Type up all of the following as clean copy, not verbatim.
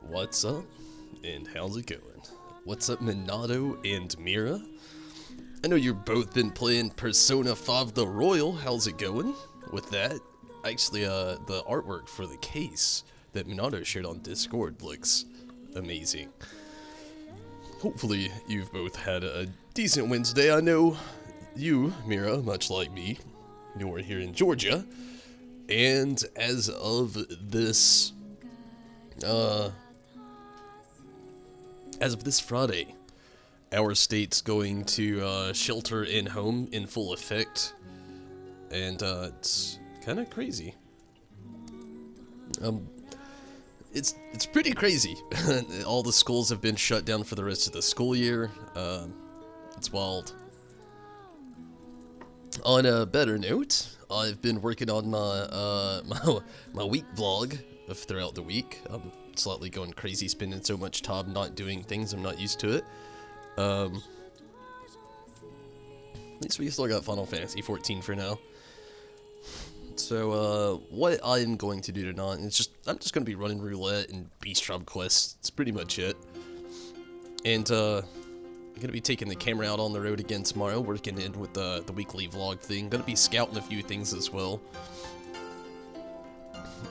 What's up, and how's it going? What's up, Minato and Mira? I know you've both been playing Persona 5 The Royal. How's it going with that? Actually, the artwork for the case that Minato shared on Discord looks amazing. Hopefully, you've both had a decent Wednesday. I know you, Mira, much like me, you're here in Georgia, and as of this, Friday, our state's going to shelter in home in full effect, and it's kind of crazy. It's pretty crazy. All the schools have been shut down for the rest of the school year. It's wild. On a better note, I've been working on my my week vlog throughout the week. I'm slightly going crazy, spending so much time not doing things I'm not used to it. At least we still got Final Fantasy 14 for now. So what I'm going to do tonight is I'm just going to be running Roulette and Beast Tribe quests. It's pretty much it. And I'm going to be taking the camera out on the road again tomorrow, working in with the weekly vlog thing. Going to be scouting a few things as well.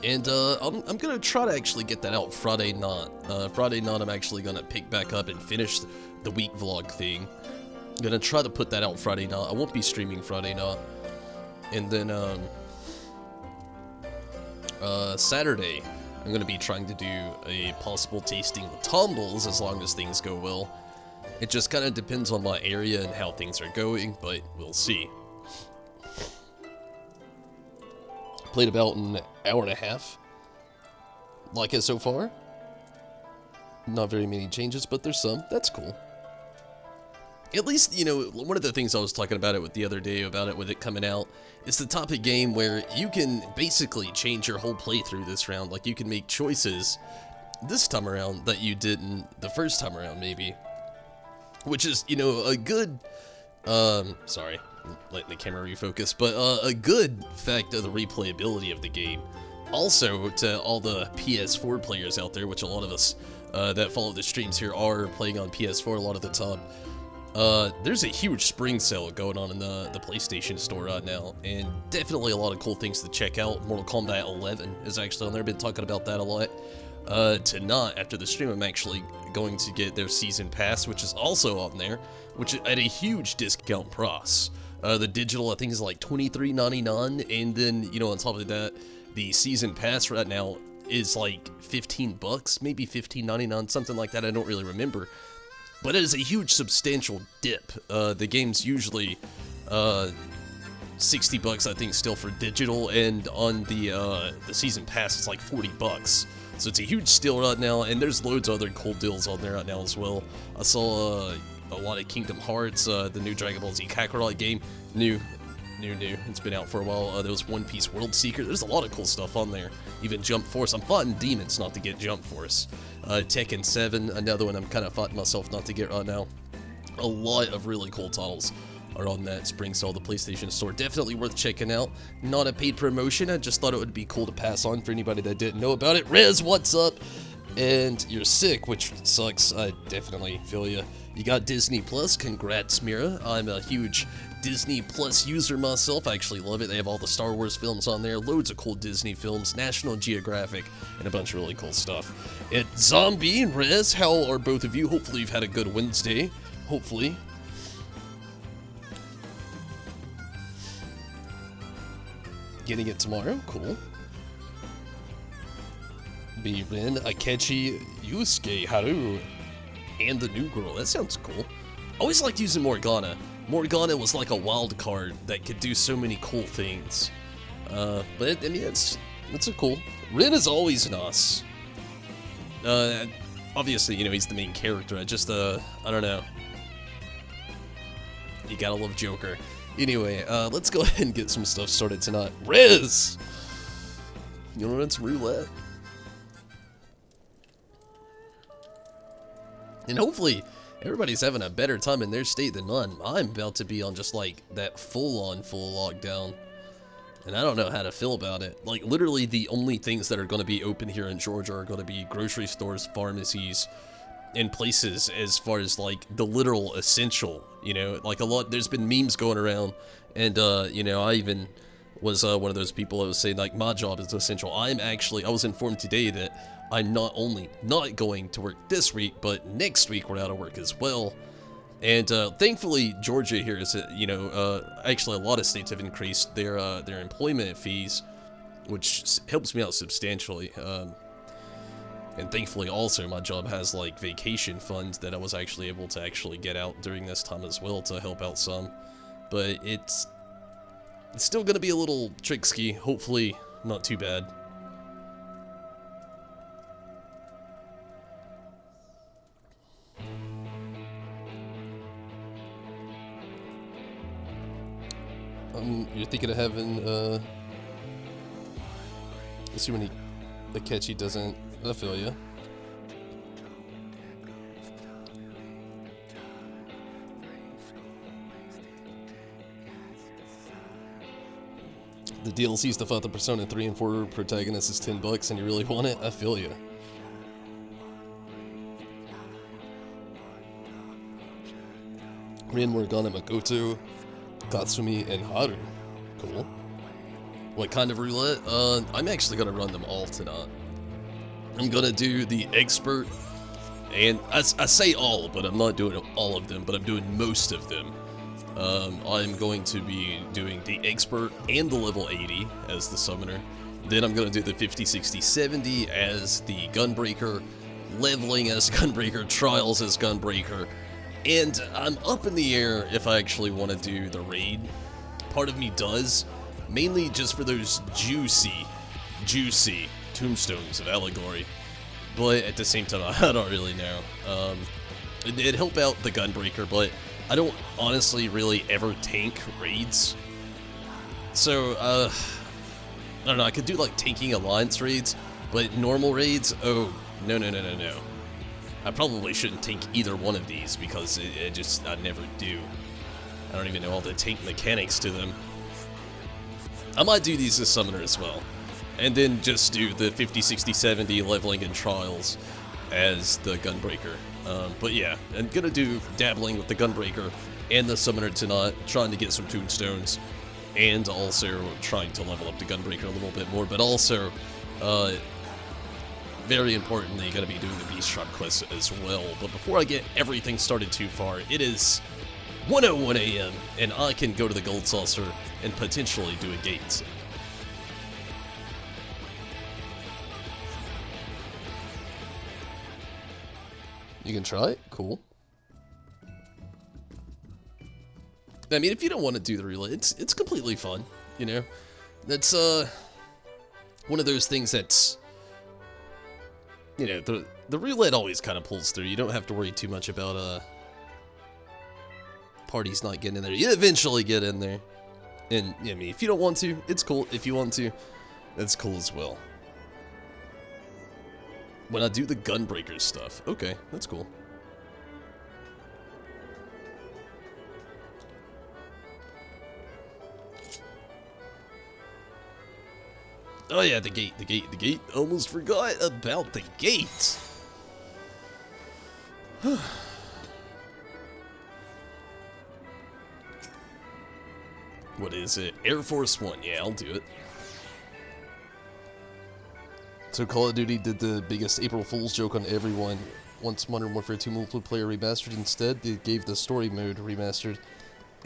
And I'm gonna try to actually get that out Friday night. Friday night I'm actually gonna pick back up and finish the week vlog thing. I'm gonna try to put that out Friday night. I won't be streaming Friday night. And then Saturday I'm gonna be trying to do a possible tasting with tumbles as long as things go well. It just kind of depends on my area and how things are going, but we'll see. Played about an hour and a half. Like it so far? Not very many changes, but there's some. That's cool. At least, you know, one of the things I was talking about it with the other day about it with it coming out, it's the type of game where you can basically change your whole playthrough this round. Like, you can make choices this time around that you didn't the first time around, maybe. Which is, you know, a good, sorry. Letting the camera refocus, but a good fact of the replayability of the game. Also, to all the PS4 players out there, which a lot of us that follow the streams here are playing on PS4 a lot of the time, there's a huge spring sale going on in the PlayStation Store right now, and definitely a lot of cool things to check out. Mortal Kombat 11 is actually on there. Been talking about that a lot. Tonight, after the stream, I'm actually going to get their Season Pass, which is also on there, which is at a huge discount price. The digital, I think, is like $23.99, and then, you know, on top of that, the Season Pass right now is like $15, maybe $15.99, something like that. I don't really remember, but it is a huge, substantial dip. The game's usually $60, I think, still for digital, and on the Season Pass, it's like $40. So it's a huge steal right now, and there's loads of other cool deals on there right now as well. I saw a lot of Kingdom Hearts, the new Dragon Ball Z Kakarot game, new. It's been out for a while. There was One Piece World Seeker. There's a lot of cool stuff on there. Even Jump Force. I'm fighting demons not to get Jump Force. Tekken 7, another one I'm kind of fighting myself not to get right now. A lot of really cool titles are on that spring sale, the PlayStation Store. Definitely worth checking out. Not a paid promotion. I just thought it would be cool to pass on for anybody that didn't know about it. Rez, what's up? And you're sick, which sucks. I definitely feel you. You got Disney Plus. Congrats, Mira. I'm a huge Disney Plus user myself. I actually love it. They have all the Star Wars films on there, loads of cool Disney films, National Geographic, and a bunch of really cool stuff. And Zombie and Rez, how are both of you? Hopefully you've had a good Wednesday. Hopefully. Getting it tomorrow. Cool. be Rin, Akechi, Yusuke, Haru, and the new girl. That sounds cool. Always liked using Morgana. Morgana was like a wild card that could do so many cool things. But I mean, it's a cool. Rin is always nice. Obviously, you know, he's the main character. I don't know. You gotta love Joker. Anyway, let's go ahead and get some stuff started tonight. Riz! You wanna run some roulette? And hopefully, everybody's having a better time in their state than mine. I'm about to be on just like that full lockdown. And I don't know how to feel about it. Like, literally the only things that are going to be open here in Georgia are going to be grocery stores, pharmacies, and places as far as, like, the literal essential, you know? Like, there's been memes going around, and, you know, I even was one of those people that was saying, like, my job is essential. I was informed today that I'm not only not going to work this week, but next week we're out of work as well. And thankfully, Georgia here is, you know, actually a lot of states have increased their employment fees, which helps me out substantially. And thankfully, also, my job has like vacation funds that I was actually able to get out during this time as well to help out some. But it's still going to be a little tricky. Hopefully, not too bad. You're thinking of having, assuming the catchy doesn't, I feel ya. The DLC stuff out the Persona 3 and 4 protagonist is $10 and you really want it? I feel ya. Rin, Morgana, Makoto, Tatsumi, and Haru. Cool. What kind of roulette? I'm actually gonna run them all tonight. I'm gonna do the expert, and I say all, but I'm not doing all of them, but I'm doing most of them. I'm going to be doing the expert and the level 80 as the summoner. Then I'm gonna do the 50, 60, 70 as the gunbreaker, leveling as gunbreaker, trials as gunbreaker. And I'm up in the air if I actually want to do the raid. Part of me does, mainly just for those juicy tombstones of allegory. But at the same time, I don't really know. It'd help out the gunbreaker, but I don't honestly really ever tank raids. So, I don't know, I could do like tanking alliance raids, but normal raids, oh, no. I probably shouldn't tank either one of these because I never do. I don't even know all the tank mechanics to them. I might do these as summoner as well. And then just do the 50, 60, 70 leveling and trials as the gunbreaker. But yeah, I'm gonna do dabbling with the gunbreaker and the summoner tonight, trying to get some tombstones, and also trying to level up the gunbreaker a little bit more, but also, very importantly, going to be doing the Beast Trap quest as well. But before I get everything started too far, it is 1:01 a.m. and I can go to the Gold Saucer and potentially do a gate. You can try it? Cool. I mean, if you don't want to do the relay, it's completely fun, you know? That's, one of those things that's, you know, the roulette always kind of pulls through. You don't have to worry too much about, parties not getting in there. You eventually get in there. And, I mean, if you don't want to, it's cool. If you want to, that's cool as well. When I do the gunbreaker stuff. Okay, that's cool. Oh yeah, the gate. Almost forgot about the gate. What is it? Air Force One. Yeah, I'll do it. So Call of Duty did the biggest April Fool's joke on everyone. Once Modern Warfare 2 multiplayer remastered, instead they gave the story mode remastered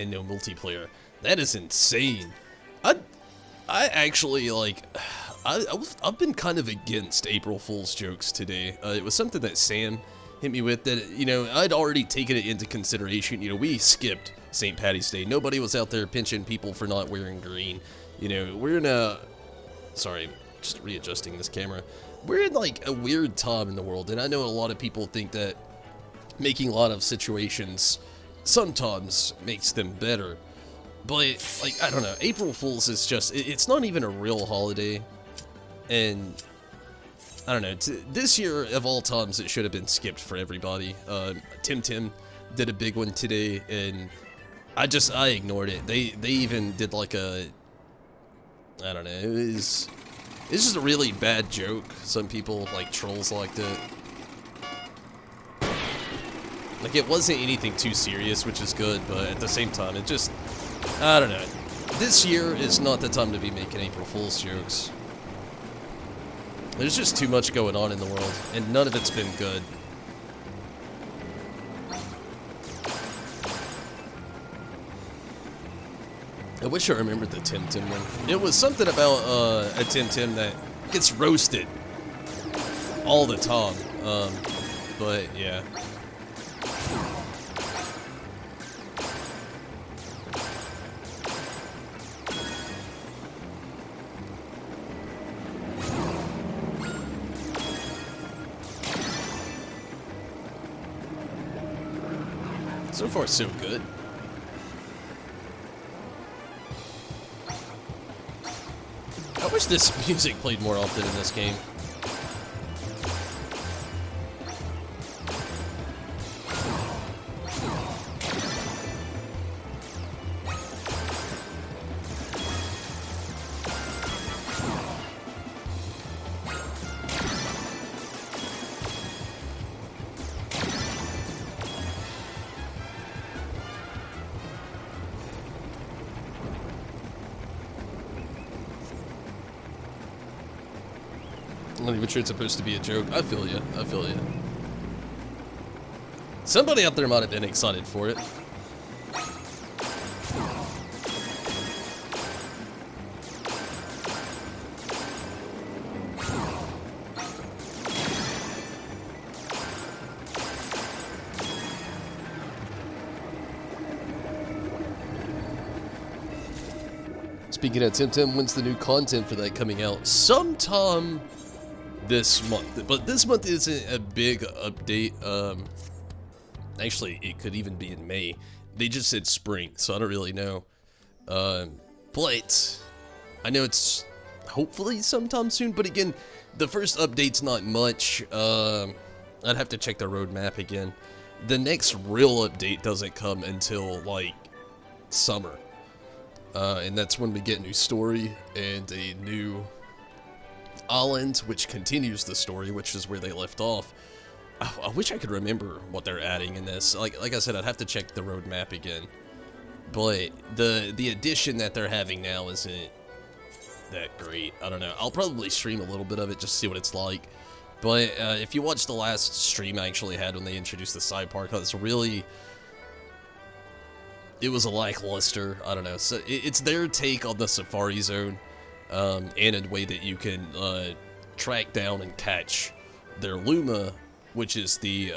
and no multiplayer. That is insane. I actually, like, I've been kind of against April Fool's jokes today. It was something that Sam hit me with that, you know, I'd already taken it into consideration. You know, we skipped St. Patty's Day. Nobody was out there pinching people for not wearing green. You know, we're in a... Sorry, just readjusting this camera. We're in, like, a weird time in the world, and I know a lot of people think that making a lot of situations sometimes makes them better. But, like, I don't know, April Fool's is just... It's not even a real holiday. And, I don't know, this year, of all times, it should have been skipped for everybody. Tim did a big one today, and I ignored it. They even did like a, I don't know, it's just a really bad joke. Some people, like, trolls liked it. Like, it wasn't anything too serious, which is good, but at the same time, it just, I don't know. This year is not the time to be making April Fool's jokes. There's just too much going on in the world, and none of it's been good. I wish I remembered the Tim one. It was something about a Tim that gets roasted all the time. But yeah. So far, so good. I wish this music played more often in this game. I'm not even sure it's supposed to be a joke. I feel you. I feel you. Somebody out there might have been excited for it. Speaking of Tim, when's the new content for that coming out? Sometime this month, but this month isn't a big update. Actually, it could even be in May. They just said spring, so I don't really know. But I know it's hopefully sometime soon. But again, the first update's not much. I'd have to check the roadmap again. The next real update doesn't come until like summer, and that's when we get a new story and a new island, which continues the story, which is where they left off. I wish I could remember what they're adding in this. Like I said, I'd have to check the roadmap again. But the addition that they're having now isn't that great. I don't know. I'll probably stream a little bit of it just to see what it's like. But if you watch the last stream I actually had when they introduced the side park, it was a lackluster. I don't know. So it's their take on the Safari Zone. And a way that you can track down and catch their Luma, which is the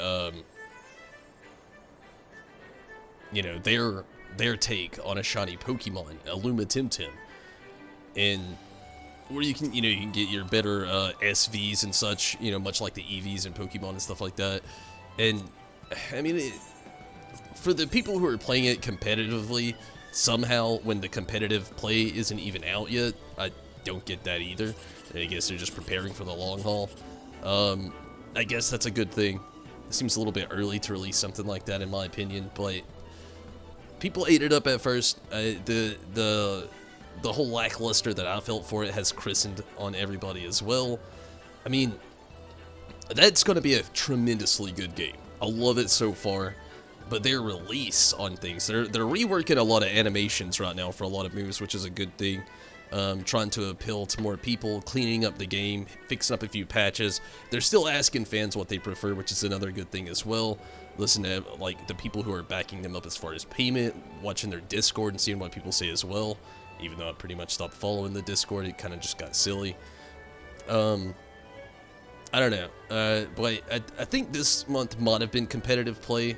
you know, their take on a shiny Pokemon, a Luma Tim, and where you can get your better SVs and such, you know, much like the EVs and Pokemon and stuff like that. And I mean, for the people who are playing it competitively, somehow when the competitive play isn't even out yet, I don't get that either. I guess they're just preparing for the long haul. I guess that's a good thing. It seems a little bit early to release something like that, in my opinion, but people ate it up at first. The whole lackluster that I felt for it has christened on everybody as well. I mean, that's going to be a tremendously good game. I love it so far. But their release on things, they're reworking a lot of animations right now for a lot of moves, which is a good thing. Trying to appeal to more people, cleaning up the game, fixing up a few patches. They're still asking fans what they prefer, which is another good thing as well. Listen to like the people who are backing them up as far as payment, watching their Discord and seeing what people say as well. Even though I pretty much stopped following the Discord, it kind of just got silly. I don't know, but I think this month might have been competitive play,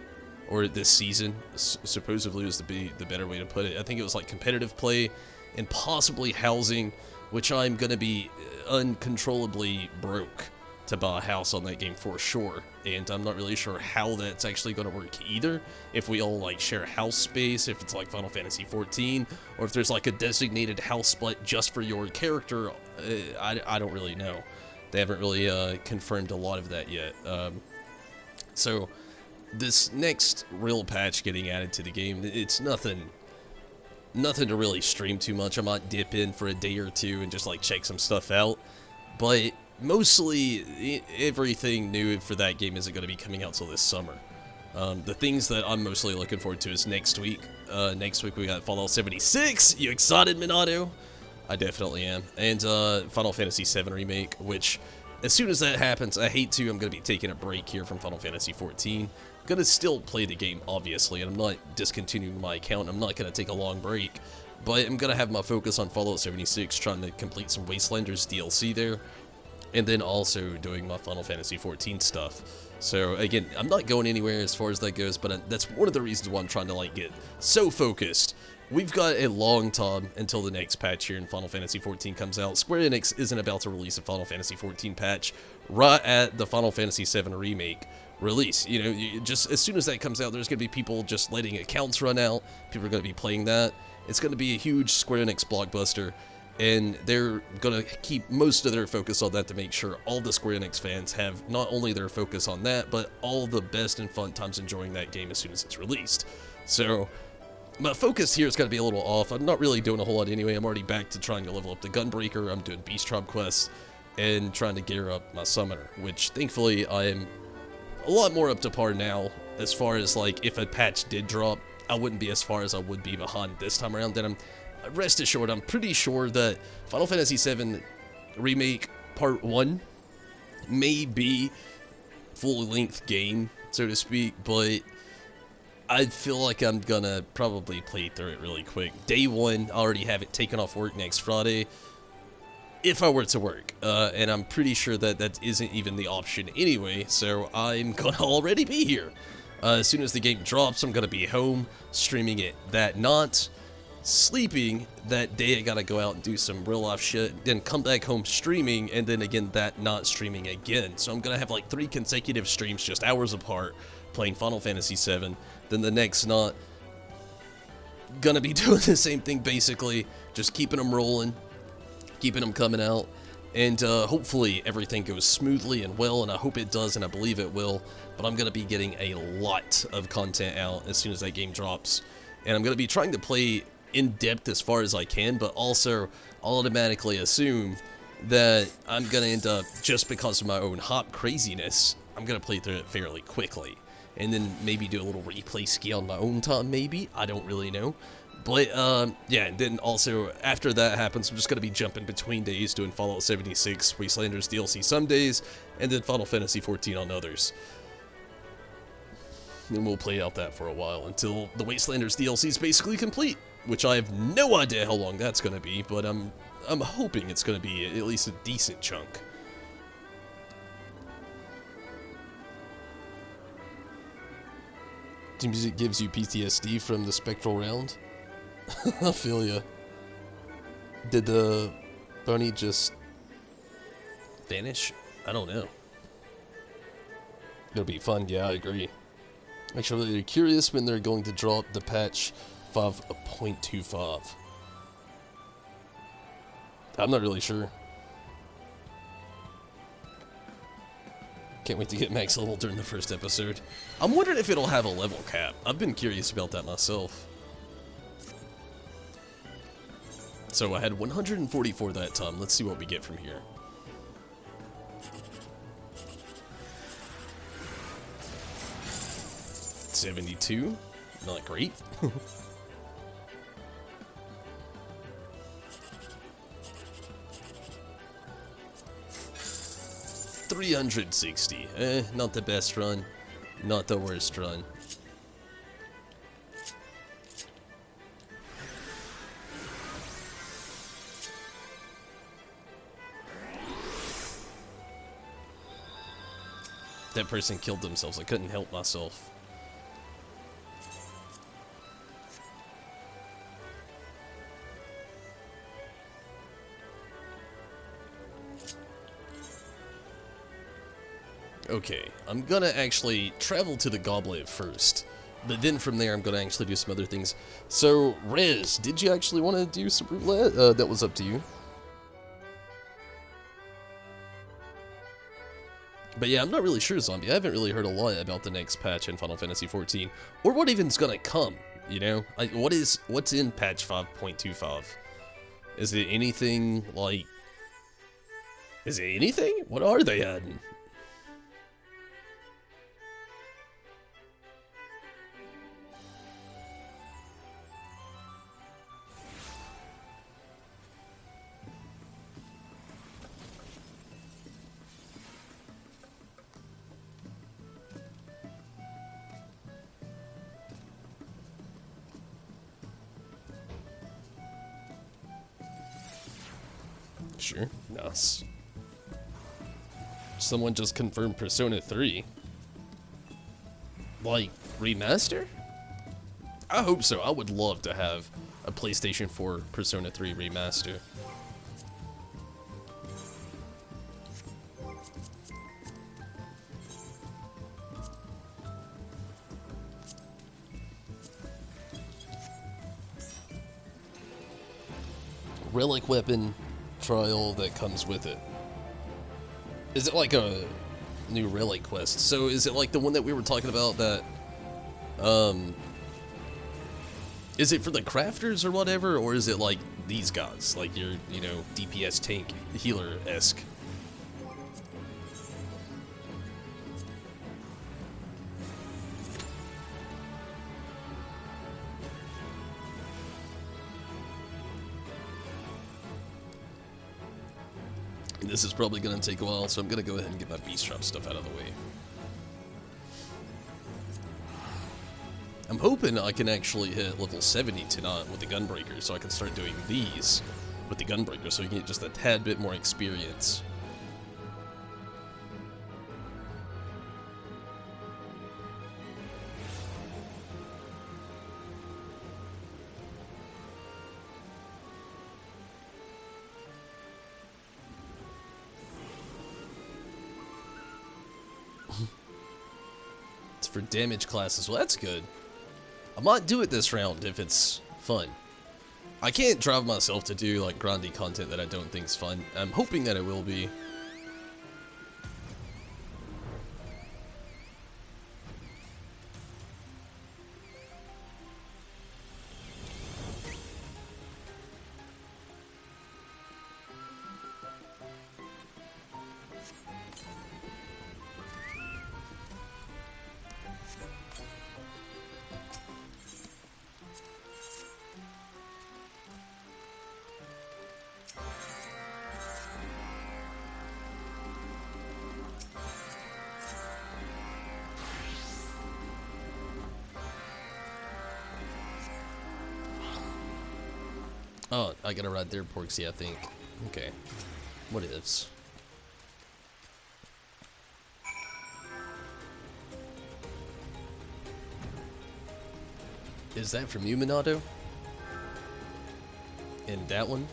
or this season, supposedly was the better way to put it. I think it was like competitive play, and possibly housing, which I'm gonna be uncontrollably broke to buy a house on that game for sure, and I'm not really sure how that's actually gonna work either, if we all like share house space, if it's like Final Fantasy 14, or if there's like a designated house split just for your character. I don't really know. They haven't really confirmed a lot of that yet. So this next real patch getting added to the game, it's nothing to really stream too much. I might dip in for a day or two and just like check some stuff out, but mostly everything new for that game isn't going to be coming out till this summer. The things that I'm mostly looking forward to is next week. Next week we got Fallout 76. You excited, Minato? I definitely am. And Final Fantasy VII Remake, which, as soon as that happens, I'm going to be taking a break here from Final Fantasy 14. I'm going to still play the game, obviously, and I'm not discontinuing my account. I'm not going to take a long break, but I'm going to have my focus on Fallout 76, trying to complete some Wastelanders DLC there, and then also doing my Final Fantasy 14 stuff. So, again, I'm not going anywhere as far as that goes, but that's one of the reasons why I'm trying to, like, get so focused. We've got a long time until the next patch here in Final Fantasy XIV comes out. Square Enix isn't about to release a Final Fantasy XIV patch right at the Final Fantasy VII Remake release. You know, just as soon as that comes out, there's going to be people just letting accounts run out. People are going to be playing that. It's going to be a huge Square Enix blockbuster, and they're going to keep most of their focus on that to make sure all the Square Enix fans have not only their focus on that, but all the best and fun times enjoying that game as soon as it's released. So my focus here is going to be a little off. I'm not really doing a whole lot anyway. I'm already back to trying to level up the Gunbreaker. I'm doing Beast Tribe quests and trying to gear up my Summoner, which thankfully I am a lot more up to par now. As far as like if a patch did drop, I wouldn't be as far as I would be behind this time around. Then rest assured, I'm pretty sure that Final Fantasy VII Remake Part 1 may be full-length game, so to speak, but I feel like I'm gonna probably play through it really quick. Day one, I already have it taken off work next Friday, if I were to work, and I'm pretty sure that that isn't even the option anyway, so I'm gonna already be here. As soon as the game drops, I'm gonna be home, streaming it that night, sleeping that day. I gotta go out and do some real life shit, then come back home streaming, and then again that night streaming again. So I'm gonna have like 3 consecutive streams just hours apart, playing Final Fantasy VII. Then the next night, gonna be doing the same thing basically, just keeping them rolling, keeping them coming out, and hopefully everything goes smoothly and well, and I hope it does, and I believe it will. But I'm gonna be getting a lot of content out as soon as that game drops, and I'm gonna be trying to play in depth as far as I can, but also I'll automatically assume that I'm gonna end up, just because of my own hop craziness, I'm gonna play through it fairly quickly, and then maybe do a little replay ski on my own time, maybe. I don't really know. But, yeah, and then also, after that happens, I'm just gonna be jumping between days, doing Fallout 76, Wastelanders DLC some days, and then Final Fantasy 14 on others. And we'll play out that for a while, until the Wastelanders DLC is basically complete, which I have no idea how long that's gonna be, but I'm hoping it's gonna be at least a decent chunk. Seems it gives you PTSD from the spectral round. I feel ya. Did the bunny just vanish? I don't know. It'll be fun, yeah, I agree. Actually, they're curious when they're going to drop the patch 5.25. I'm not really sure. Can't wait to get max level during the first episode. I'm wondering if it'll have a level cap. I've been curious about that myself. So I had 144 that time. Let's see what we get from here. $72. Not great. $360. Not the best run. Not the worst run. that person killed themselves. I couldn't help myself. Okay, I'm gonna actually travel to the goblet first, but then from there I'm gonna actually do some other things. So, Rez, did you actually want to do some roulette? That was up to you. But yeah, I'm not really sure, Zombie. I haven't really heard a lot about the next patch in Final Fantasy XIV, or what even's gonna come, you know? What's in patch 5.25? Is it anything, like... Is it anything? What are they adding? Sure, nice. Someone just confirmed Persona 3. Like, remaster? I hope so. I would love to have a PlayStation 4 Persona 3 remaster. Relic weapon trial that comes with it. Is it like a new relic quest? So is it like the one that we were talking about that, is it for the crafters or whatever, or is it like these guys, like your, you know, DPS tank healer-esque? This is probably going to take a while, so I'm going to go ahead and get my beast trap stuff out of the way. I'm hoping I can actually hit level 70 tonight with the Gunbreaker, so I can start doing these with the Gunbreaker, so you can get just a tad bit more experience. It's for damage classes. Well, that's good. I might do it this round if it's fun. I can't drive myself to do like grindy content that I don't think's fun. I'm hoping that it will be. Oh, I gotta ride their Porksy, I think. Okay. What ifs? Is that from you, Minato? And that one?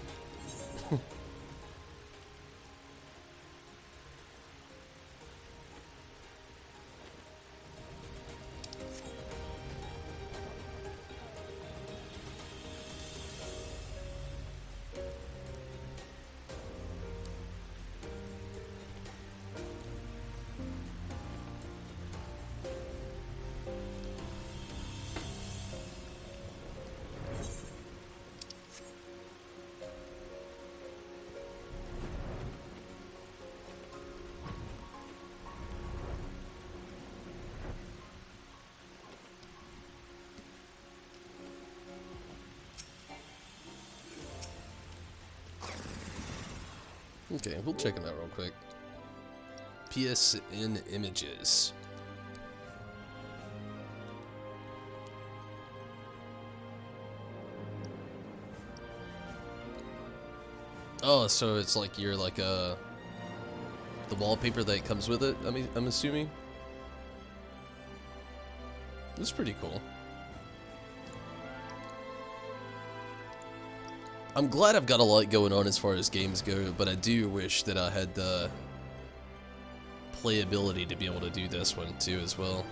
Okay, we'll check them out real quick. PSN images. Oh, so it's like you're like the wallpaper that comes with it. I'm assuming. It's pretty cool. I'm glad I've got a lot going on as far as games go, but I do wish that I had the playability to be able to do this one too as well.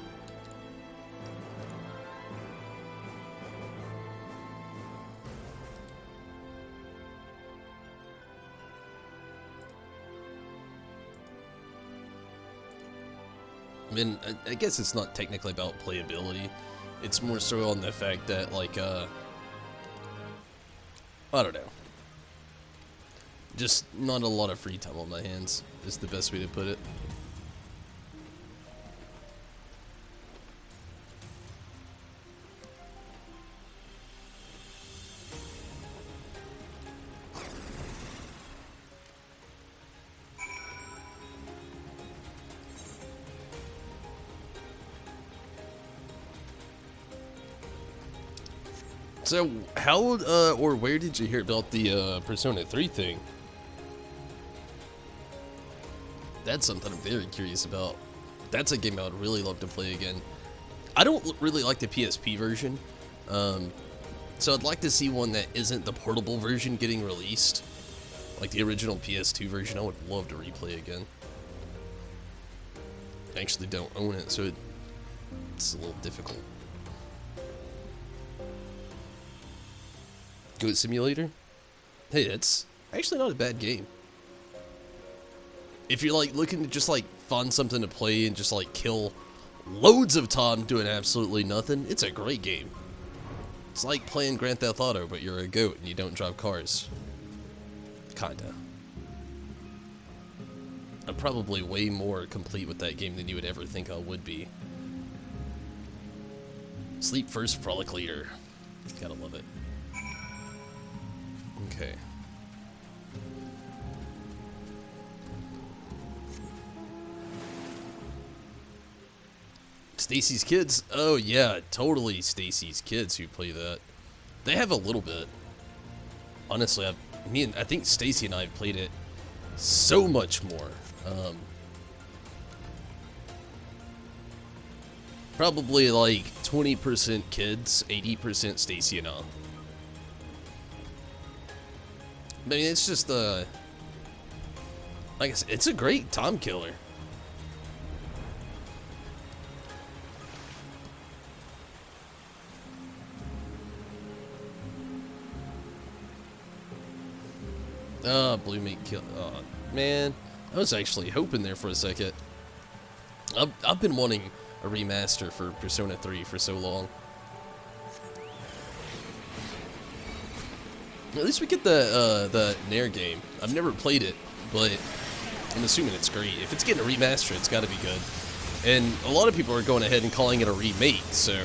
I mean, I guess it's not technically about playability. It's more so on the fact that, like, I don't know. Just not a lot of free time on my hands is the best way to put it. So, how, or where did you hear about the, Persona 3 thing? That's something I'm very curious about. That's a game I would really love to play again. I don't really like the PSP version, so I'd like to see one that isn't the portable version getting released. Like the original PS2 version, I would love to replay again. I actually don't own it, so it's a little difficult. Goat Simulator? Hey, it's actually not a bad game. If you're like looking to just like find something to play and just like kill loads of time doing absolutely nothing, it's a great game. It's like playing Grand Theft Auto, but you're a goat and you don't drive cars. Kinda. I'm probably way more complete with that game than you would ever think I would be. Sleep first, frolic later. Gotta love it. Okay. Stacy's Kids? Oh yeah, totally Stacy's Kids who play that. They have a little bit. Honestly, I think Stacy and I have played it so much more. Probably like 20% kids, 80% Stacy and I. I mean, it's just like I said, it's a great time killer. Blue Meat kill. Oh, man. I was actually hoping there for a second. I've been wanting a remaster for Persona 3 for so long. At least we get the Nair game. I've never played it, but I'm assuming it's great. If it's getting a remaster, it's got to be good. And a lot of people are going ahead and calling it a remake, so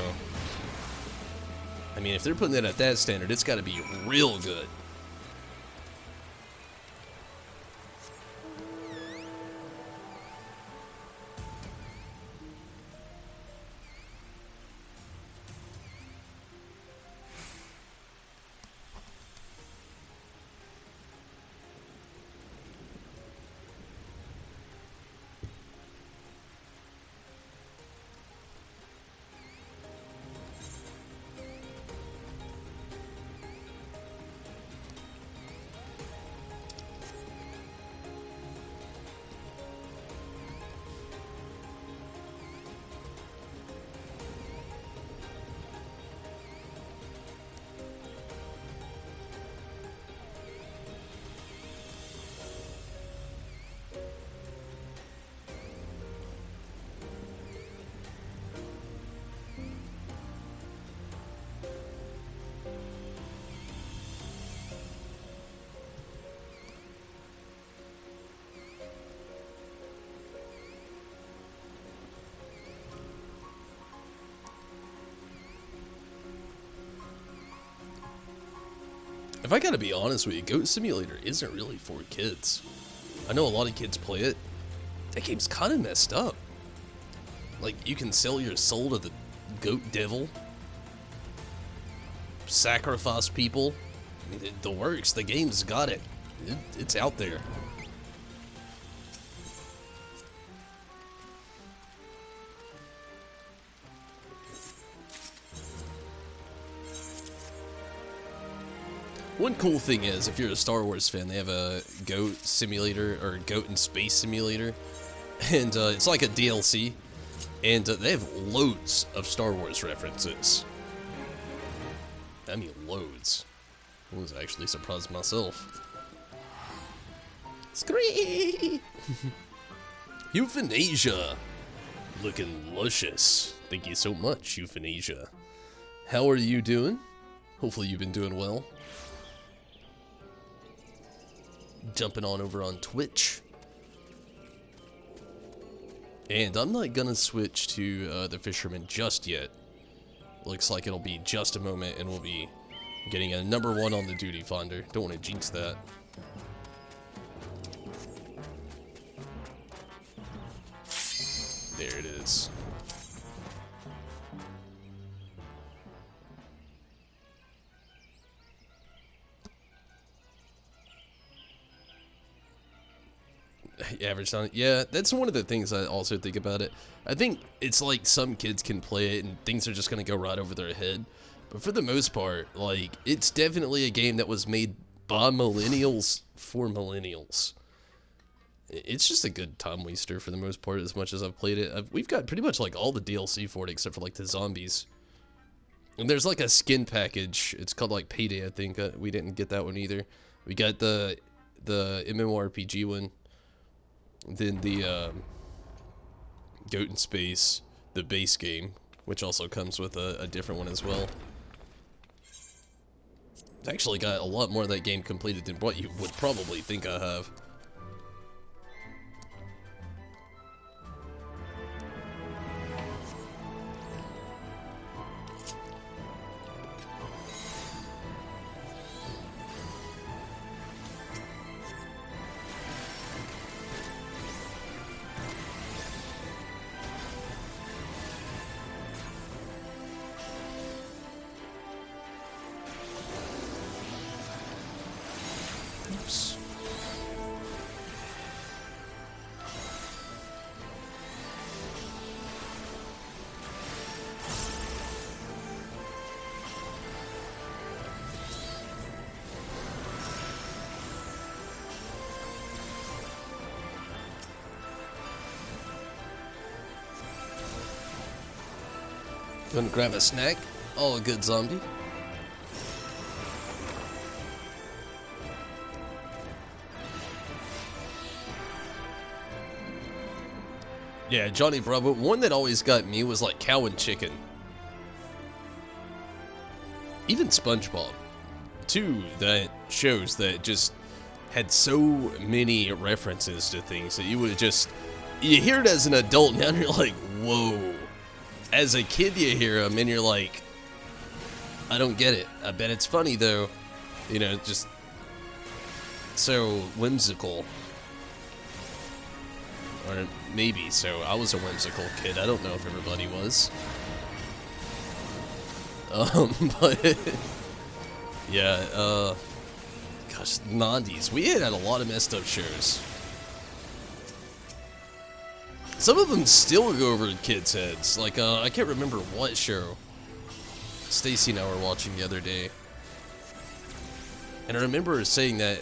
I mean, if they're putting it at that standard, it's got to be real good. If I gotta be honest with you, Goat Simulator isn't really for kids. I know a lot of kids play it. That game's kind of messed up. Like, you can sell your soul to the goat devil. Sacrifice people. I mean, the works. The game's got it. It's out there. One cool thing is, if you're a Star Wars fan, they have a goat simulator, or goat in space simulator, and it's like a DLC, and they have loads of Star Wars references. I mean, loads. I was actually surprised myself. Scree! Euthanasia! Looking luscious. Thank you so much, Euthanasia. How are you doing? Hopefully you've been doing well. Jumping on over on Twitch. And I'm not gonna switch to the Fisherman just yet. Looks like it'll be just a moment and we'll be getting a #1 on the Duty Finder. Don't want to jinx that. There it is. Average on it. Yeah, that's one of the things I also think about it. I think it's like some kids can play it and things are just going to go right over their head. But for the most part, like, it's definitely a game that was made by millennials for millennials. It's just a good time waster for the most part, as much as I've played it. We've got pretty much like all the DLC for it except for like the zombies. And there's like a skin package. It's called like Payday, I think. We didn't get that one either. We got the MMORPG one. Then the Goat in Space, the base game, which also comes with a different one as well. I've actually got a lot more of that game completed than what you would probably think I have. Oops. Gonna grab a snack. Oh, a good zombie. Yeah, Johnny Bravo. One that always got me was like cow and chicken. Even SpongeBob. Two that shows that just had so many references to things that you would just... You hear it as an adult now and you're like, whoa. As a kid you hear them and you're like, I don't get it. I bet it's funny though. You know, just so whimsical. Or maybe so. I was a whimsical kid. I don't know if everybody was. But yeah, gosh, 90s. We had a lot of messed up shows. Some of them still go over kids' heads. Like, I can't remember what show Stacy and I were watching the other day. And I remember saying that,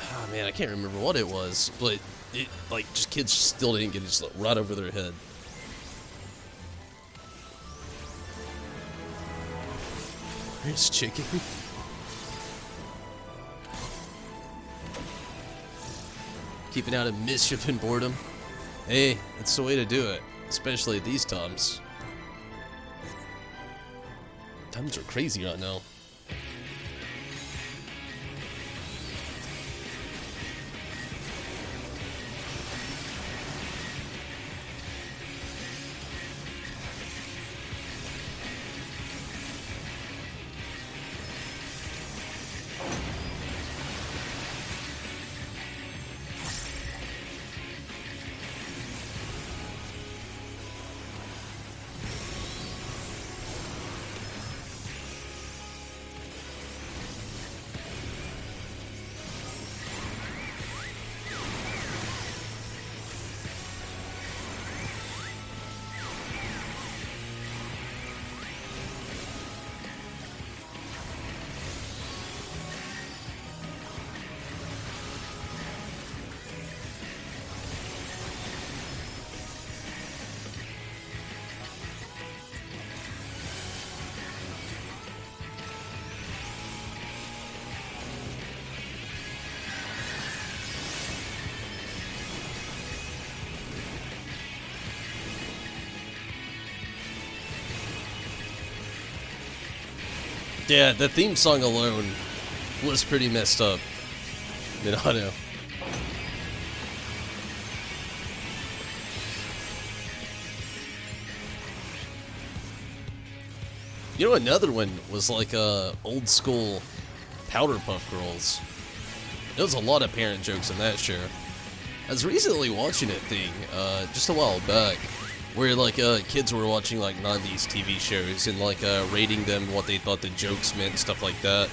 oh man, I can't remember what it was, but it, like, just kids still didn't get it just right over their head. There's chicken. Keeping out of mischief and boredom. Hey, that's the way to do it, especially at these times. Times are crazy right now. Yeah, the theme song alone was pretty messed up. You know, I know. You know, another one was like old school Powderpuff Girls. There was a lot of parent jokes in that show. I was recently watching a thing, just a while back, where like kids were watching like 90s TV shows and like rating them what they thought the jokes meant and stuff like that.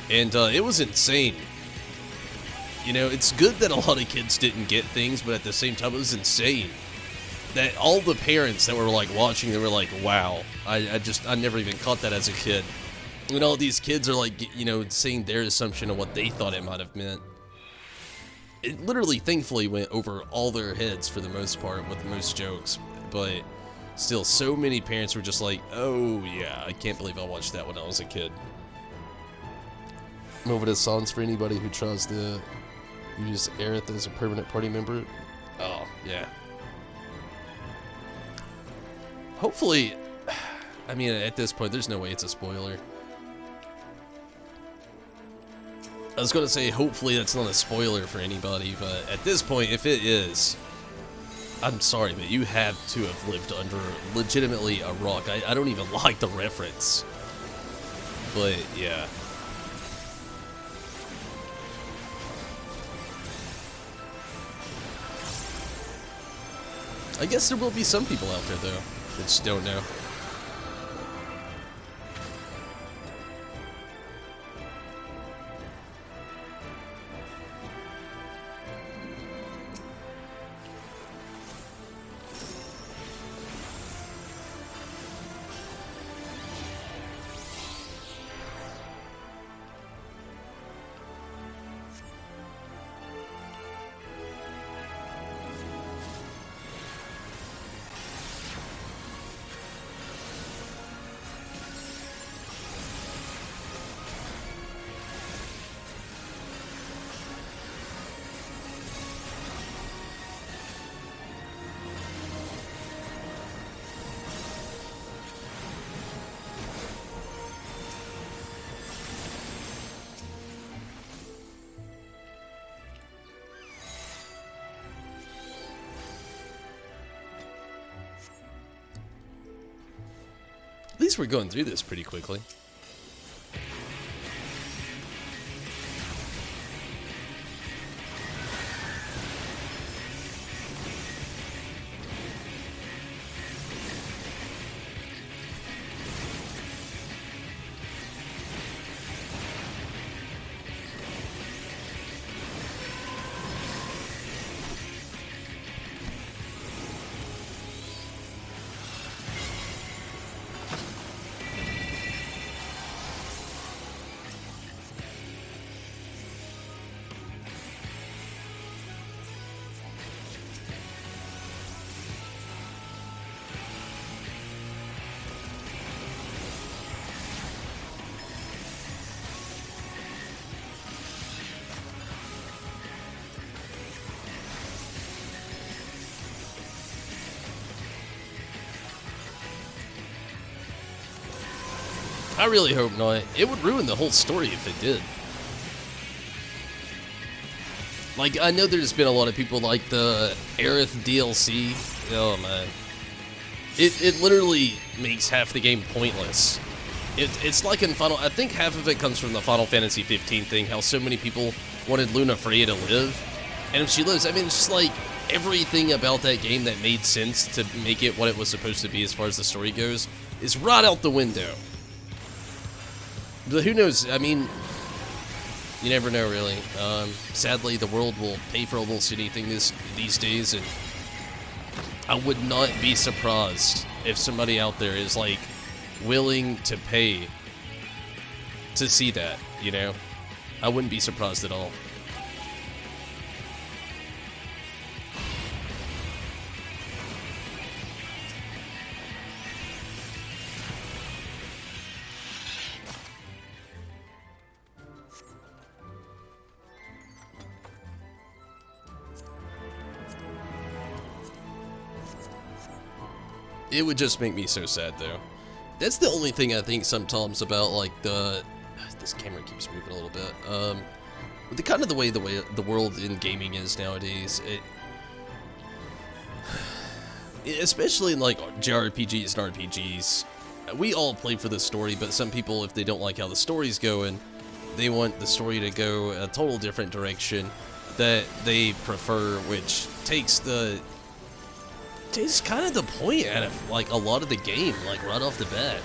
And it was insane. You know, it's good that a lot of kids didn't get things, but at the same time it was insane that all the parents that were like watching, they were like, wow, I never even caught that as a kid. And all these kids are like, you know, saying their assumption of what they thought it might have meant. It literally, thankfully, went over all their heads for the most part with most jokes, but still, so many parents were just like, oh yeah, I can't believe I watched that when I was a kid. Over to songs for anybody who tries to use Aerith as a permanent party member. Oh, yeah. Hopefully, I mean, at this point, there's no way it's a spoiler. I was going to say, hopefully that's not a spoiler for anybody, but at this point, if it is, I'm sorry, but you have to have lived under legitimately a rock. I don't even like the reference. But, yeah. I guess there will be some people out there, though, that just don't know. At least we're going through this pretty quickly. I really hope not. It would ruin the whole story if it did. Like, I know there's been a lot of people like the Aerith DLC. Oh, man. It literally makes half the game pointless. It's like in Final... I think half of it comes from the Final Fantasy 15 thing, how so many people wanted Luna Freya to live. And if she lives, I mean, it's just like everything about that game that made sense to make it what it was supposed to be as far as the story goes is right out the window. But who knows? I mean, you never know, really. Sadly, the world will pay for almost anything these days, and I would not be surprised if somebody out there is, like, willing to pay to see that, you know? I wouldn't be surprised at all. It would just make me so sad, though. That's the only thing I think sometimes about, like, this camera keeps moving a little bit. The kind of the way the world in gaming is nowadays, especially in, like, JRPGs and RPGs, we all play for the story, but some people, if they don't like how the story's going, they want the story to go a total different direction that they prefer, which takes kind of the point out of, like, a lot of the game, like, right off the bat.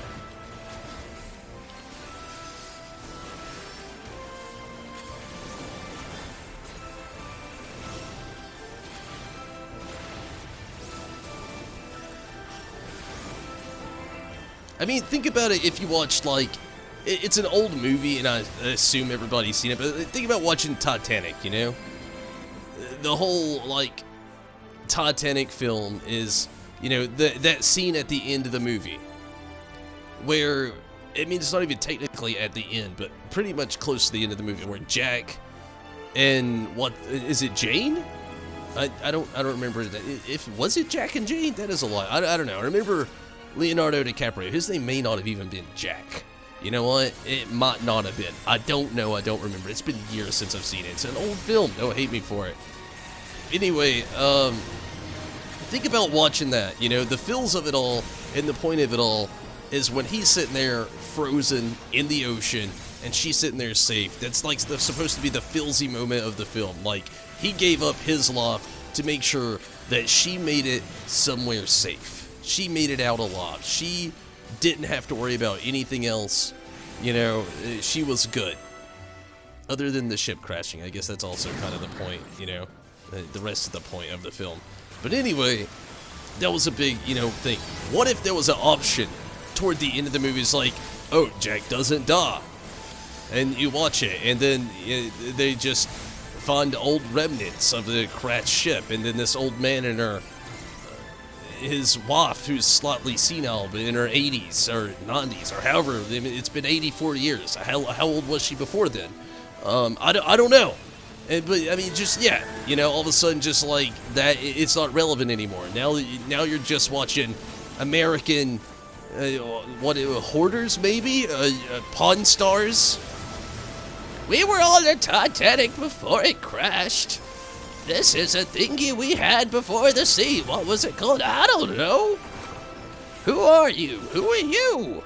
I mean, think about it if you watched, like, it's an old movie, and I assume everybody's seen it, but think about watching Titanic, you know? The whole, like, Titanic film is, you know, that scene at the end of the movie, where, I mean, it's not even technically at the end, but pretty much close to the end of the movie, where Jack and, what, is it Jane? I don't remember that. Was it Jack and Jane? That is a lie. I don't know. I remember Leonardo DiCaprio. His name may not have even been Jack. You know what? It might not have been. I don't know. I don't remember. It's been years since I've seen it. It's an old film. Don't hate me for it. Anyway, think about watching that. You know, the feels of it all and the point of it all is when he's sitting there frozen in the ocean and she's sitting there safe. That's like supposed to be the feelsy moment of the film. Like, he gave up his life to make sure that she made it somewhere safe. She made it out alive. She didn't have to worry about anything else. You know, she was good. Other than the ship crashing. I guess that's also kind of the point, you know, the rest of the point of the film. But anyway, that was a big, you know, thing. What if there was an option toward the end of the movie? It's like, oh, Jack doesn't die. And you watch it, and then they just find old remnants of the crashed ship, and then this old man and his wife, who's slightly senile, but in her 80s or 90s or however, I mean, it's been 84 years. How old was she before then? I don't know. But I mean, just, yeah, you know, all of a sudden, just like that, it's not relevant anymore. Now you're just watching American, hoarders maybe, Pawn Stars. We were on the Titanic before it crashed. This is a thingy we had before the sea. What was it called? I don't know. Who are you? Who are you?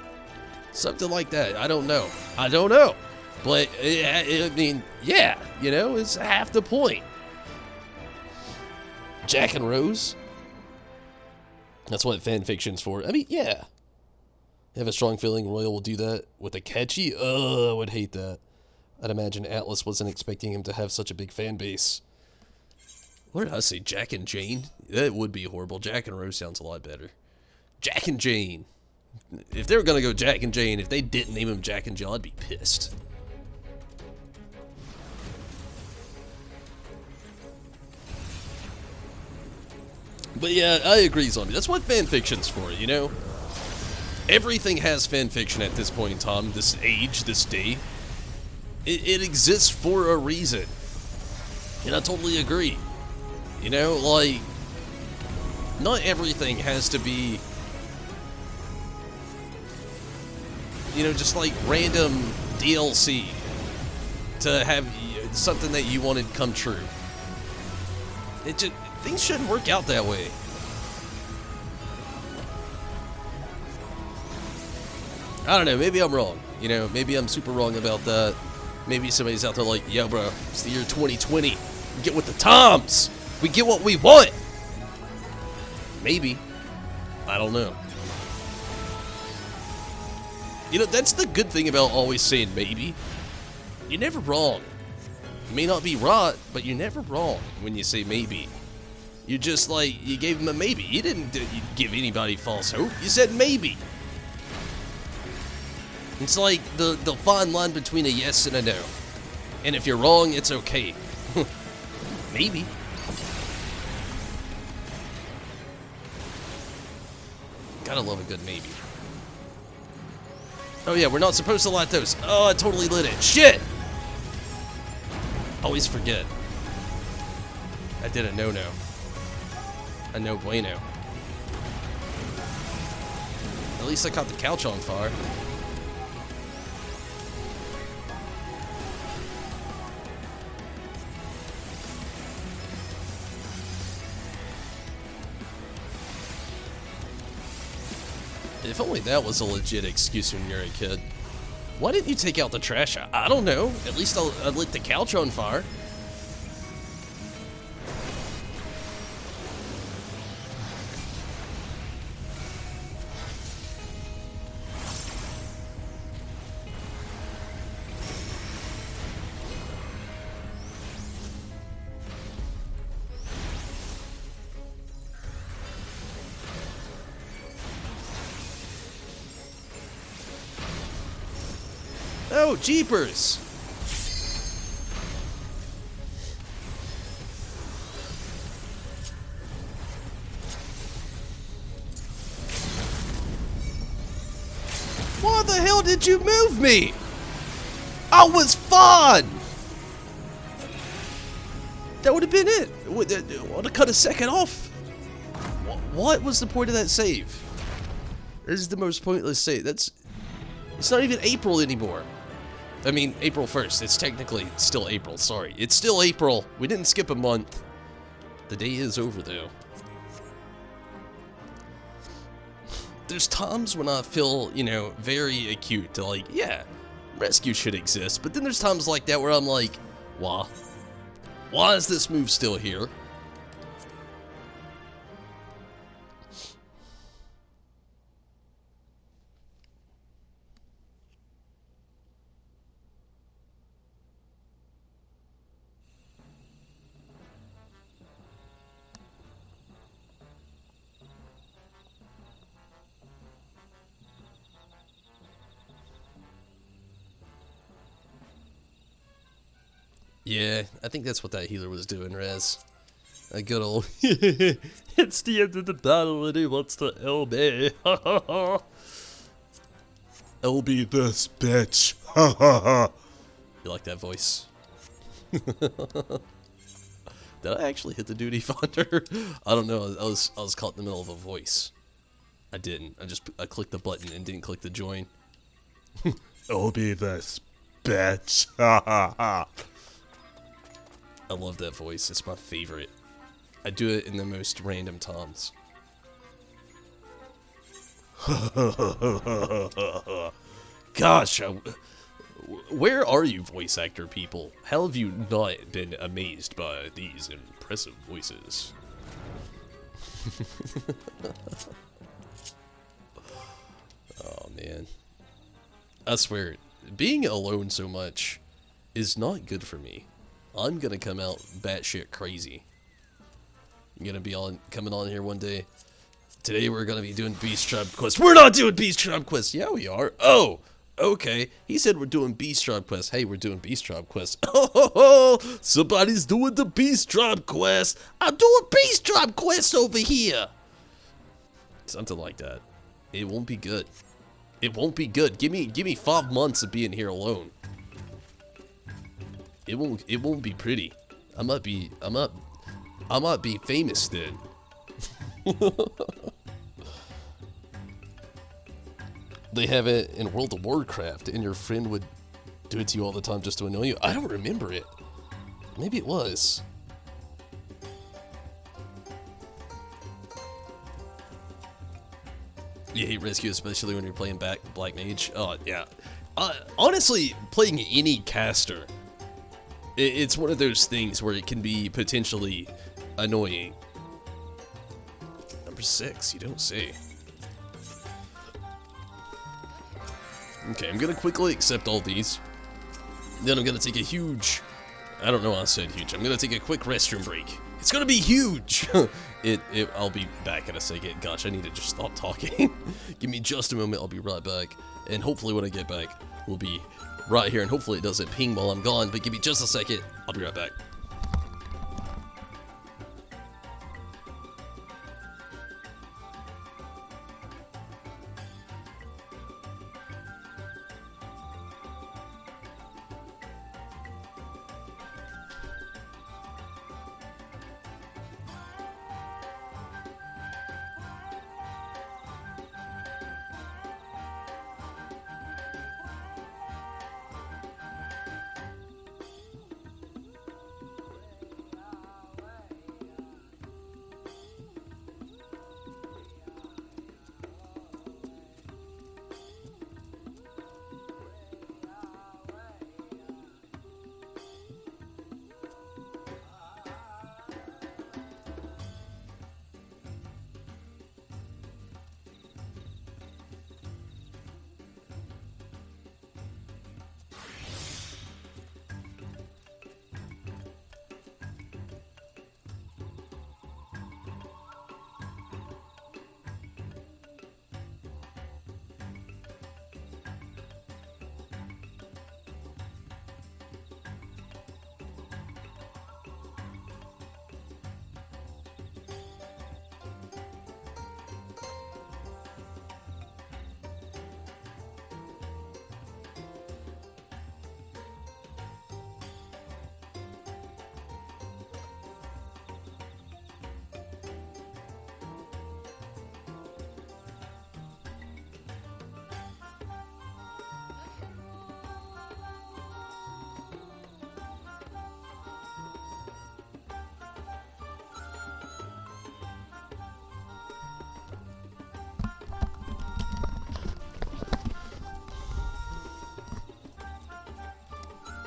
Something like that. I don't know. But, I mean, yeah, you know, it's half the point. Jack and Rose? That's what fanfiction's for. I mean, yeah. I have a strong feeling Royal will do that with a catchy. I would hate that. I'd imagine Atlas wasn't expecting him to have such a big fan base. What did I say? Jack and Jane? That would be horrible. Jack and Rose sounds a lot better. Jack and Jane. If they were going to go Jack and Jane, if they didn't name him Jack and Jill, I'd be pissed. But yeah, I agree, Zombie. That's what fanfiction's for, you know? Everything has fanfiction at this point in time, this age, this day. It exists for a reason. And I totally agree. You know, like, not everything has to be, you know, just like random DLC to have something that you wanted come true. Things shouldn't work out that way. I don't know, maybe I'm wrong. You know, maybe I'm super wrong about that. Maybe somebody's out there like, yo, bro, it's the year 2020. We get with the times. We get what we want. Maybe. I don't know. You know, that's the good thing about always saying maybe. You're never wrong. You may not be right, but you're never wrong when you say maybe. You just, like, you gave him a maybe. You didn't give anybody false hope. You said maybe. It's like the fine line between a yes and a no. And if you're wrong, it's okay. Maybe. Gotta love a good maybe. Oh yeah, we're not supposed to light those. Oh, I totally lit it. Shit! Always forget. I did a no-no. A no bueno. At least I caught the couch on fire. If only that was a legit excuse when you're a kid. Why didn't you take out the trash? I don't know. At least I lit the couch on fire. Oh, jeepers! Why the hell did you move me? I was fine! That would have been it. I would have cut a second off. What was the point of that save? This is the most pointless save. It's not even April anymore. I mean, April 1st. It's technically still April. Sorry. It's still April. We didn't skip a month. The day is over, though. There's times when I feel, you know, very acute to like, yeah, rescue should exist. But then there's times like that where I'm like, why? Why is this move still here? Yeah, I think that's what that healer was doing, Rez. A good old, it's the end of the battle and he wants to LB. LB this bitch. You like that voice? Did I actually hit the duty finder? I don't know, I was caught in the middle of a voice. I didn't, I clicked the button and didn't click the join. LB this bitch. I love that voice. It's my favorite. I do it in the most random times. Gosh, where are you, voice actor people? How have you not been amazed by these impressive voices? Oh, man. I swear, being alone so much is not good for me. I'm gonna come out batshit crazy. I'm gonna be coming on here one day. Today we're gonna be doing Beast Tribe Quest. We're not doing Beast Tribe Quest. Yeah, we are. Oh, okay. He said we're doing Beast Tribe Quest. Hey, we're doing Beast Tribe Quest. Oh, somebody's doing the Beast Tribe Quest. I'm doing Beast Tribe Quest over here. Something like that. It won't be good. It won't be good. Give me 5 months of being here alone. It won't be pretty. I might be famous then. They have it in World of Warcraft, and your friend would do it to you all the time just to annoy you. I don't remember it. Maybe it was. You hate rescue, especially when you're playing Black Mage. Oh yeah. Honestly, playing any caster, it's one of those things where it can be potentially annoying. Number 6, you don't say. Okay, I'm gonna quickly accept all these. Then I'm gonna take a huge, I don't know why I said huge. I'm gonna take a quick restroom break. It's gonna be huge. I'll be back in a second. Gosh, I need to just stop talking. Give me just a moment. I'll be right back. And hopefully when I get back, we'll be right here. And hopefully it doesn't ping while I'm gone. But give me just a second. I'll be right back.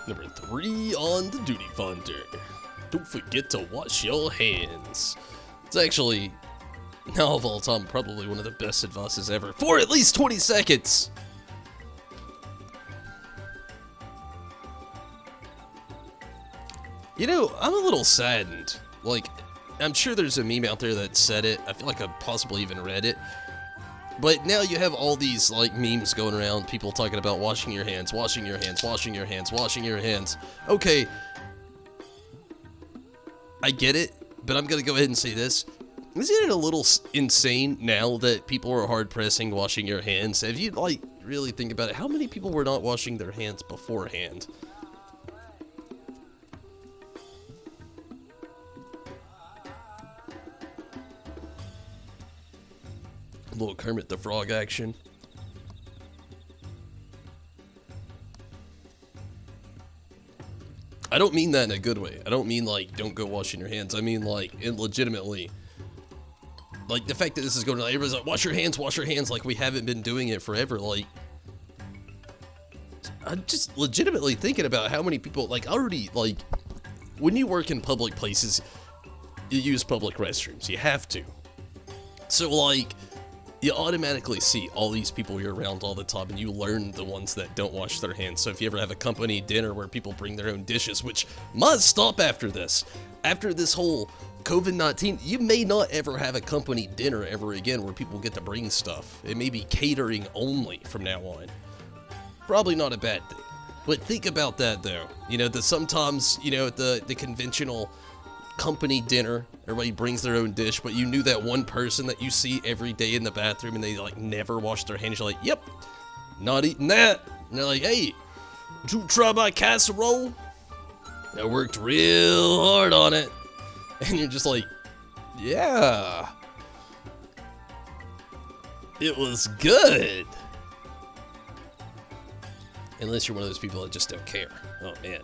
Number 3 on the duty finder. Don't forget to wash your hands. It's actually, now of all time, probably one of the best advices ever. For at least 20 seconds! You know, I'm a little saddened. Like, I'm sure there's a meme out there that said it. I feel like I possibly even read it. But now you have all these, like, memes going around, people talking about washing your hands, washing your hands, washing your hands, washing your hands. Okay, I get it, but I'm gonna go ahead and say this. Isn't it a little insane now that people are hard-pressing washing your hands? If you, like, really think about it, how many people were not washing their hands beforehand? A little Kermit the Frog action. I don't mean that in a good way. I don't mean, like, don't go washing your hands. I mean, like, legitimately. Like, the fact that this is going on, everybody's like, wash your hands, like we haven't been doing it forever. Like, I'm just legitimately thinking about how many people, like, already, like, when you work in public places, you use public restrooms. You have to. So, like, you automatically see all these people you're around all the time, and you learn the ones that don't wash their hands. So if you ever have a company dinner where people bring their own dishes, which must stop after this whole COVID-19, you may not ever have a company dinner ever again where people get to bring stuff. It may be catering only from now on. Probably not a bad thing. But think about that, though. You know, that sometimes, you know, at the conventional company dinner, everybody brings their own dish, but you knew that one person that you see every day in the bathroom and they, like, never wash their hands. You're like, yep, not eating that. And they're like, hey, did you try my casserole? I worked real hard on it. And you're just like, yeah, it was good. Unless you're one of those people that just don't care. Oh, man.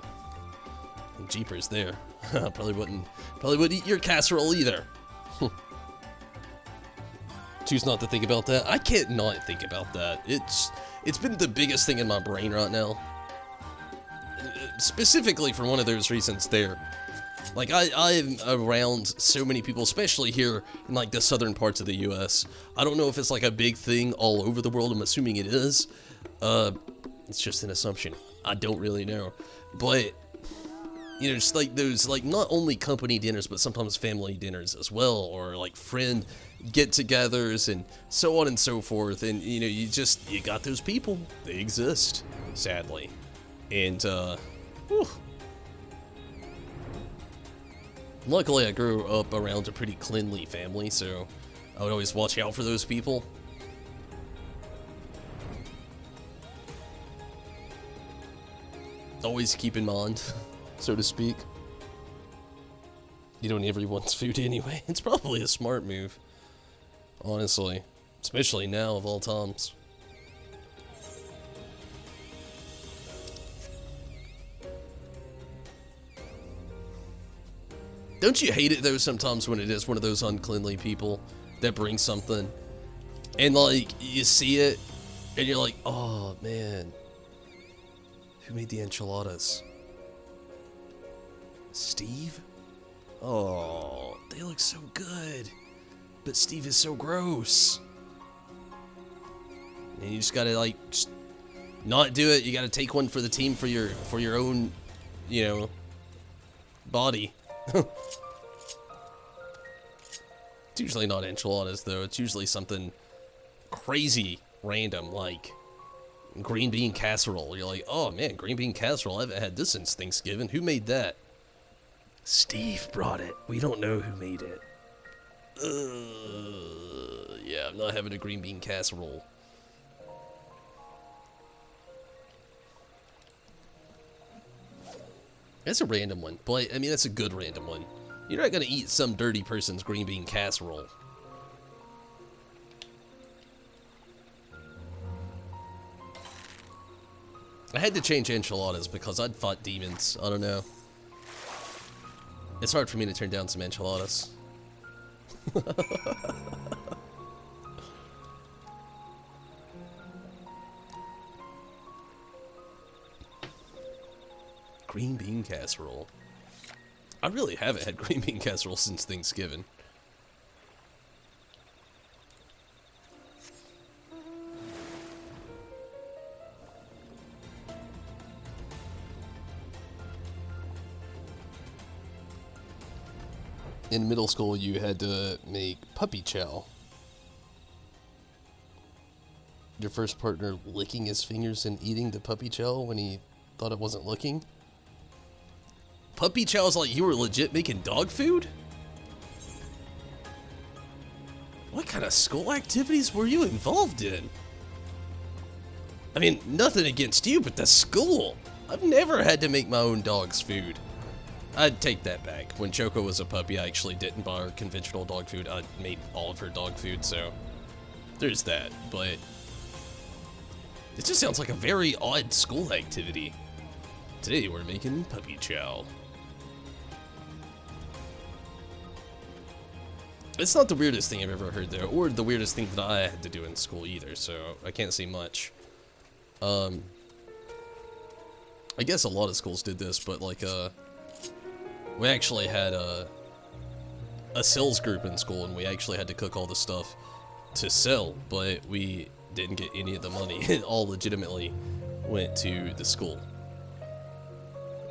And jeepers there. Probably wouldn't eat your casserole either. Choose not to think about that. I can't not think about that. It's been the biggest thing in my brain right now. Specifically for one of those reasons there. Like, I'm around so many people, especially here in, like, the southern parts of the U.S. I don't know if it's, like, a big thing all over the world. I'm assuming it is. It's just an assumption. I don't really know. But, you know, just, like, those, like, not only company dinners, but sometimes family dinners as well, or, like, friend get-togethers, and so on and so forth. And, you know, you got those people. They exist, sadly. And, whew. Luckily, I grew up around a pretty cleanly family, so I would always watch out for those people. Always keep in mind, so to speak. You don't eat everyone's food anyway. It's probably a smart move, honestly. Especially now, of all times. Don't you hate it, though, sometimes when it is one of those uncleanly people that brings something, and, like, you see it, and you're like, oh, man, who made the enchiladas? Steve? Oh, they look so good, but Steve is so gross. And you just gotta, like, just not do it. You gotta take one for the team for your own, you know, body. It's usually not enchiladas, though. It's usually something crazy random, like green bean casserole. You're like, oh man, green bean casserole, I haven't had this since Thanksgiving. Who made that? Steve brought it. We don't know who made it. Yeah, I'm not having a green bean casserole. That's a random one, but I mean, that's a good random one. You're not gonna eat some dirty person's green bean casserole. I had to change enchiladas because I'd fought demons. I don't know. It's hard for me to turn down some enchiladas. green bean casserole. I really haven't had green bean casserole since Thanksgiving. In middle school, you had to make puppy chow. Your first partner licking his fingers and eating the puppy chow when he thought it wasn't looking? Puppy chow is like you were legit making dog food? What kind of school activities were you involved in? I mean, nothing against you, but the school. I've never had to make my own dog's food. I'd take that back. When Choco was a puppy, I actually didn't buy her conventional dog food. I made all of her dog food, so there's that. But it just sounds like a very odd school activity. Today we're making puppy chow. It's not the weirdest thing I've ever heard though, or the weirdest thing that I had to do in school either, so I can't say much. I guess a lot of schools did this, but like, we actually had a sales group in school, and we actually had to cook all the stuff to sell, but we didn't get any of the money. It all legitimately went to the school.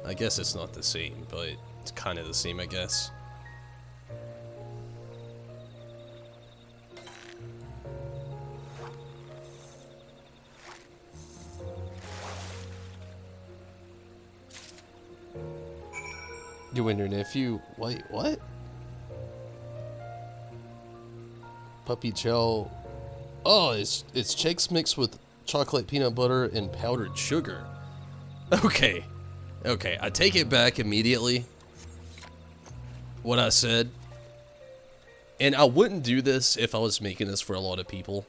I guess it's not the same, but it's kind of the same, I guess. You and your nephew, wait, what? Puppy chow. Oh, it's Chex Mix with chocolate, peanut butter, and powdered sugar. Okay, I take it back immediately. What I said. And I wouldn't do this if I was making this for a lot of people.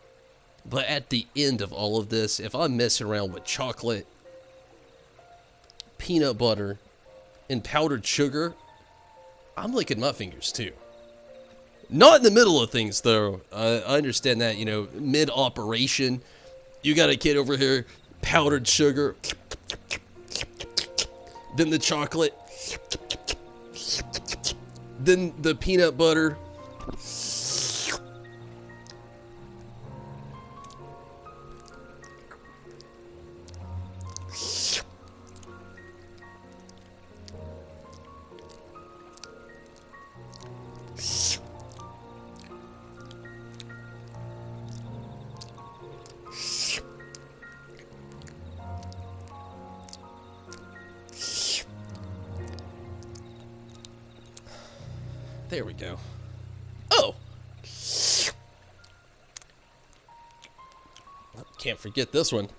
But at the end of all of this, if I'm messing around with chocolate, peanut butter, and powdered sugar, I'm licking my fingers too. Not in the middle of things though. I understand that, you know, mid-operation, you got a kid over here, powdered sugar, then the chocolate, then the peanut butter. There we go. Oh! Can't forget this one.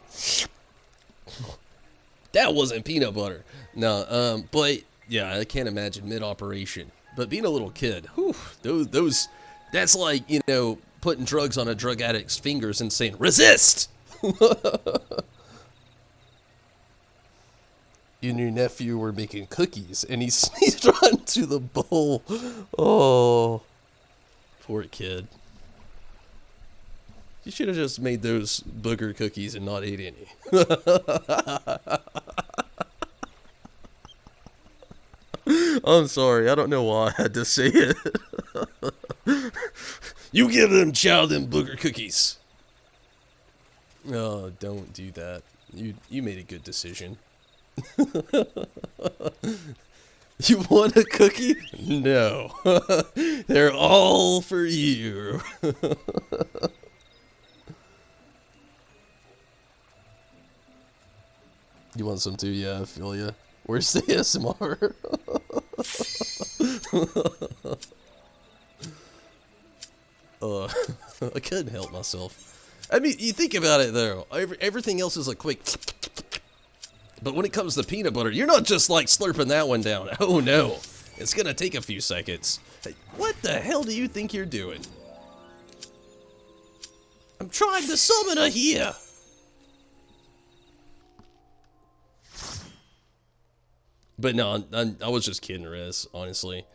That wasn't peanut butter. No, but yeah, I can't imagine mid-operation. But being a little kid, whew, those, that's like, you know, putting drugs on a drug addict's fingers and saying, resist! You and your nephew were making cookies, and he sneezed onto the bowl. Oh, poor kid. You should have just made those booger cookies and not ate any. I'm sorry, I don't know why I had to say it. You give them chow them booger cookies. Oh, don't do that. You made a good decision. You want a cookie? No. They're all for you. You want some too? Yeah, I feel ya. Where's the ASMR? I couldn't help myself. I mean, you think about it though. Everything else is a quick. But when it comes to peanut butter, you're not just like slurping that one down. Oh no, it's gonna take a few seconds. Hey, what the hell do you think you're doing? I'm trying to summon a here. But no, I was just kidding, Rez, honestly.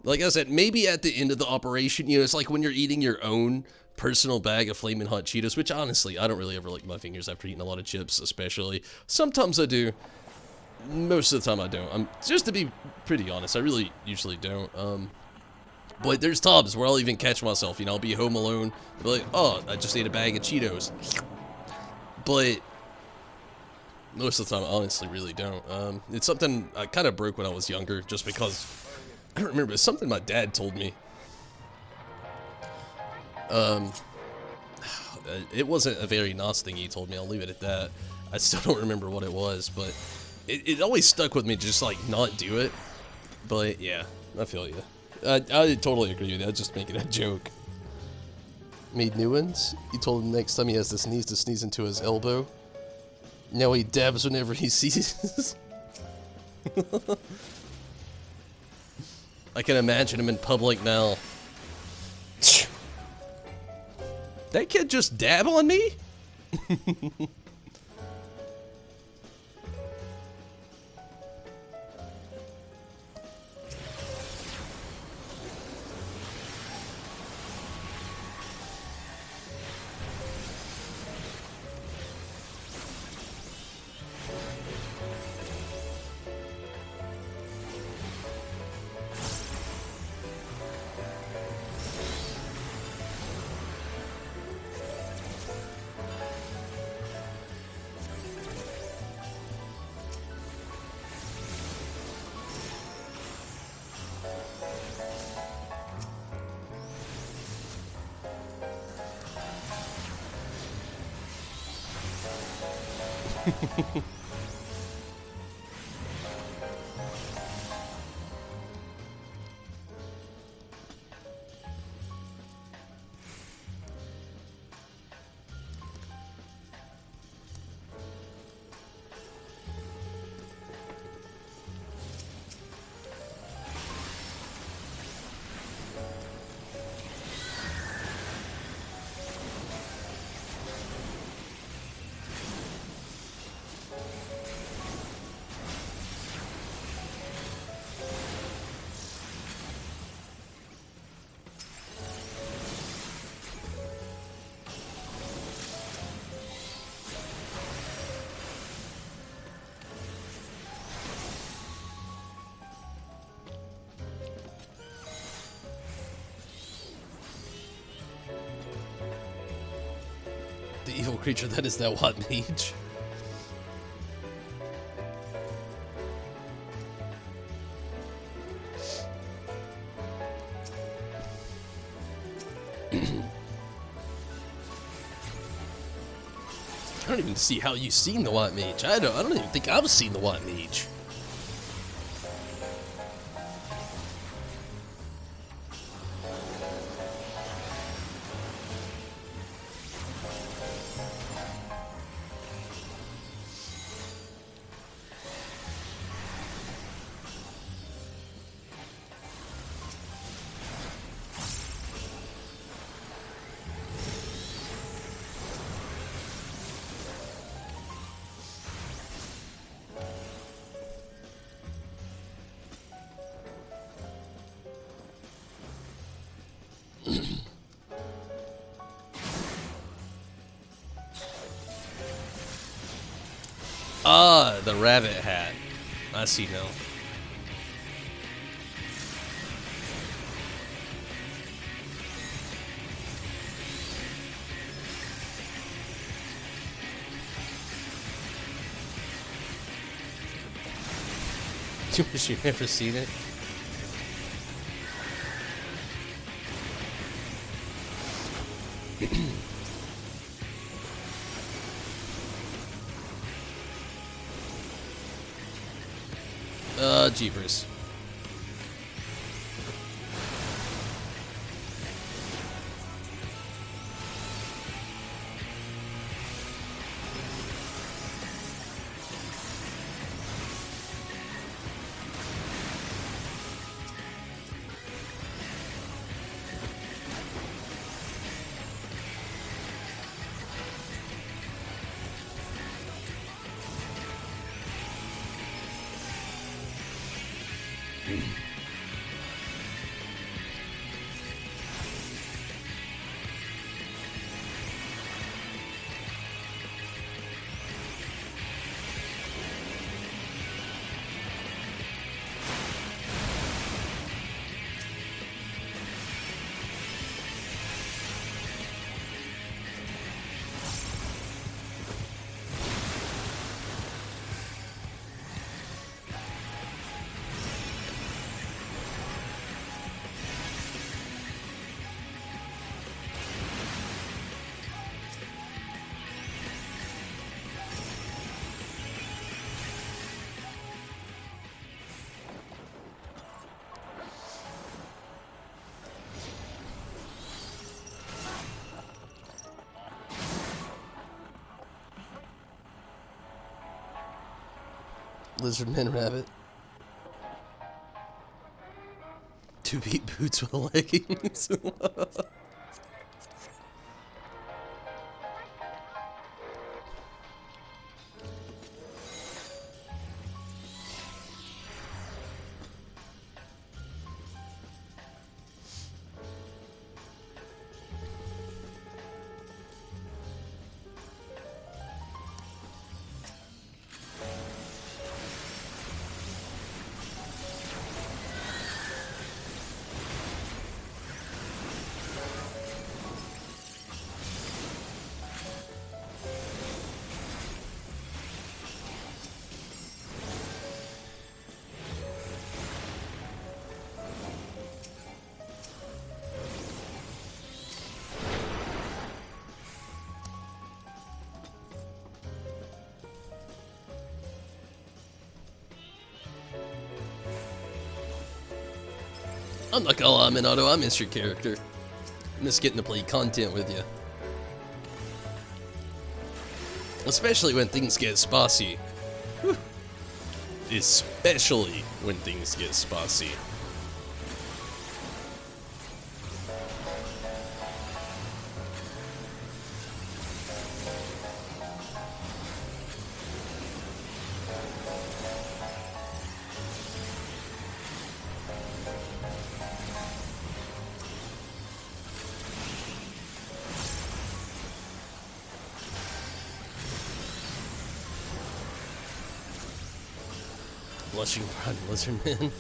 Like I said, maybe at the end of the operation, you know, it's like when you're eating your own personal bag of Flamin' Hot Cheetos, which honestly, I don't really ever lick my fingers after eating a lot of chips, especially. Sometimes I do. Most of the time I don't. Just to be pretty honest, I really usually don't. But there's times where I'll even catch myself, you know, I'll be home alone, I'll be like, oh, I just ate a bag of Cheetos. But most of the time, I honestly really don't. It's something I kind of broke when I was younger, just because, I don't remember, it's something my dad told me. It wasn't a very nice thing he told me, I'll leave it at that. I still don't remember what it was, but it always stuck with me to just, like, not do it. But, yeah, I feel you. I totally agree with you, I was just making a joke. Made new ones? He told him next time he has to sneeze into his elbow. Now he dabs whenever he sees. I can imagine him in public now. That kid just dab on me? The evil creature that is that White Mage. I don't even see how you've seen the White Mage. I don't even think I've seen the White Mage. Ah, the rabbit hat. I see now. You wish you'd never seen it? Jeepers. Lizardman Rabbit. 2-beat boots with leggings. I'm not gonna lie, Minato, I miss your character. I miss getting to play content with you. Especially when things get spicy. Whew. Especially when things get spicy. Blushing Pride Lizardman.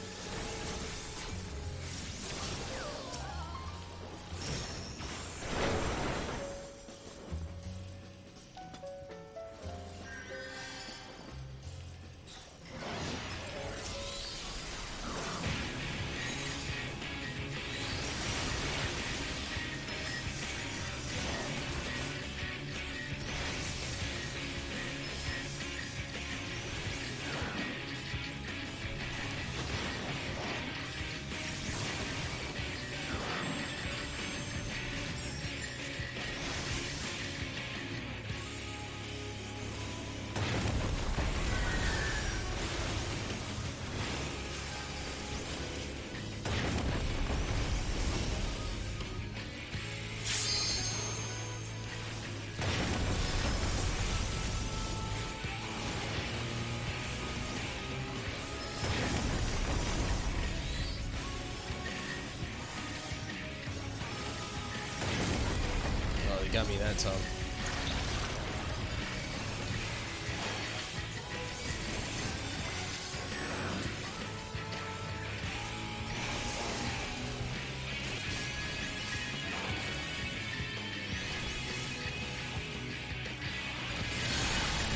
Got me that time.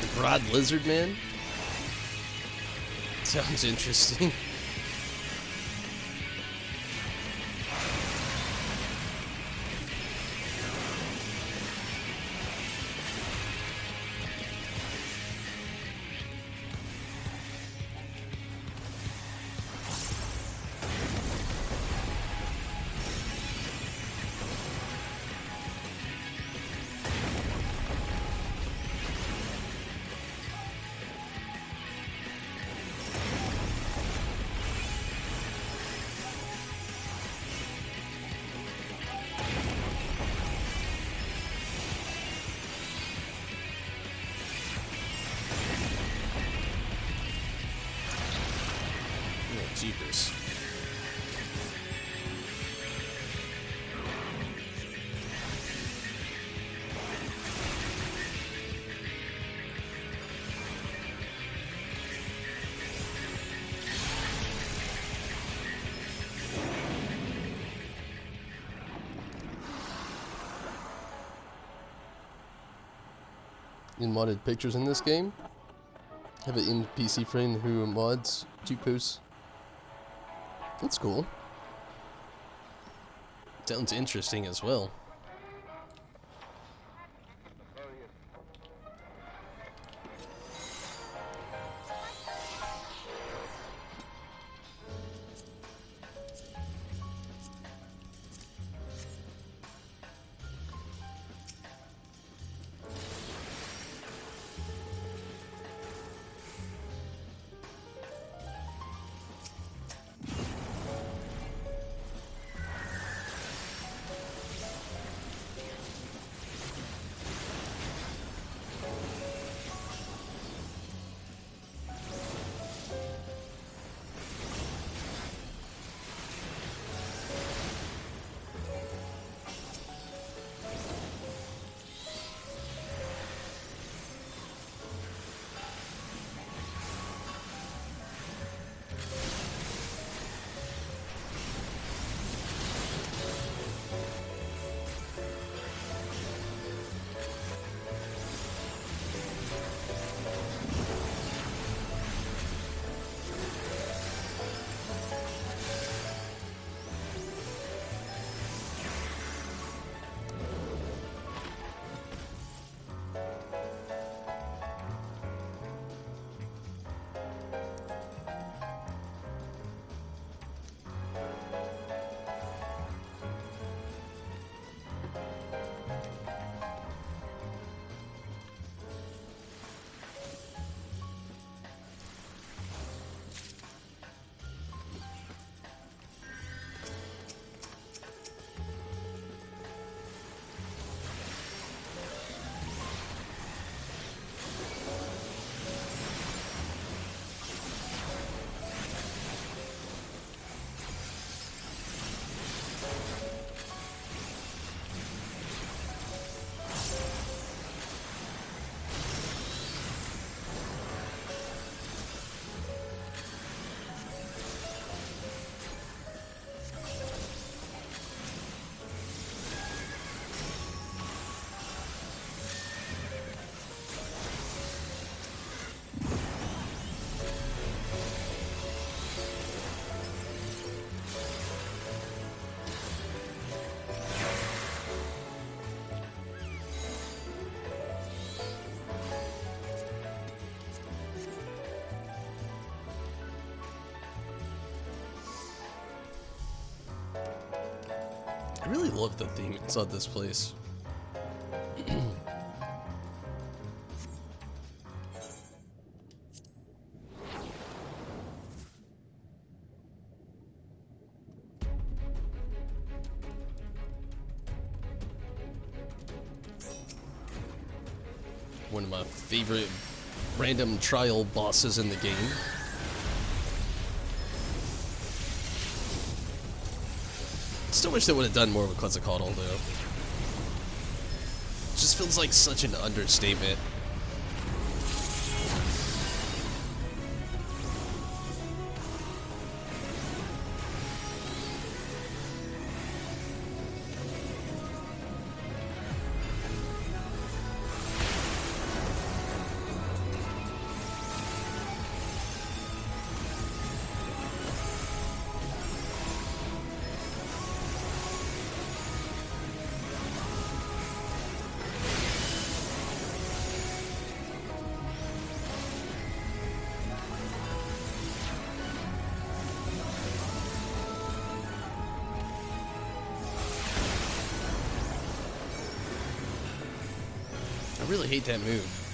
The Broad Lizardman? Sounds interesting. Jeepers. In modded pictures in this game have an NPC friend who mods juke posts. That's cool. Sounds interesting as well. I really love the theme inside this place. One of my favorite random trial bosses in the game. Still wish they would have done more with Quetzalcoatl, though. Just feels like such an understatement. I really hate that move.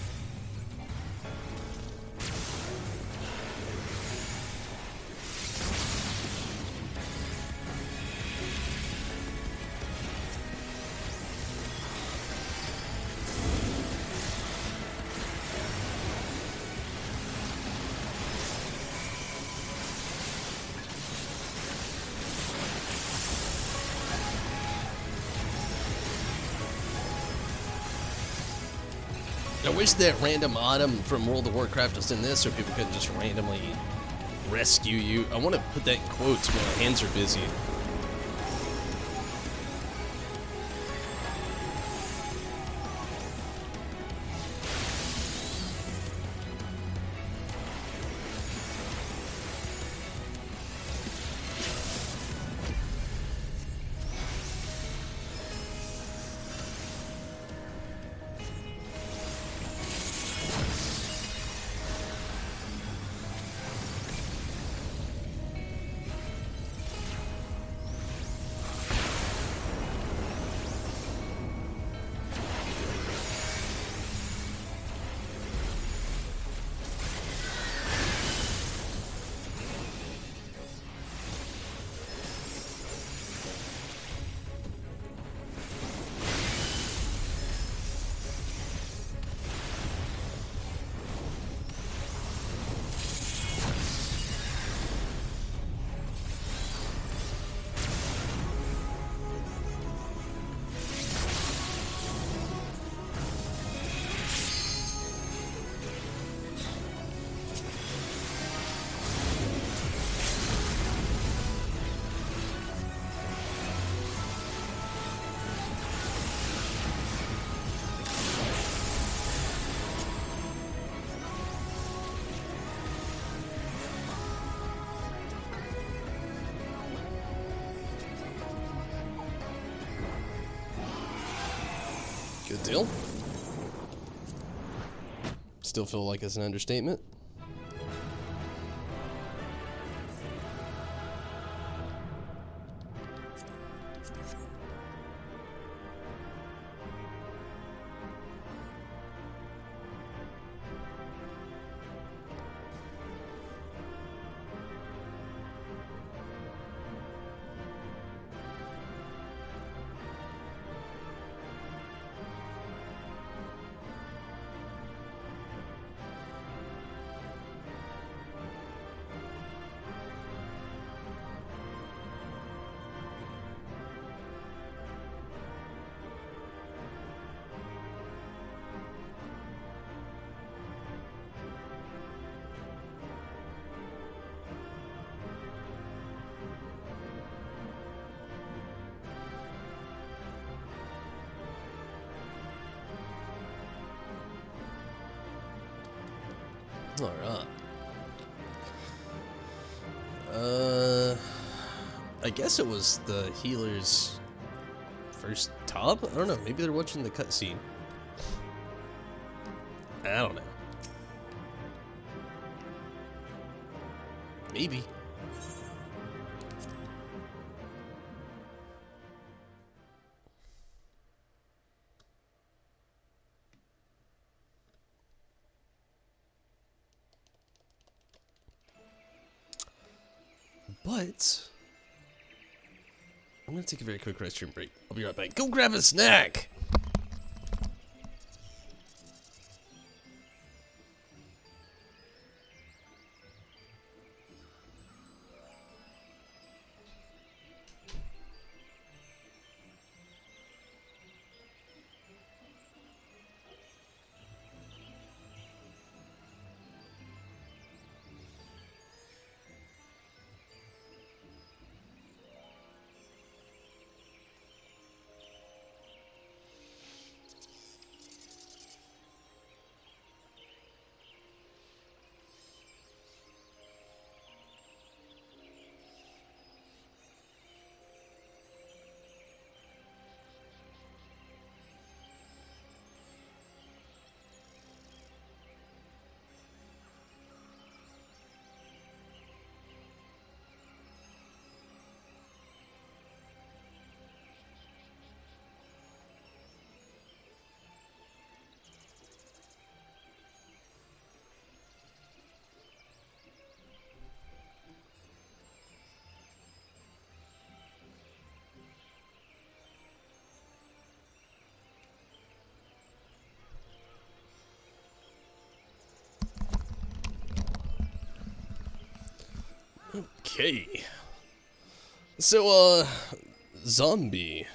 I wish that random item from World of Warcraft was in this, so people could just randomly rescue you. I want to put that in quotes when my hands are busy. Good deal. Still feel like it's an understatement. All right. I guess it was the healer's first top? I don't know. Maybe they're watching the cutscene. I don't know. Maybe. But I'm gonna take a very quick restroom break. I'll be right back. Go grab a snack! Okay. So, zombie.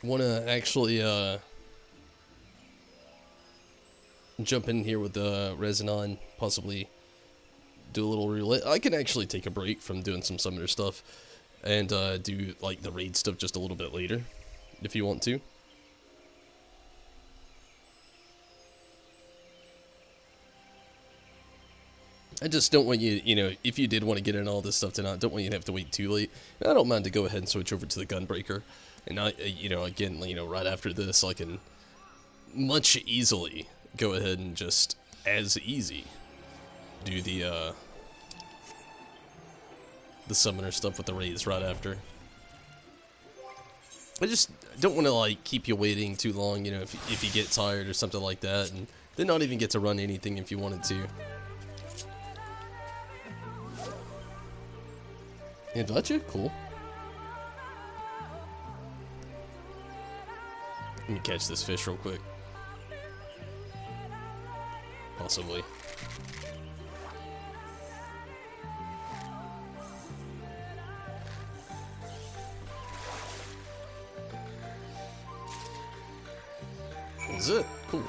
Wanna actually, jump in here with the resin on, possibly do a little roulette. I can actually take a break from doing some summoner stuff and do like the raid stuff just a little bit later, if you want to. I just don't want you, you know, if you did want to get in all this stuff tonight, I don't want you to have to wait too late. And I don't mind to go ahead and switch over to the Gunbreaker. And I, you know, again, you know, right after this, I can much easily go ahead and just, as easy, do the summoner stuff with the raids right after. I just don't want to, like, keep you waiting too long, you know, if you get tired or something like that, and then not even get to run anything if you wanted to. Invite you? Cool. Let me catch this fish real quick. Possibly. That's it. Cool.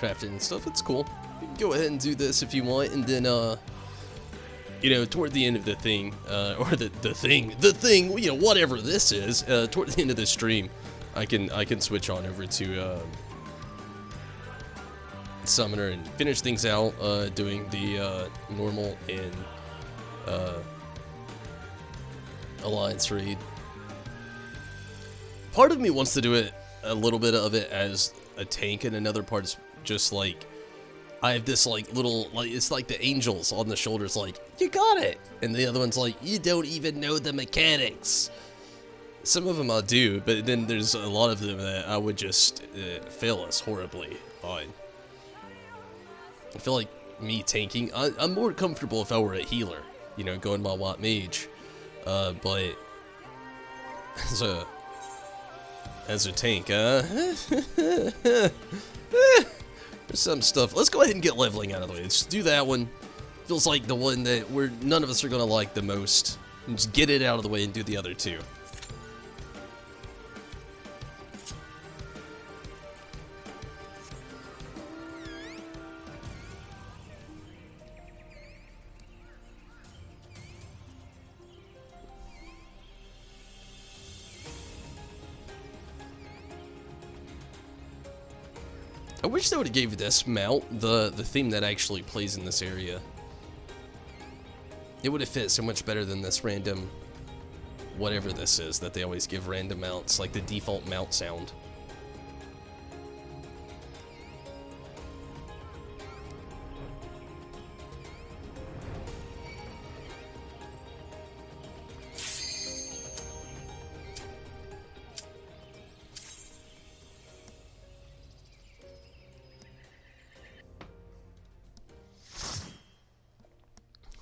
Crafting and stuff, it's cool. You can go ahead and do this if you want, and then, you know, toward the end of the thing, or the thing, you know, whatever this is, toward the end of the stream, I can switch on over to, Summoner and finish things out, doing the, normal and, Alliance raid. Part of me wants to do it, a little bit of it as a tank, and another part is just like, I have this like little, like, it's like the angels on the shoulders, like, you got it, and the other one's like, you don't even know the mechanics. Some of them I do, but then there's a lot of them that I would just fail us horribly on. I feel like me tanking, I'm more comfortable if I were a healer, you know, going my white mage, but as a tank, there's some stuff. Let's go ahead and get leveling out of the way. Let's do that one. Feels like the one that none of us are gonna like the most. And just get it out of the way and do the other two. I wish they would have gave this mount the theme that actually plays in this area. It would have fit so much better than this random, whatever this is, that they always give random mounts, like the default mount sound.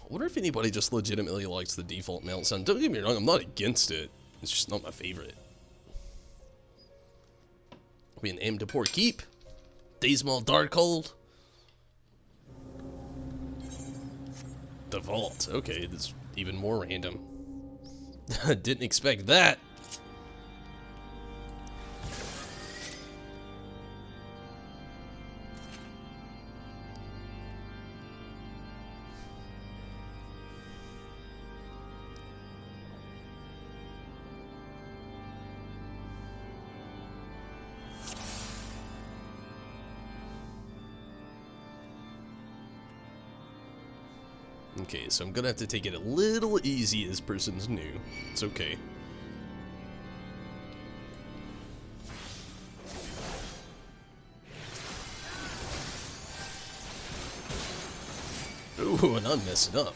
I wonder if anybody just legitimately likes the default mount sound. Don't get me wrong, I'm not against it. It's just not my favorite. We an aim to poor keep. Daysmaw Darkhold. The Vault. Okay, that's even more random. Didn't expect that. Okay, so I'm gonna have to take it a little easy. This person's new. It's okay. Ooh, and I'm messing up.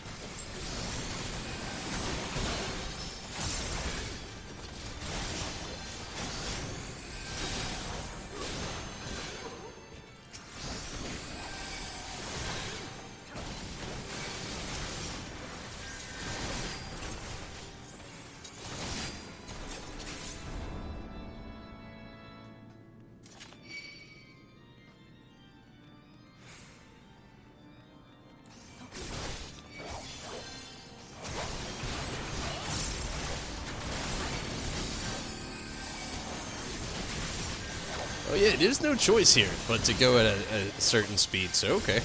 Oh yeah, there's no choice here but to go at a certain speed, so okay.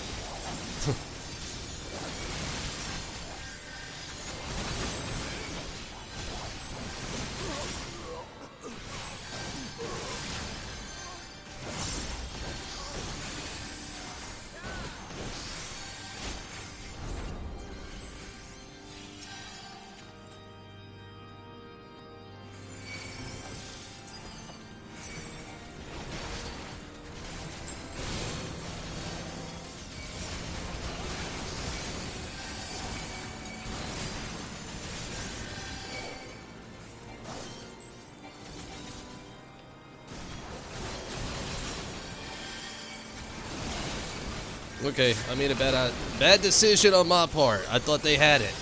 Okay, I made a bad decision on my part. I thought they had it.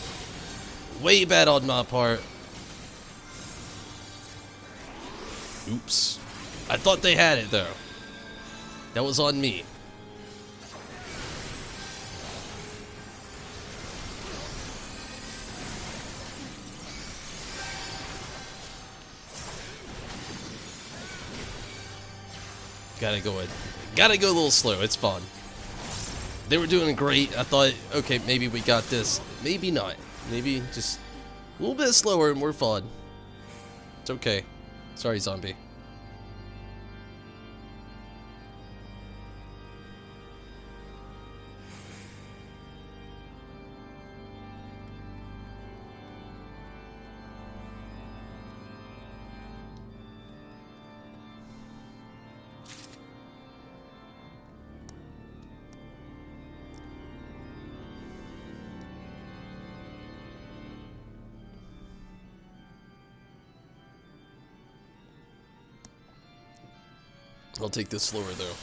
Way bad on my part. Oops. I thought they had it, though. That was on me. Gotta go a little slow. It's fun. They were doing great. I thought, okay, maybe we got this. Maybe not. Maybe just a little bit slower and we're fine. It's okay. Sorry, zombie. I'll take this slower, though.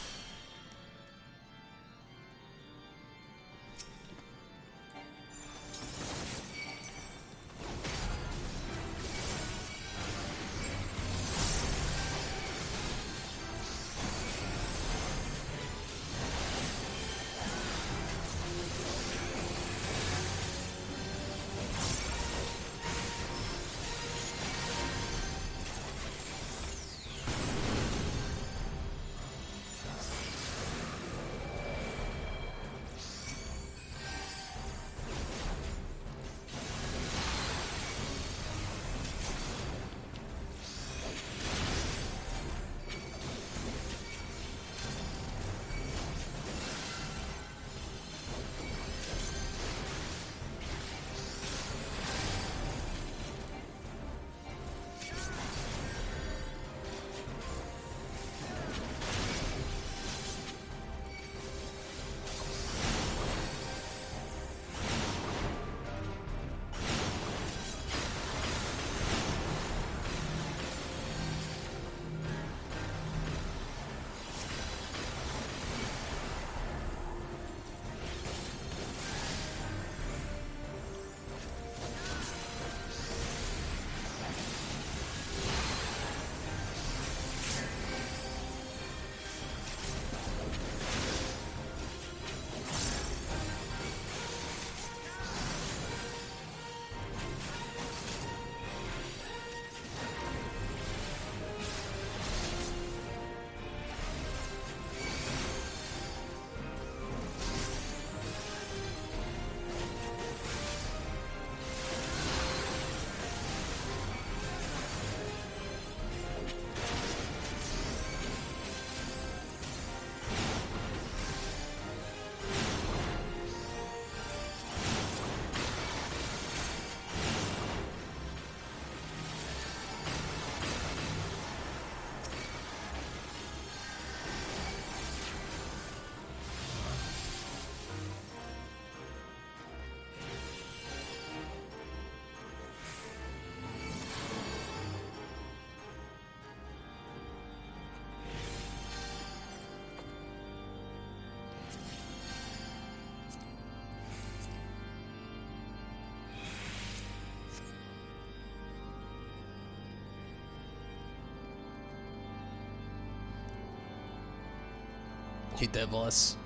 Hate that boss.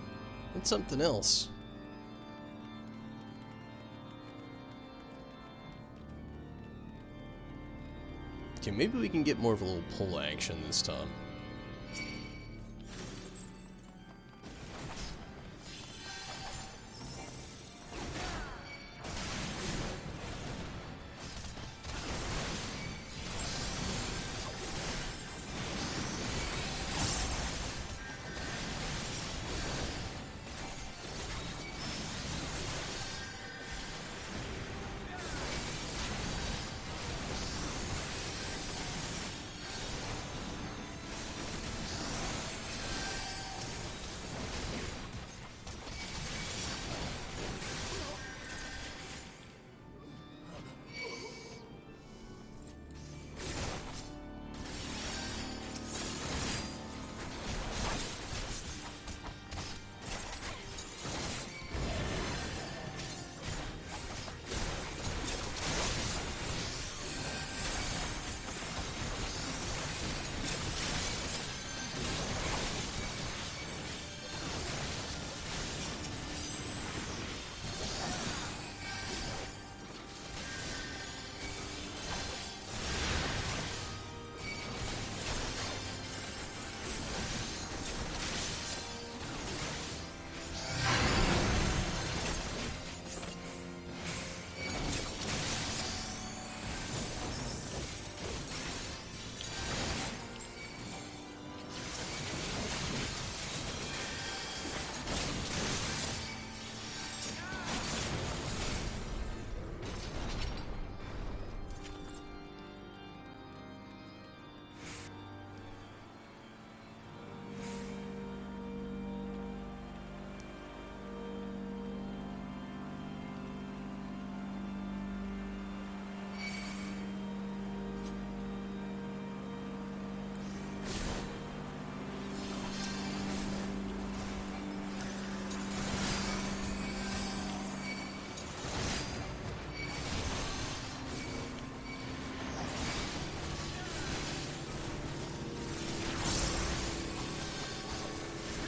And something else. Okay, maybe we can get more of a little pull action this time.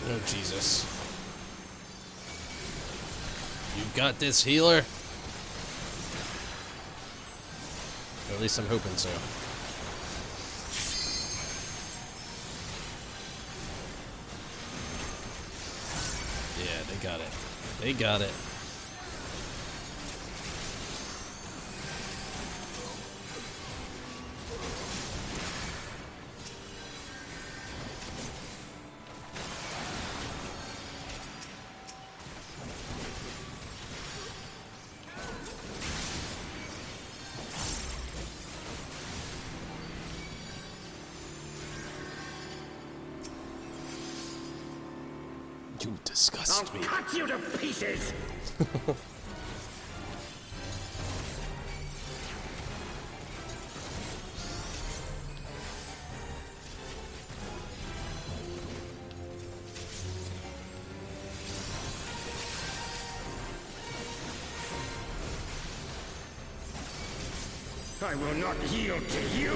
Oh, Jesus. You've got this, healer? Or at least I'm hoping so. Yeah, they got it. They got it. You disgust me. I'll cut you to pieces! I will not yield to you!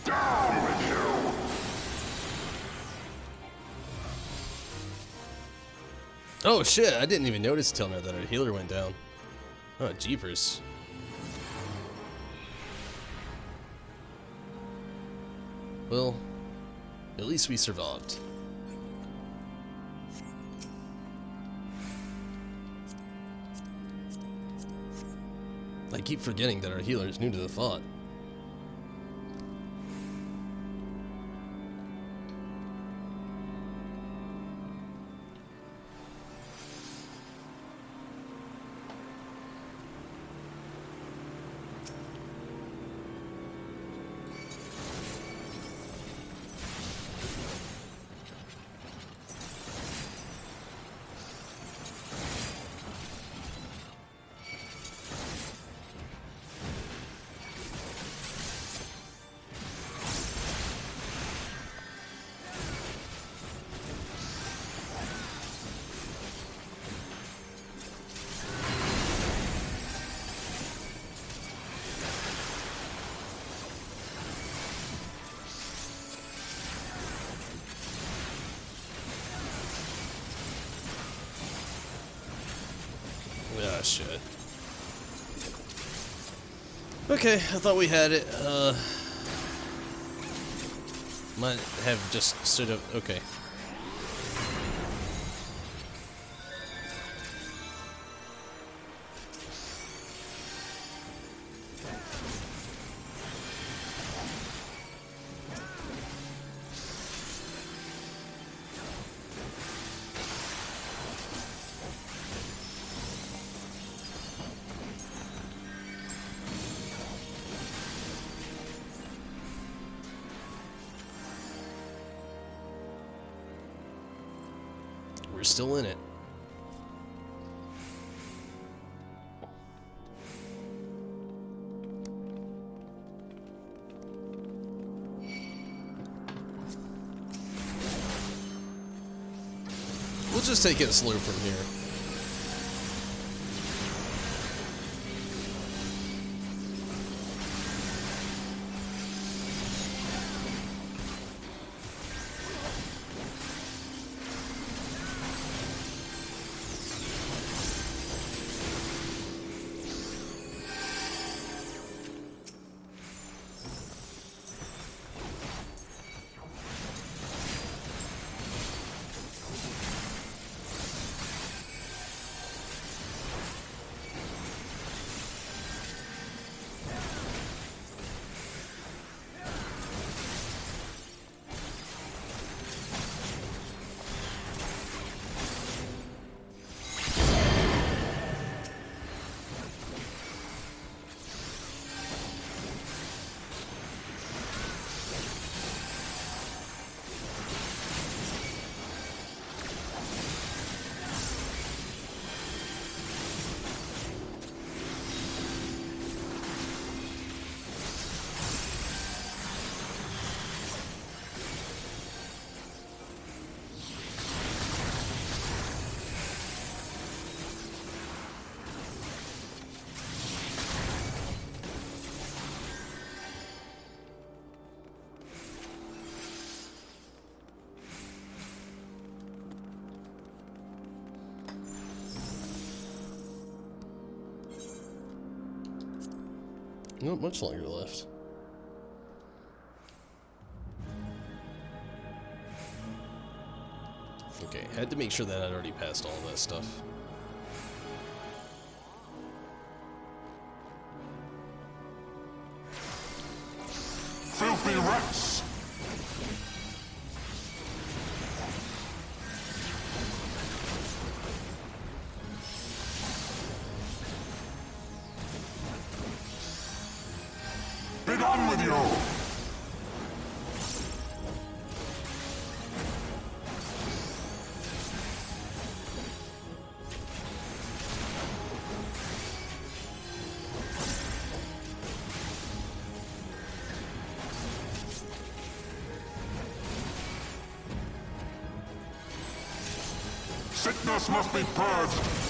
Down with you! Oh shit, I didn't even notice till now that our healer went down. Oh, jeepers. Well, at least we survived. I keep forgetting that our healer is new to the thought. Ah, shit. Okay, I thought we had it. Might have just sort of... Okay. We're still in it. We'll just take it slow from here. Not much longer left. Okay, had to make sure that I'd already passed all that stuff. Filthy rats! Be done with you! Sickness must be purged!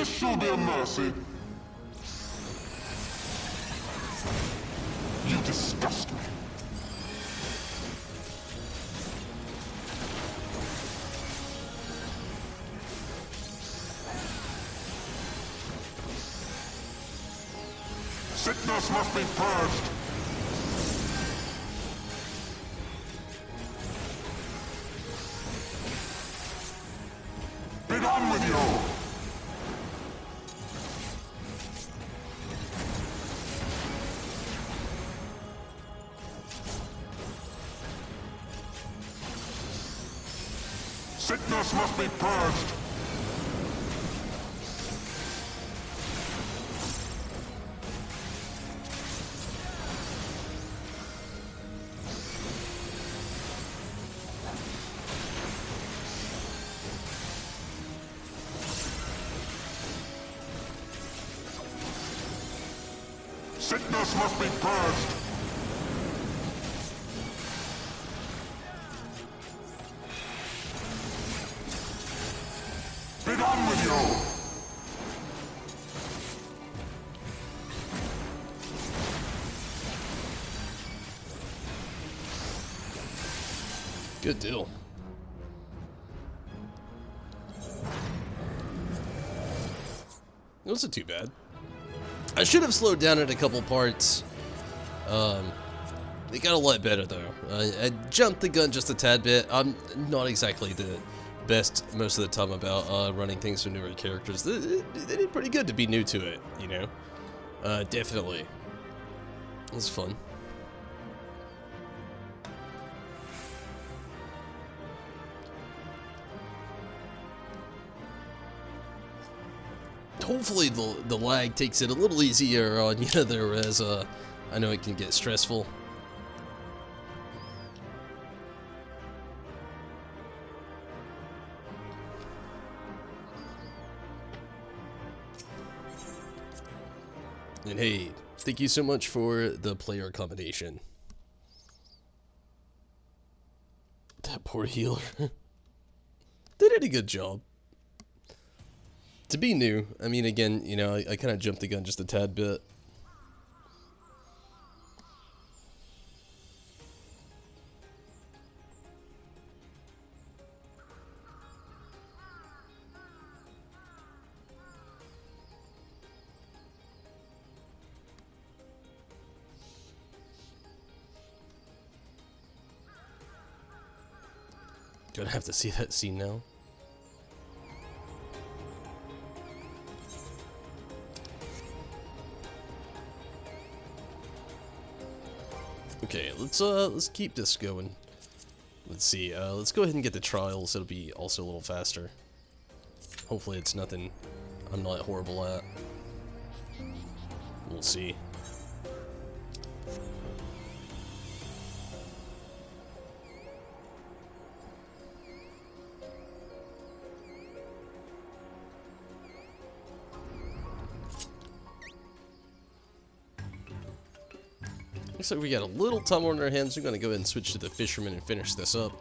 This shall be a mercy. You disgust me. Sickness must be purged. Be done with you. Sickness must be purged. Sickness must be purged. Be done with you. Good deal. It wasn't too bad. I should have slowed down at a couple parts. It got a lot better though. I jumped the gun just a tad bit. I'm not exactly the best most of the time about running things for newer characters. They did pretty good to be new to it, you know. Definitely. It was fun. Hopefully the lag takes it a little easier on you there, as I know it can get stressful. And hey, thank you so much for the player combination. That poor healer. They did a good job. To be new, I mean, again, you know, I kind of jumped the gun just a tad bit. Gonna have to see that scene now. Okay, let's keep this going. Let's see, let's go ahead and get the trials. It'll be also a little faster. Hopefully it's nothing I'm not horrible at. We'll see. Looks like we got a little time on our hands. We're gonna go ahead and switch to the fisherman and finish this up.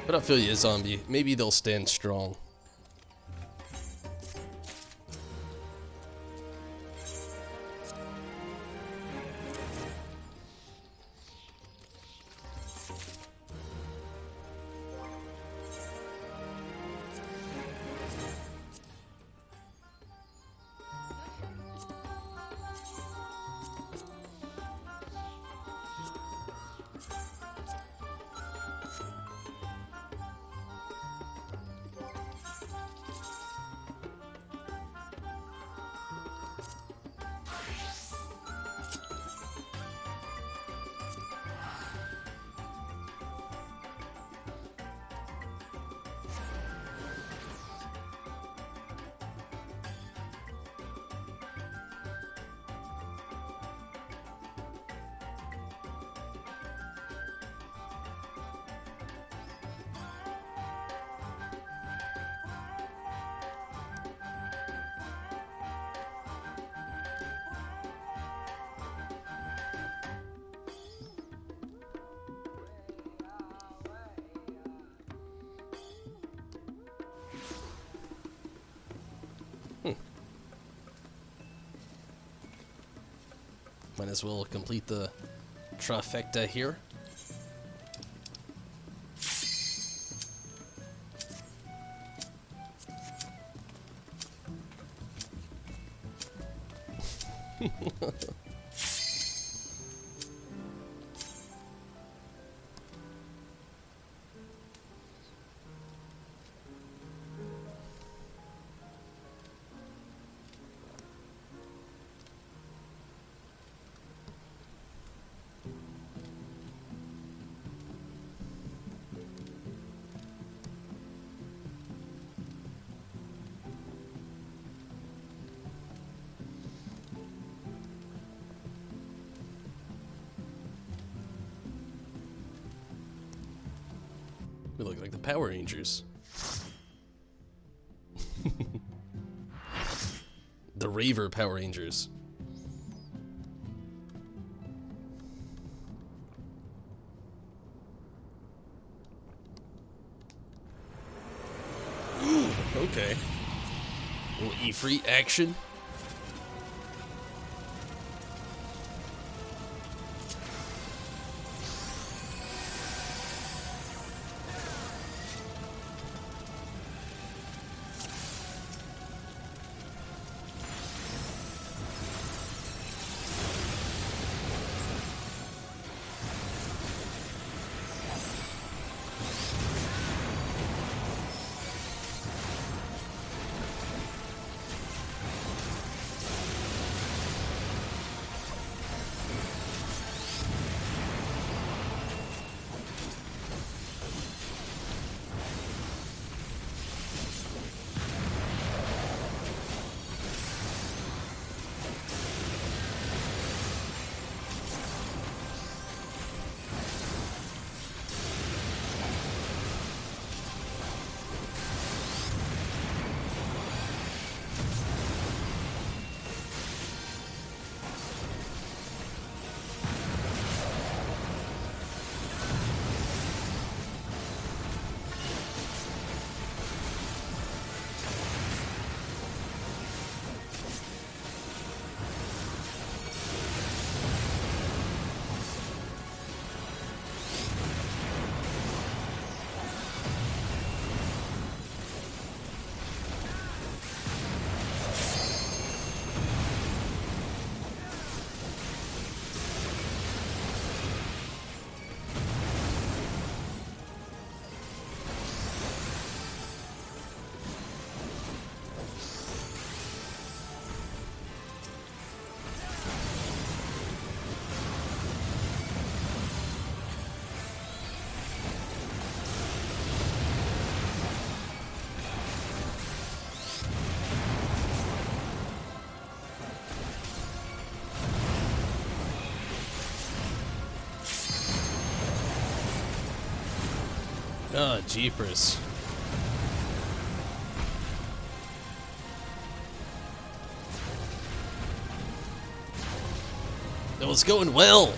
But I feel you, zombie. Maybe they'll stand strong. Might as well complete the trifecta here. We look like the Power Rangers. The Raver Power Rangers. Ooh, okay. A little Ifrit action. Ah, jeepers. It was going well.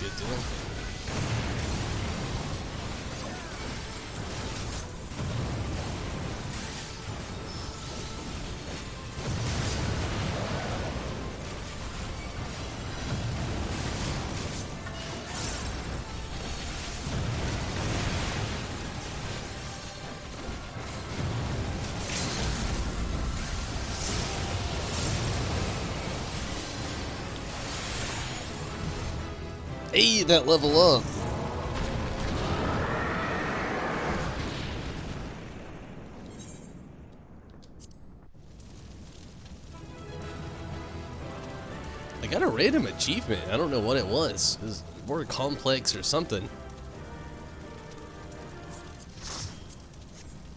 good deal. Hey, that level up. I got a random achievement. I don't know what it was. It was more complex or something.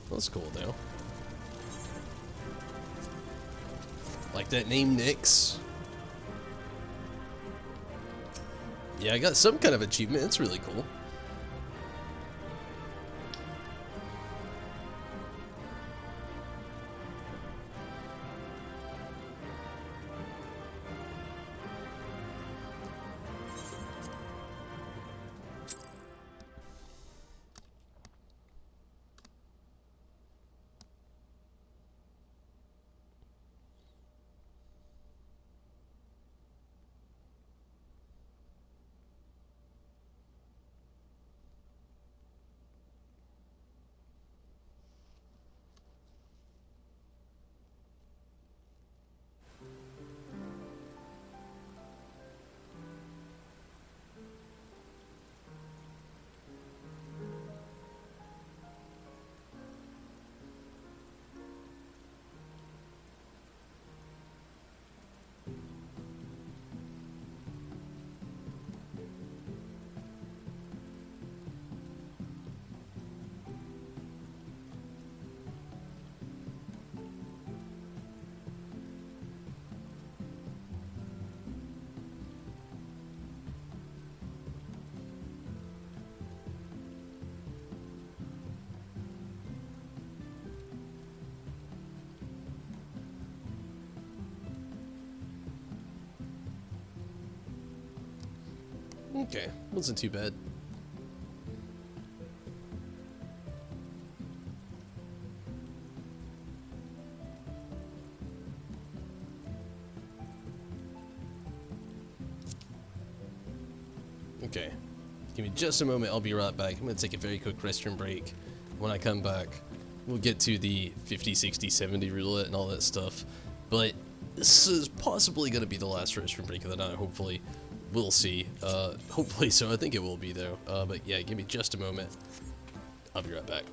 That's cool though. Like that name, Nyx. Yeah, I got some kind of achievement. It's really cool. Okay, wasn't too bad. Okay, give me just a moment, I'll be right back. I'm going to take a very quick restroom break. When I come back, we'll get to the 50, 60, 70 roulette and all that stuff. But this is possibly going to be the last restroom break of the night, hopefully. We'll see. Hopefully so. I think it will be, though. But yeah, give me just a moment. I'll be right back.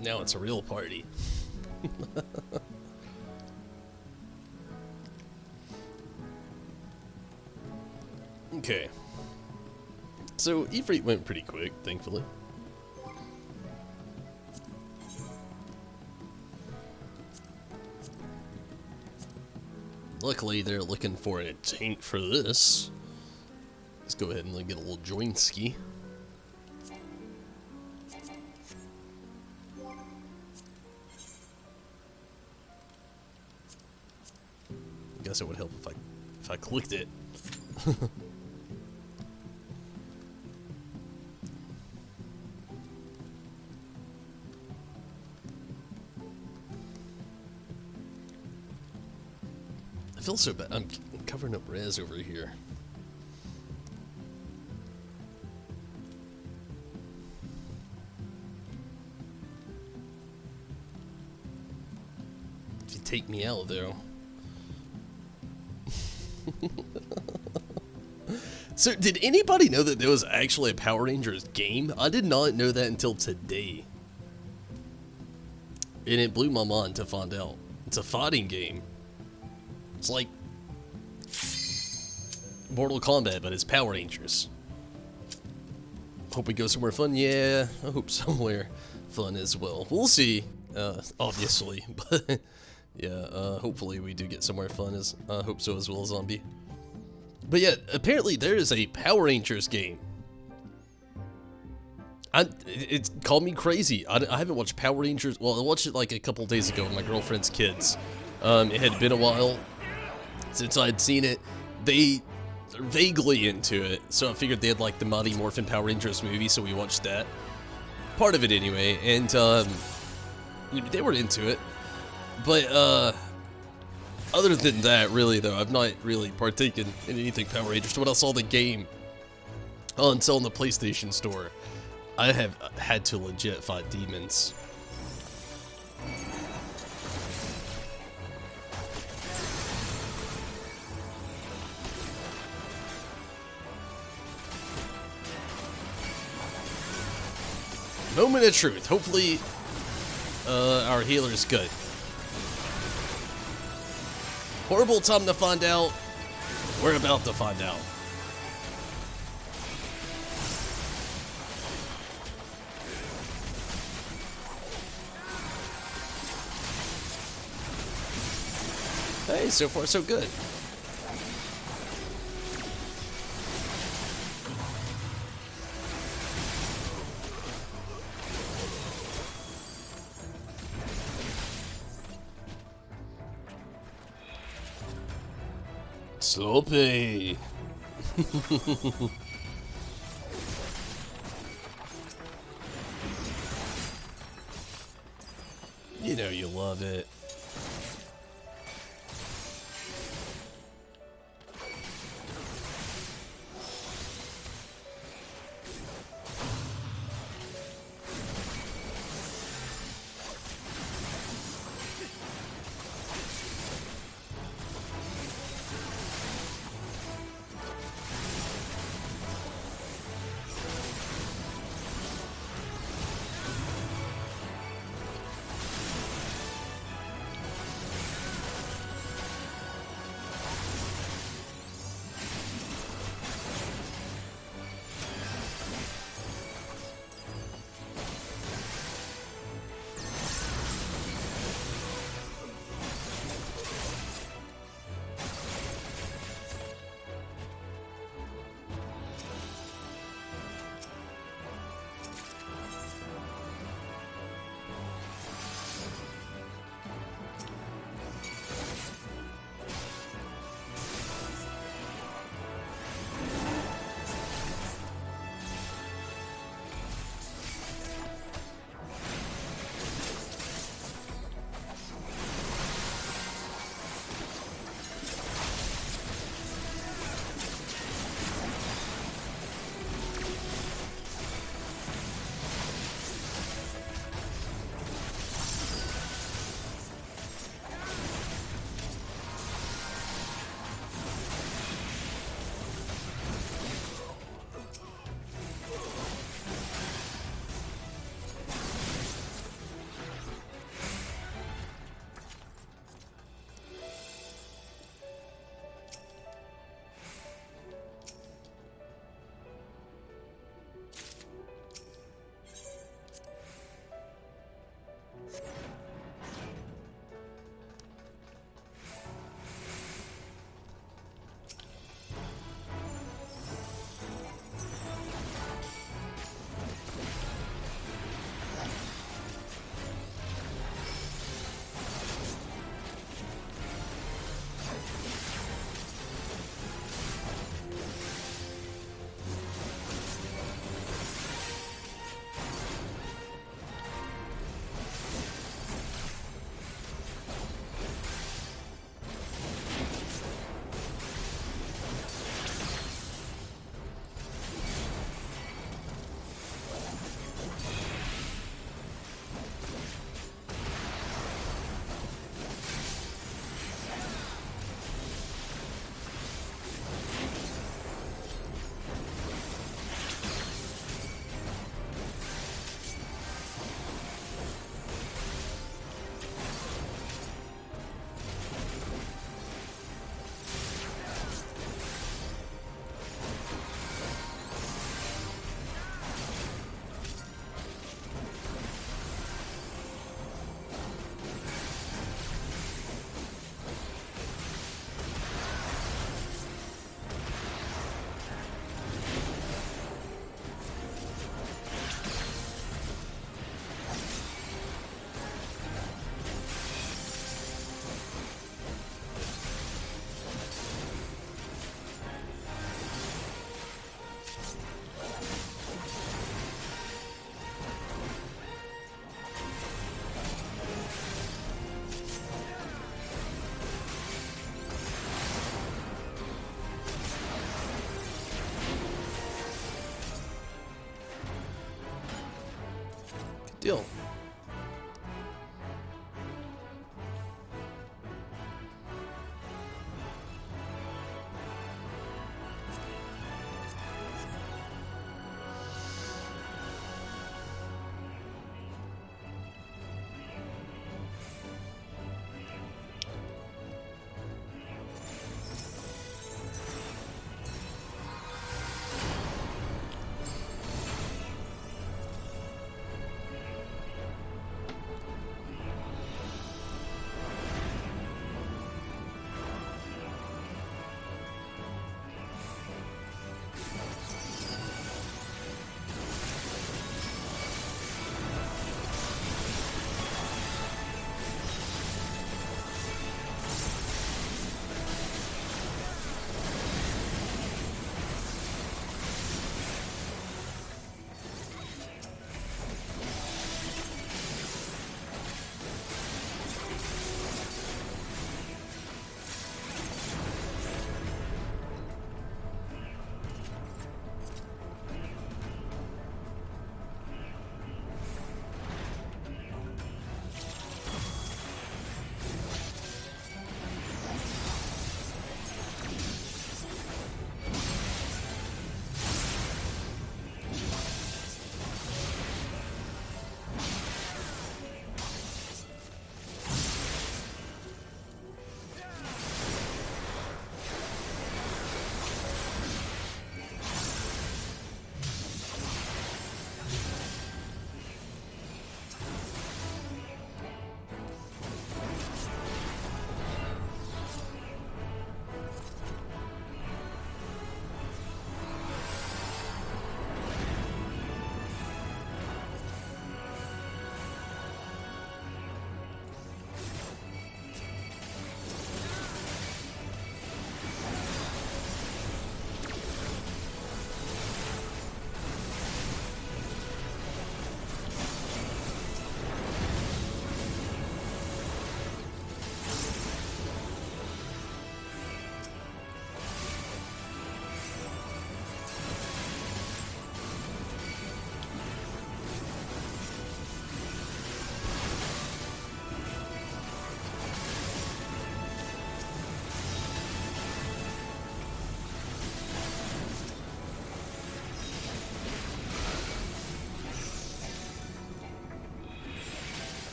Now it's a real party. Okay. So, E3 went pretty quick, thankfully. Luckily, they're looking for a taint for this. Let's go ahead and get a little join ski. I guess it would help if I clicked it. I feel so bad. I'm covering up res over here. If you take me out, though. So, did anybody know that there was actually a Power Rangers game? I did not know that until today. And it blew my mind to find out. It's a fighting game. It's like Mortal Kombat, but it's Power Rangers. Hope we go somewhere fun. Yeah, I hope somewhere fun as well. We'll see, obviously. But, yeah, hopefully we do get somewhere fun. I hope so as well, Zombie. But yeah, apparently there is a Power Rangers game. It called me crazy. I haven't watched Power Rangers. Well, I watched it like a couple days ago with my girlfriend's kids. It had been a while since I'd seen it. They are vaguely into it, so I figured they had like the Mighty Morphin Power Rangers movie, so we watched that. Part of it anyway, and they were into it. But other than that, really though, I've not really partaken in anything Power Rangers. So when I saw the game on sale in the PlayStation Store, I have had to legit fight demons. Moment of truth. Hopefully, our healer's good. Horrible time to find out. We're about to find out. Hey, so far so good. Sloppy. You know you love it.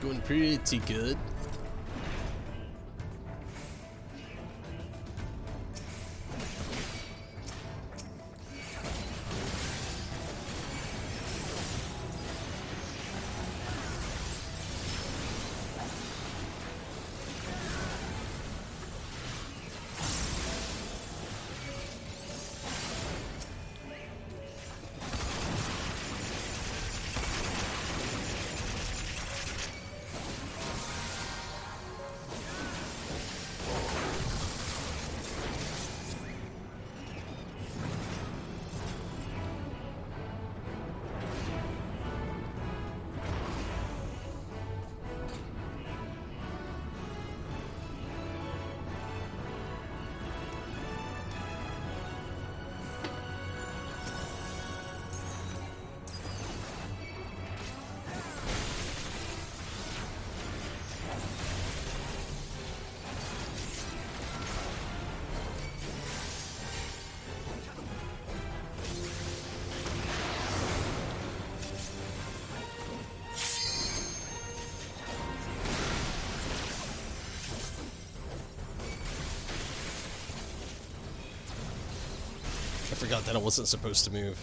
Going pretty good. I forgot that I wasn't supposed to move.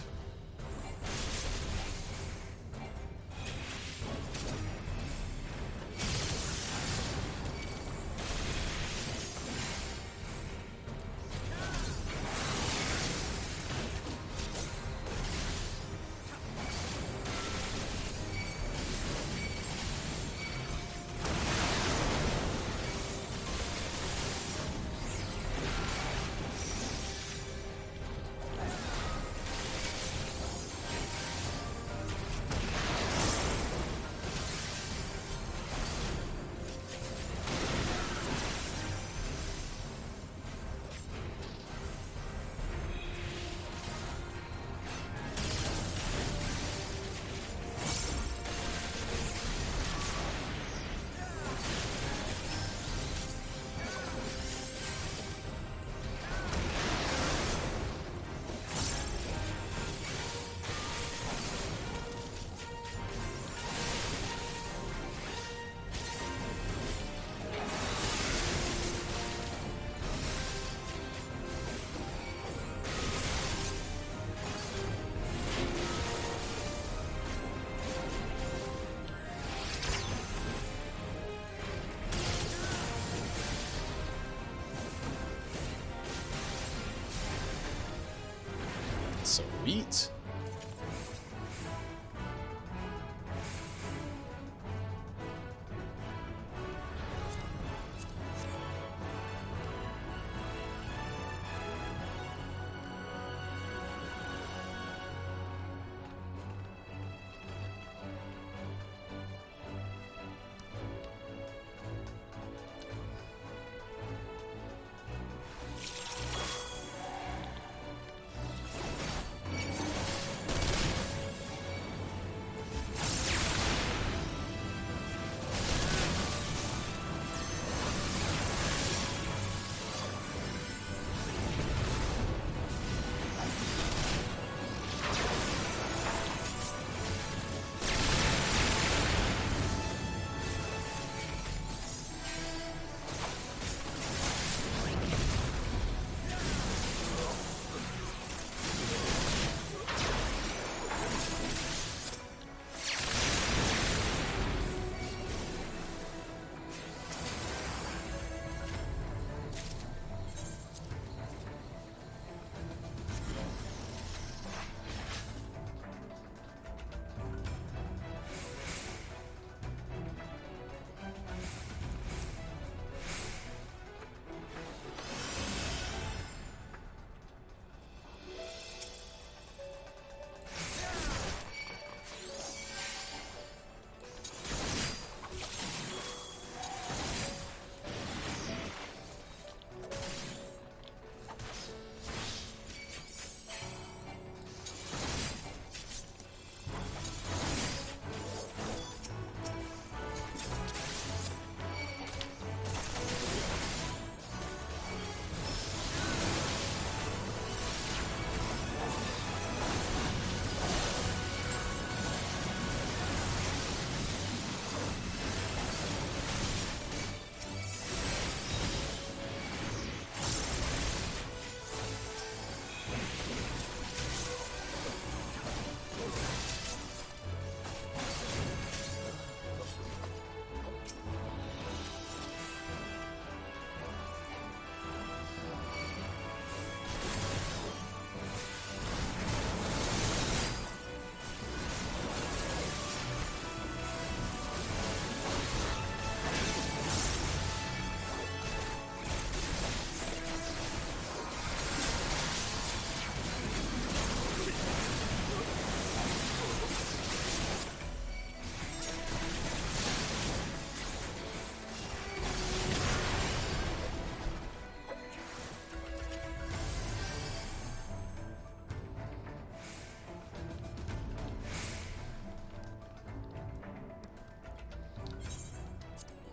Sweet.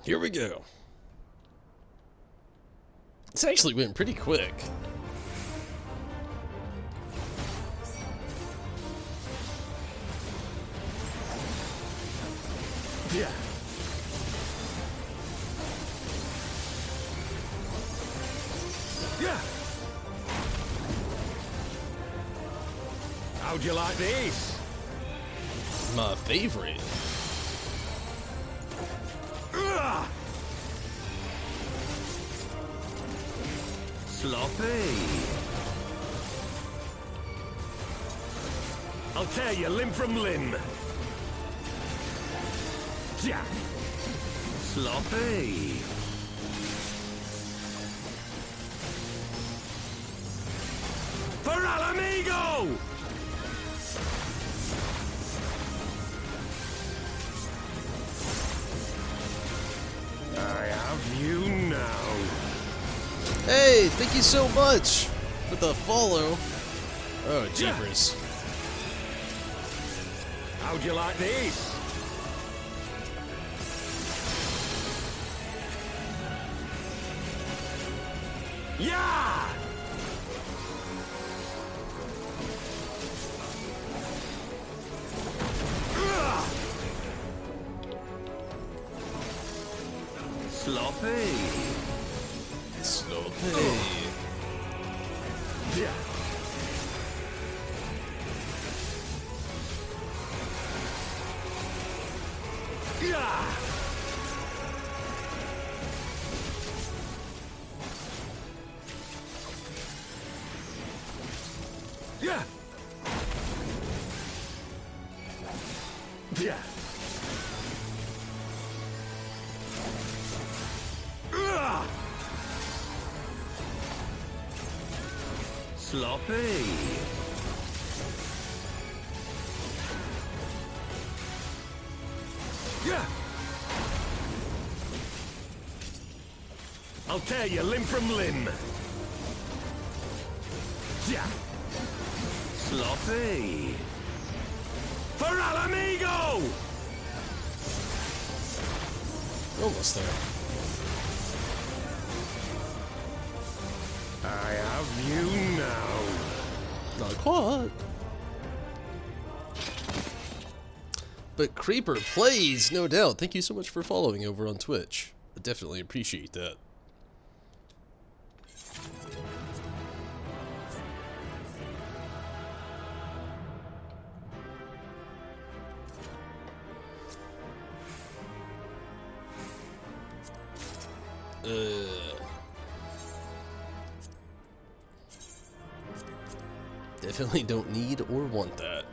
Here we go. This actually went pretty quick. Yeah. Yeah. How'd you like these? My favorite. Ugh. Sloppy. I'll tear you limb from limb. Yeah. Sloppy. For Alamigo! I have you now. Hey, thank you so much for the follow. Oh, jeepers. How'd you like these? Yeah! Ugh. Sloppy. Sloppy. Yeah. Yeah. Yeah. Yeah. Ugh. Sloppy. Yeah. I'll tear you limb from limb. Yeah. Sloppy. For Alamigo! Almost there. I have you now. Not quite. But Creeper plays, no doubt. Thank you so much for following over on Twitch. I definitely appreciate that. Definitely don't need or want that.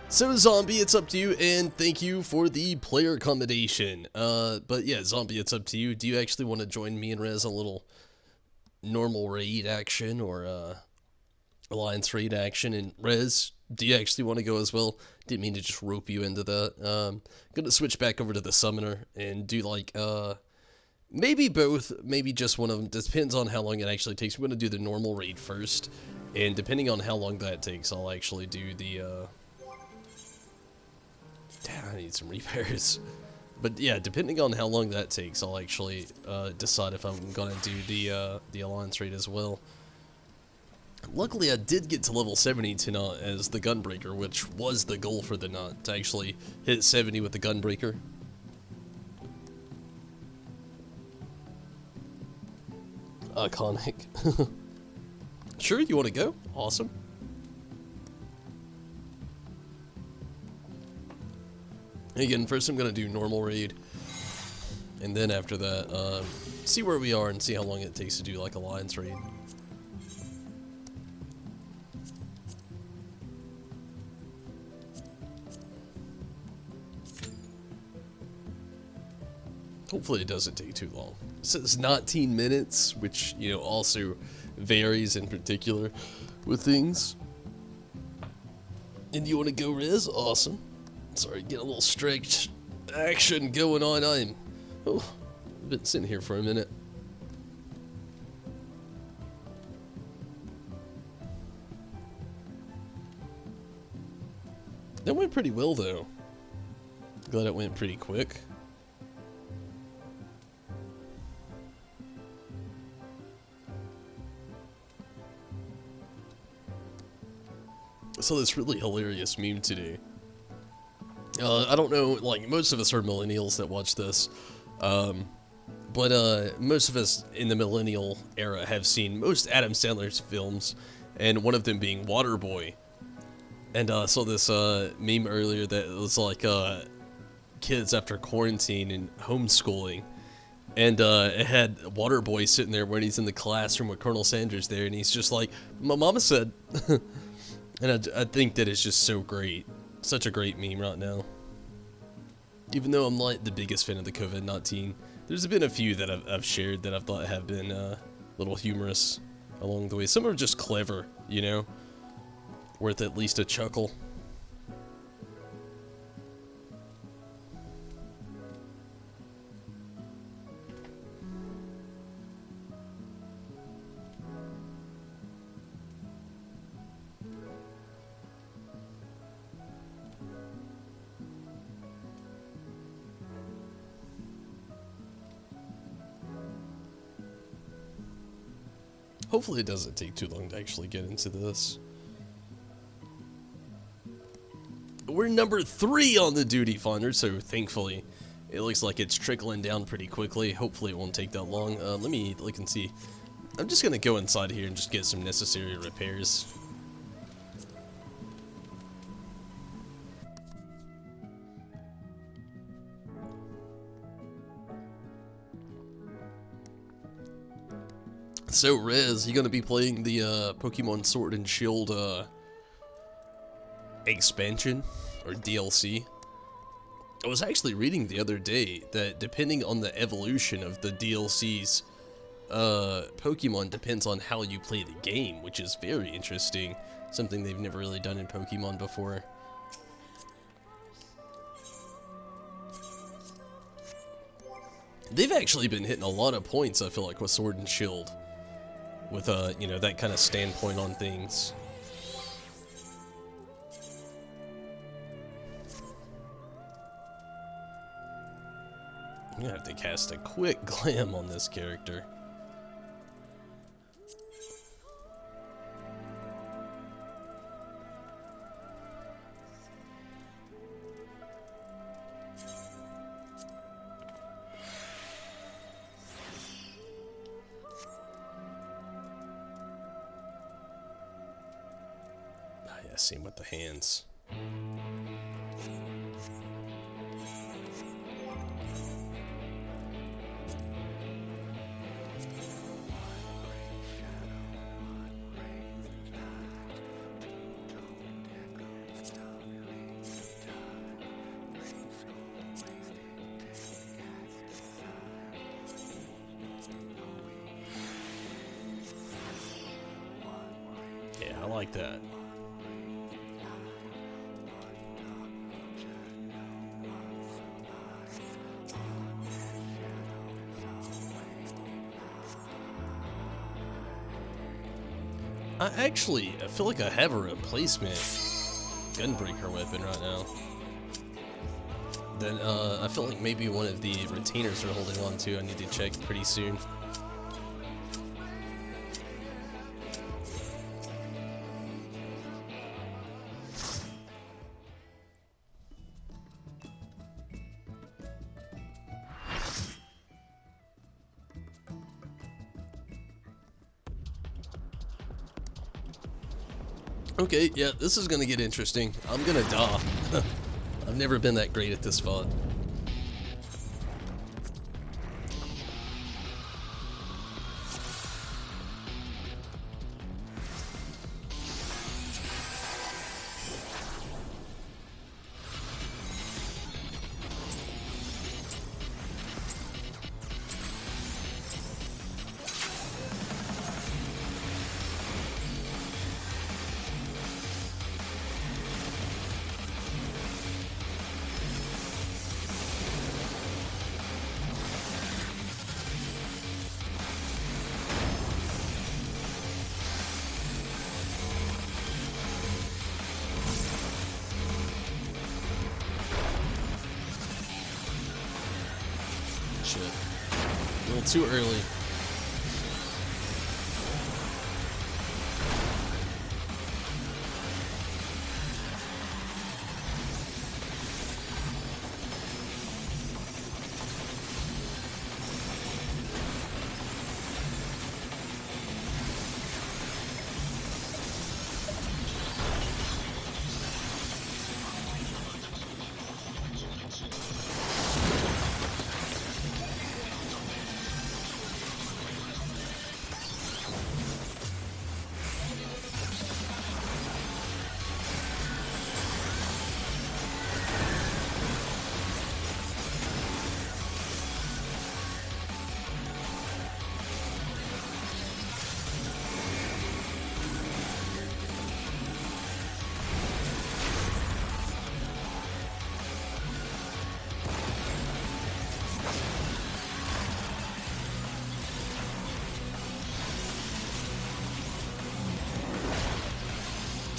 So Zombie, it's up to you, and thank you for the player accommodation. But yeah, Zombie, it's up to you. Do you actually want to join me and Rez on a little normal raid action or alliance raid action? And Rez, do you actually want to go as well? Didn't mean to just rope you into that. I'm gonna switch back over to the summoner and do like maybe both, maybe just one of them. Depends on how long it actually takes. I'm gonna do the normal raid first, and depending on how long that takes, I'll actually do the damn, I need some repairs. But yeah, depending on how long that takes, I'll actually decide if I'm gonna do the alliance raid as well. Luckily, I did get to level 70 tonight as the Gunbreaker, which was the goal for the night, to actually hit 70 with the Gunbreaker. Iconic. Sure, you want to go? Awesome. Again, first I'm going to do normal raid, and then after that, see where we are and see how long it takes to do like alliance raid. Hopefully it doesn't take too long. It says 19 minutes, which, you know, also varies in particular with things. And you want to go, Riz? Awesome. Sorry, get a little stretch action going on. I've been sitting here for a minute. That went pretty well, though. Glad it went pretty quick. saw this really hilarious meme today. I don't know, like, most of us are millennials that watch this, but most of us in the millennial era have seen most Adam Sandler's films, and one of them being Waterboy. And I saw this meme earlier that was like kids after quarantine and homeschooling, and it had Waterboy sitting there when he's in the classroom with Colonel Sanders there, and he's just like, "My mama said," and I think that it's just so great, such a great meme right now. Even though I'm not the biggest fan of the COVID-19, there's been a few that I've shared that I've thought have been a little humorous along the way. Some are just clever, you know, worth at least a chuckle. Hopefully it doesn't take too long to actually get into this. We're number 3 on the duty finder, so thankfully it looks like it's trickling down pretty quickly. Hopefully it won't take that long. Let me look and see. I'm just gonna go inside here and just get some necessary repairs. So, Rez, you gonna be playing the Pokemon Sword and Shield expansion or DLC? I was actually reading the other day that depending on the evolution of the DLCs, Pokemon depends on how you play the game, which is very interesting. Something they've never really done in Pokemon before. They've actually been hitting a lot of points, I feel like, with Sword and Shield. With, you know, that kind of standpoint on things. I'm gonna have to cast a quick glam on this character. Same with the hands. Yeah, I like that. I feel like I have a replacement Gunbreaker weapon right now. Then, I feel like maybe one of the retainers are holding on to. I need to check pretty soon. Okay, yeah, this is gonna get interesting. I'm gonna die. I've never been that great at this VOD. Shit. A little too early.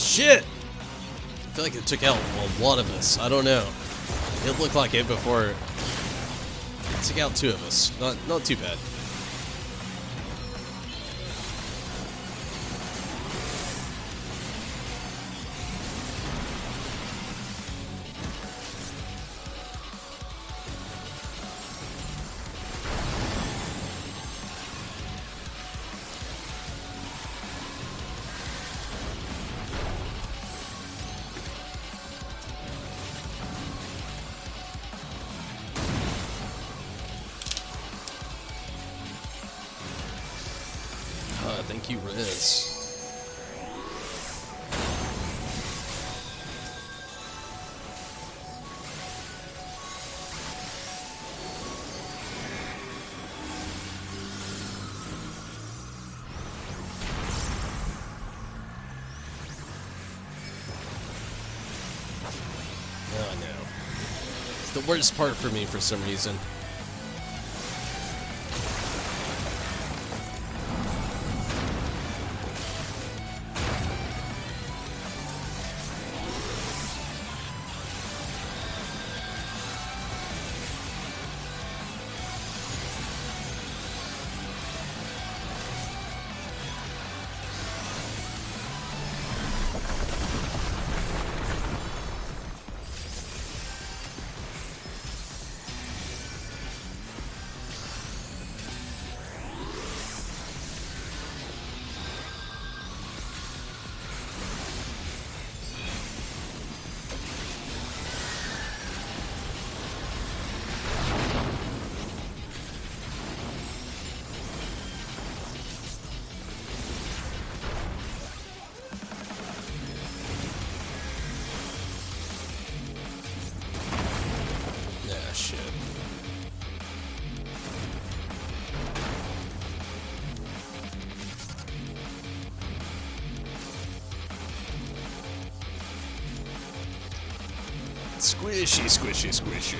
Shit! I feel like it took out a lot of us. I don't know. It looked like it before. It took out 2 of us. Not too bad. Thank you, Riz. Oh, no. It's the worst part for me for some reason. Squishy, squishy, squishy.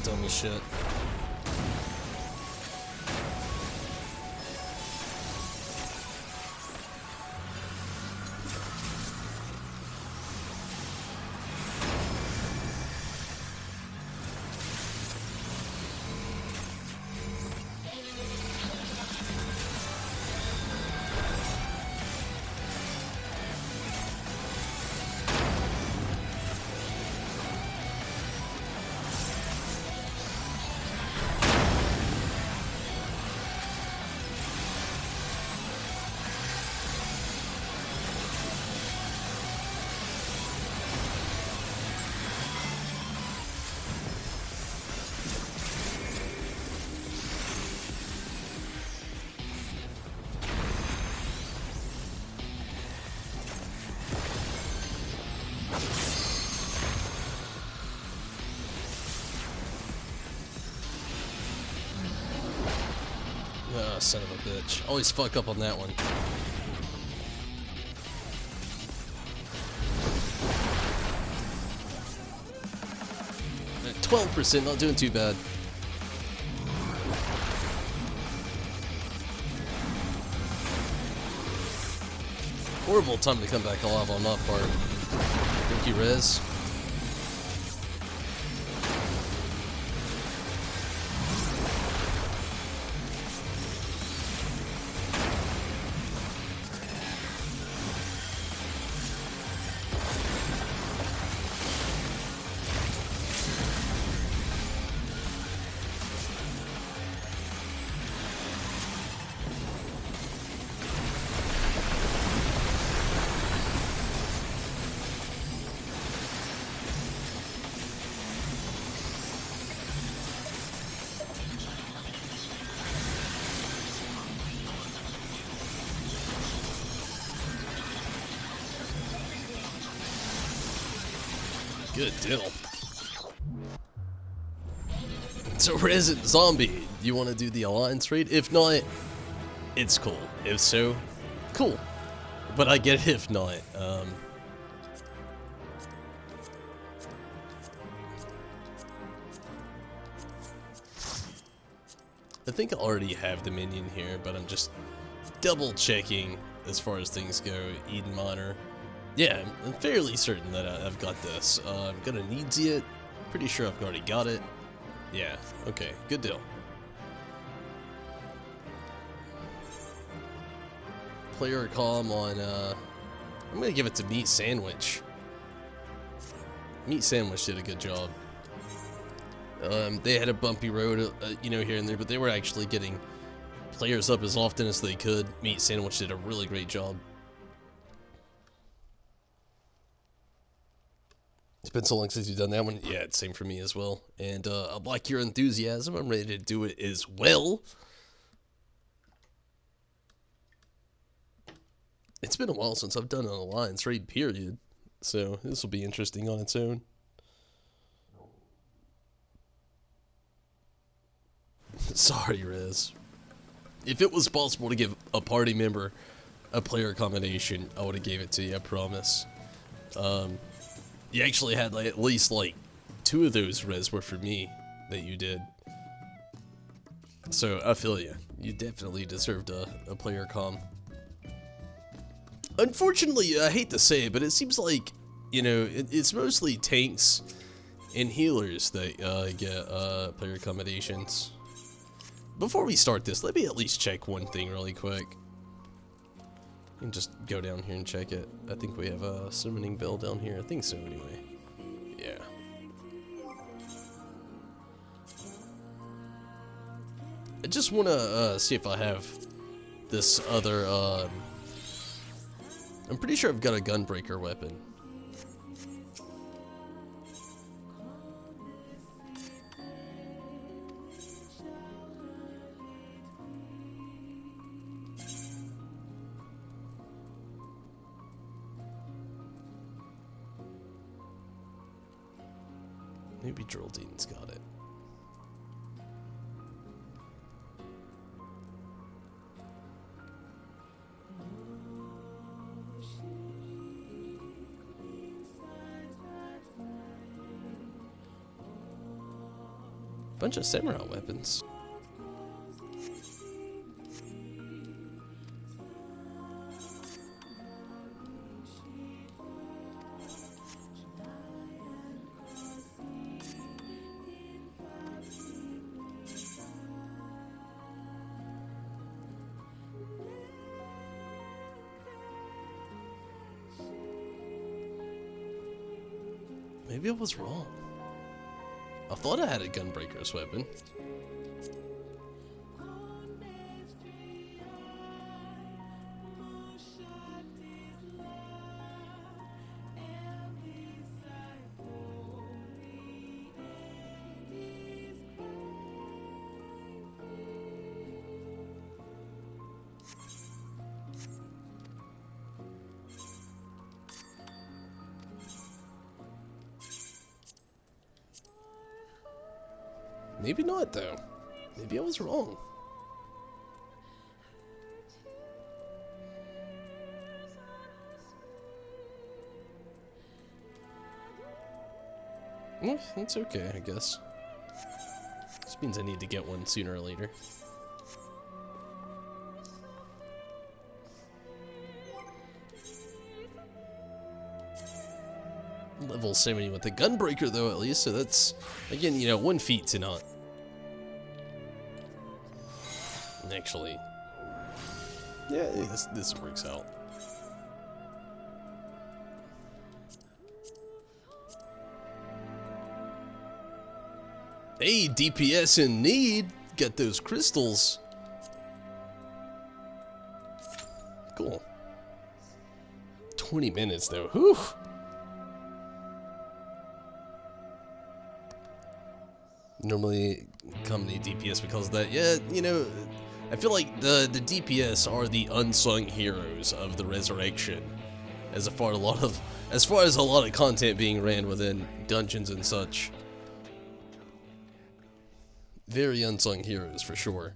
Dumb as shit. son of a bitch. Always fuck up on that one. 12%, not doing too bad. Horrible time to come back alive on that part. Thank you, Rez. Good deal. So, Resident Zombie, you want to do the Alliance raid? If not, it's cool. If so, cool. But I get it if not. I think I already have the minion here, but I'm just double checking as far as things go. Eden Miner. Yeah, I'm fairly certain that I've got this. I'm gonna need it. Pretty sure I've already got it. Yeah, okay, good deal. Player calm on, I'm gonna give it to Meat Sandwich. Meat Sandwich did a good job. They had a bumpy road, you know, here and there, but they were actually getting players up as often as they could. Meat Sandwich did a really great job. It's been so long since you've done that one. Yeah, it's same for me as well. And I like your enthusiasm. I'm ready to do it as well. It's been a while since I've done an Alliance raid, period. So this will be interesting on its own. Sorry, Rez. If it was possible to give a party member a player combination, I would have gave it to you, I promise. You actually had like, at least like 2 of those, Rez, were for me that you did. So I feel you. You definitely deserved a player comm. Unfortunately, I hate to say it, but it seems like, you know, it's mostly tanks and healers that get player accommodations. Before we start this, let me at least check one thing really quick. You can just go down here and check it. I think we have a summoning bell down here. I think so, anyway. Yeah. I just want to see if I have this other, I'm pretty sure I've got a gunbreaker weapon. Maybe Geraldine's got it. Bunch of samurai weapons. Maybe I was wrong. I thought I had a gunbreaker's weapon. Maybe not, though. Maybe I was wrong. It's okay, I guess. This means I need to get one sooner or later. Level 70 with the Gunbreaker, though, at least, so that's, again, you know, 1 feat to not. Actually, yeah, this works out. Hey, DPS in need. Get those crystals. Cool. 20 minutes, though. Whew. Normally company DPS because of that. Yeah, you know, I feel like the DPS are the unsung heroes of the resurrection, as far as a lot of content being ran within dungeons and such. Very unsung heroes for sure.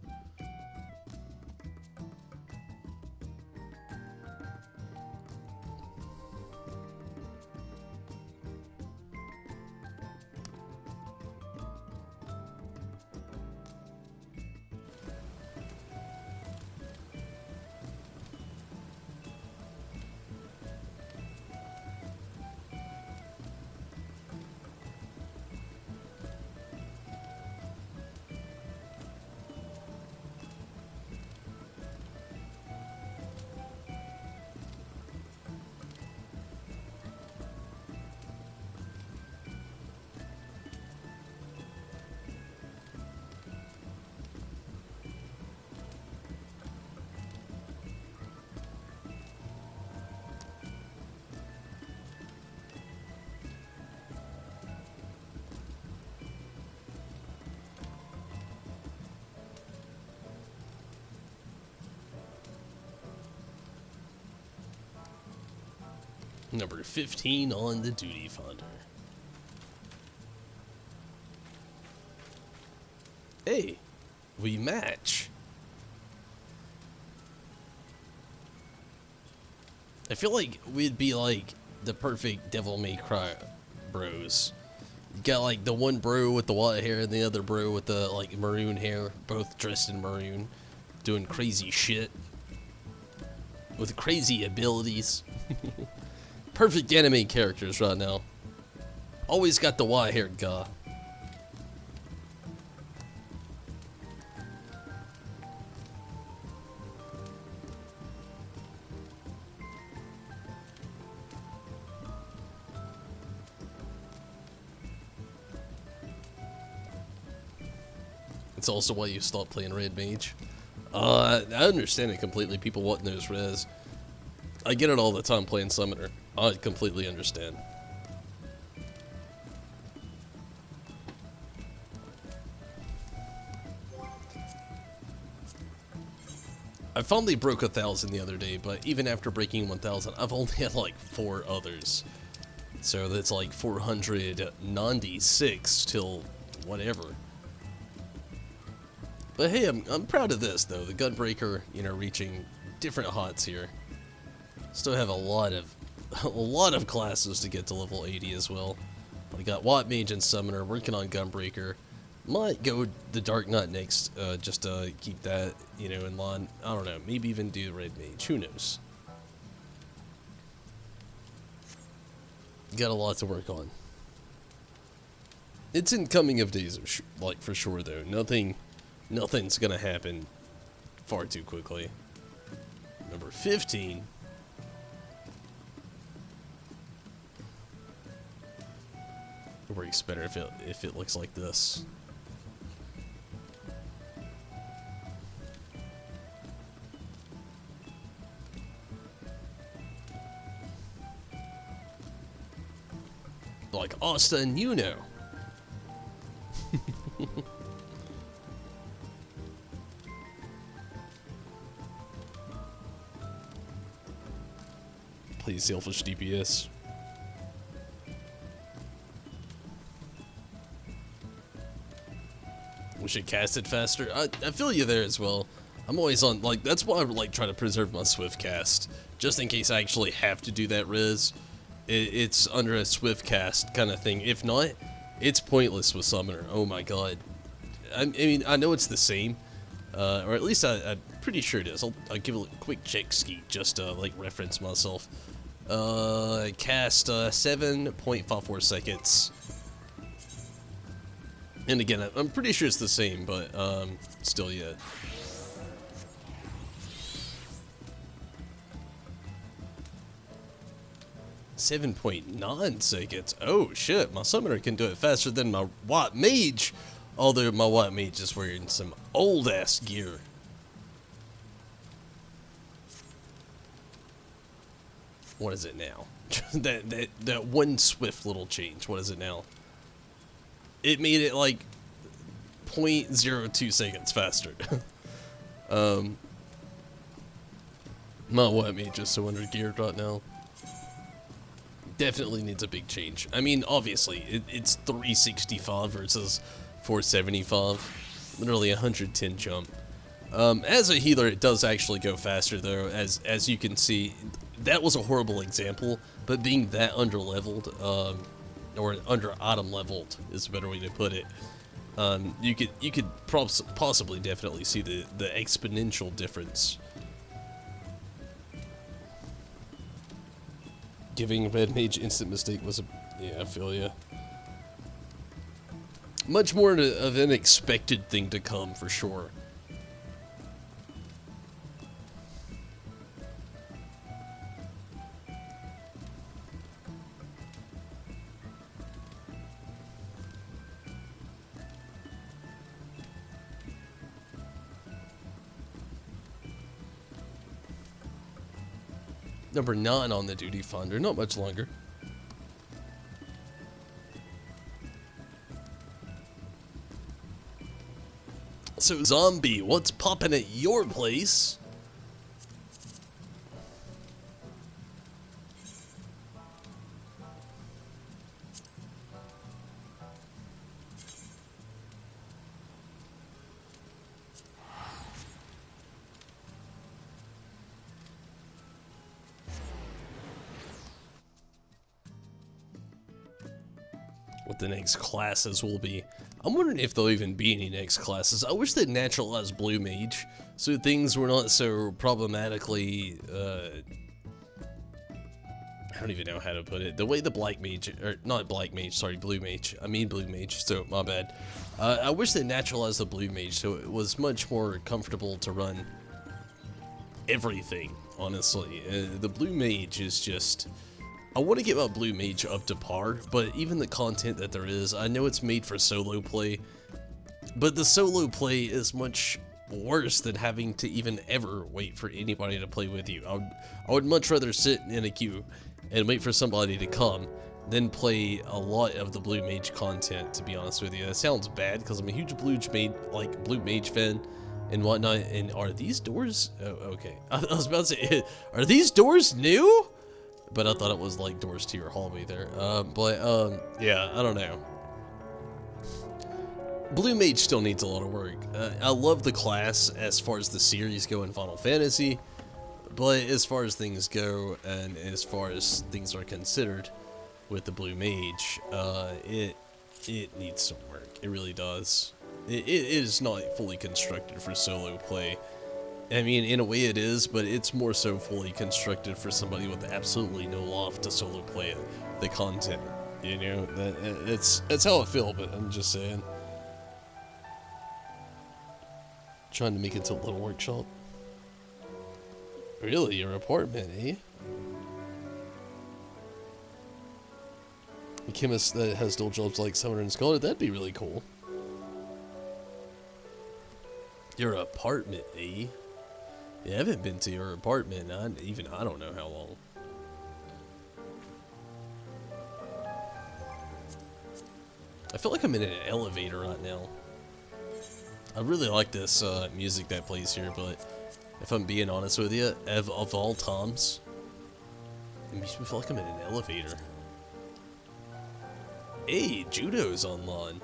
Number 15 on the duty finder. Hey, we match. I feel like we'd be like the perfect Devil May Cry bros. You got like the one bro with the white hair and the other bro with the like maroon hair, both dressed in maroon, doing crazy shit with crazy abilities. Perfect anime characters right now. Always got the white-haired guy. It's also why you stopped playing Red Mage. I understand it completely. People wanting those res. I get it all the time playing Summoner. I completely understand. I finally broke 1,000 the other day, but even after breaking 1,000, I've only had like 4 others. So that's like 496 till whatever. But hey, I'm proud of this though. The Gunbreaker, you know, reaching different hots here. Still have a lot of classes to get to level 80 as well. But I got Watt Mage and Summoner, working on Gunbreaker. Might go the Dark Knight next, just to keep that, you know, in line. I don't know, maybe even do Red Mage, who knows. Got a lot to work on. It's in coming of days, like for sure though. Nothing's gonna happen far too quickly. Number 15. It works better if it looks like this. Like Austin, you know. Please, selfish DPS. Wish it casted faster. I feel you there as well. I'm always on, like, that's why I like try to preserve my Swift cast, just in case I actually have to do that res. It's under a Swift cast kind of thing. If not, It's pointless with Summoner. Oh my god. I mean, I know it's the same, or at least I'm pretty sure it is. I'll give it a quick check ski just to like reference myself. Cast 7.54 seconds. And again, I'm pretty sure it's the same, but still, yeah. .9 seconds. Oh shit, my summoner can do it faster than my white mage. Although my white mage is wearing some old ass gear. What is it now? that one swift little change. What is it now? It made it like 0.02 seconds faster. My white mage is so under geared right now. Definitely needs a big change. I mean, obviously, it's 365 versus 475. Literally 110 jump. As a healer, it does actually go faster, though. As you can see, that was a horrible example, but being that under-leveled, or under-item leveled is a better way to put it, you could possibly definitely see the exponential difference. Giving Red Mage instant mistake was a... yeah, I feel ya. Much more of an expected thing to come, for sure. Number 9 on the duty finder, not much longer. So, Zombie, what's poppin' at your place? What the next classes will be. I'm wondering if there'll even be any next classes. I wish they'd naturalize Blue Mage, so things were not so problematically, I don't even know how to put it. The way the Black Mage, or not Black Mage, sorry, Blue Mage. I mean Blue Mage, so my bad. I wish they naturalized the Blue Mage, so it was much more comfortable to run everything, honestly. The Blue Mage is just... I want to get my Blue Mage up to par, but even the content that there is, I know it's made for solo play, but the solo play is much worse than having to even ever wait for anybody to play with you. I would much rather sit in a queue and wait for somebody to come than play a lot of the Blue Mage content, to be honest with you. That sounds bad, because I'm a huge Blue Mage fan and whatnot, and are these doors... oh, okay. I was about to say, are these doors new? But I thought it was like doors to your hallway there. Yeah, I don't know. Blue Mage still needs a lot of work. I love the class as far as the series go in Final Fantasy, but as far as things go, and as far as things are considered with the Blue Mage, it needs some work. It really does. It is not fully constructed for solo play. I mean, in a way it is, but it's more so fully constructed for somebody with absolutely no loft to solo play it, the content. You know, that's how I feel, but I'm just saying. Trying to make it to a little workshop. Really? Your apartment, eh? A chemist that has dual jobs like Summoner and Scholar, that'd be really cool. Your apartment, eh? Yeah, I haven't been to your apartment, I don't know how long. I feel like I'm in an elevator right now. I really like this music that plays here, but if I'm being honest with you, of all times, it makes me feel like I'm in an elevator. Hey, Judo's online.